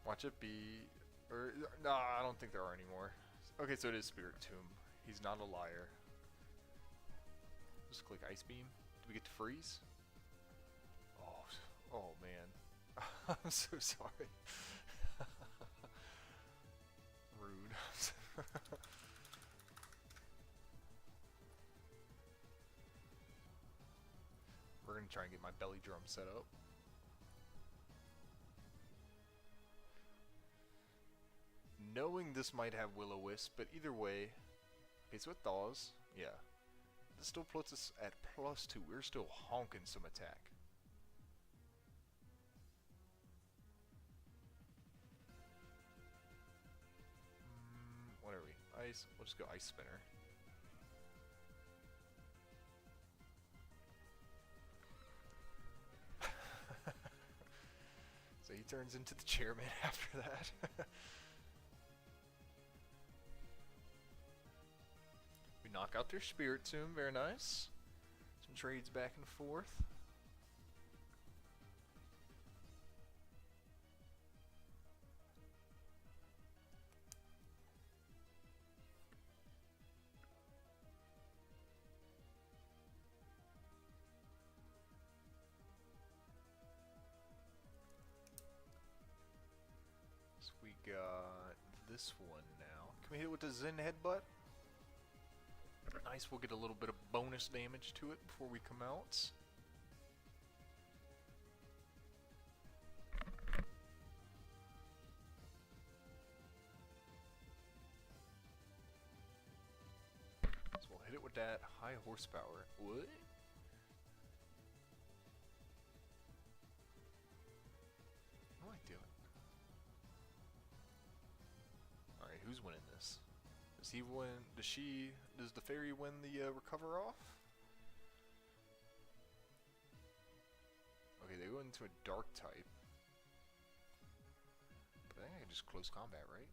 Watch it be... Or, no, I don't think there are anymore. Okay, so it is Spirit Tomb. He's not a liar. Just click Ice Beam. Do we get to freeze? Oh, oh man. I'm so sorry. Rude. We're gonna try and get my belly drum set up. Knowing this might have Will-O-Wisp, but either way, okay, so it thaws, yeah. This still puts us at +2. We're still honking some attack. What are we? Ice? We'll just go Ice Spinner. So he turns into the chairman after that. We knock out their Spirit Tomb, very nice. Some trades back and forth. So we got this one now. Can we hit it with the Zen Headbutt? Nice, we'll get a little bit of bonus damage to it before we come out. So we'll hit it with that high horsepower. What? What am I doing? Alright, who's winning this? Does he win? Does the fairy win the recover off? Okay, they go into a dark type. But I think I can just close combat, right?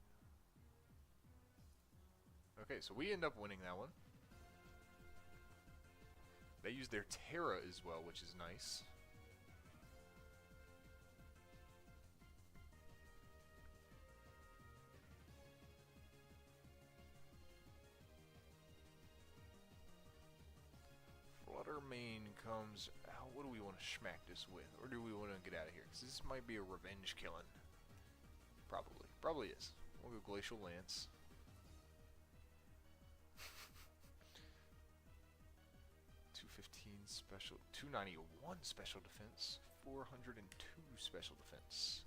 Okay, so we end up winning that one. They use their Terra as well, which is nice. Flutter Mane comes out. What do we want to smack this with? Or do we want to get out of here? Because this might be a revenge killing. Probably. Probably is. We'll go Glacial Lance. 215 special, 291 special defense, 402 special defense.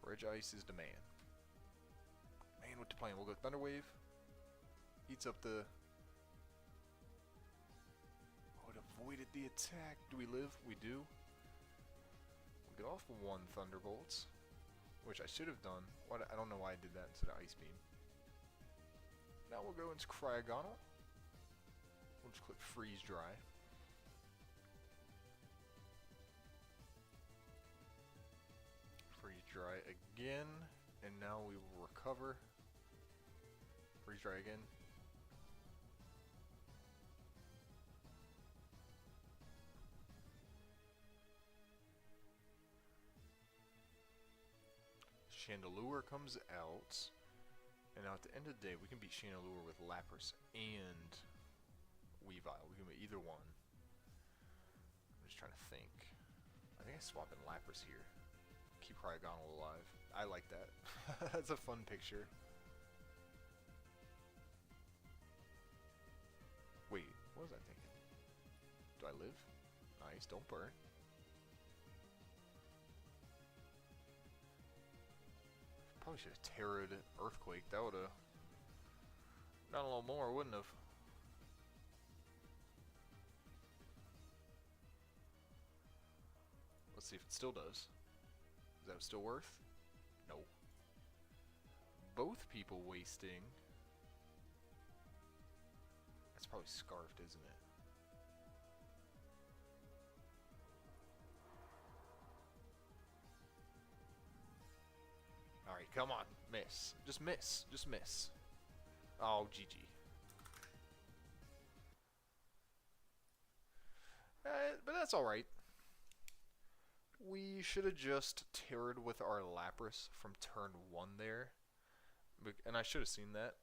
Regice is the man. Man with the plan. We'll go Thunder Wave. Eats up the... Oh, it avoided the attack. Do we live? We do. We'll get off one Thunderbolts, which I should have done. What? I don't know why I did that instead of Ice Beam. Now we'll go into Cryogonal. We'll just click Freeze Dry. Freeze Dry again, and now we will recover. Freeze Dry again. Chandelure comes out, and now at the end of the day, we can beat Chandelure with Lapras and Weavile. We can be either one. I'm just trying to think. I think I swap in Lapras here. Keep Cryogonal alive. I like that. That's a fun picture. Wait, what was I thinking? Do I live? Nice, don't burn. Probably should have Terra'd Earthquake. That would have done a little more, wouldn't have? Let's see if it still does. Is that still worth? No. Both people wasting. That's probably Scarfed, isn't it? Alright, come on. Miss. Just miss. Just miss. Oh, GG. But that's alright. We should have just Terra'd with our Lapras from turn 1 there. And I should have seen that.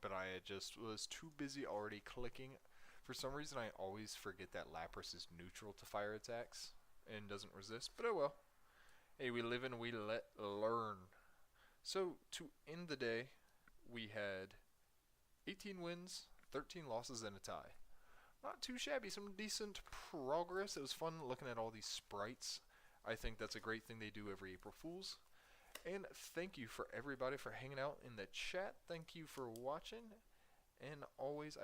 But I just was too busy already clicking. For some reason, I always forget that Lapras is neutral to fire attacks and doesn't resist. But oh well. Hey, we live and we let learn. So, to end the day, we had 18 wins, 13 losses, and a tie. Not too shabby, some decent progress. It was fun looking at all these sprites. I think that's a great thing they do every April Fool's. And thank you for everybody for hanging out in the chat. Thank you for watching. And always,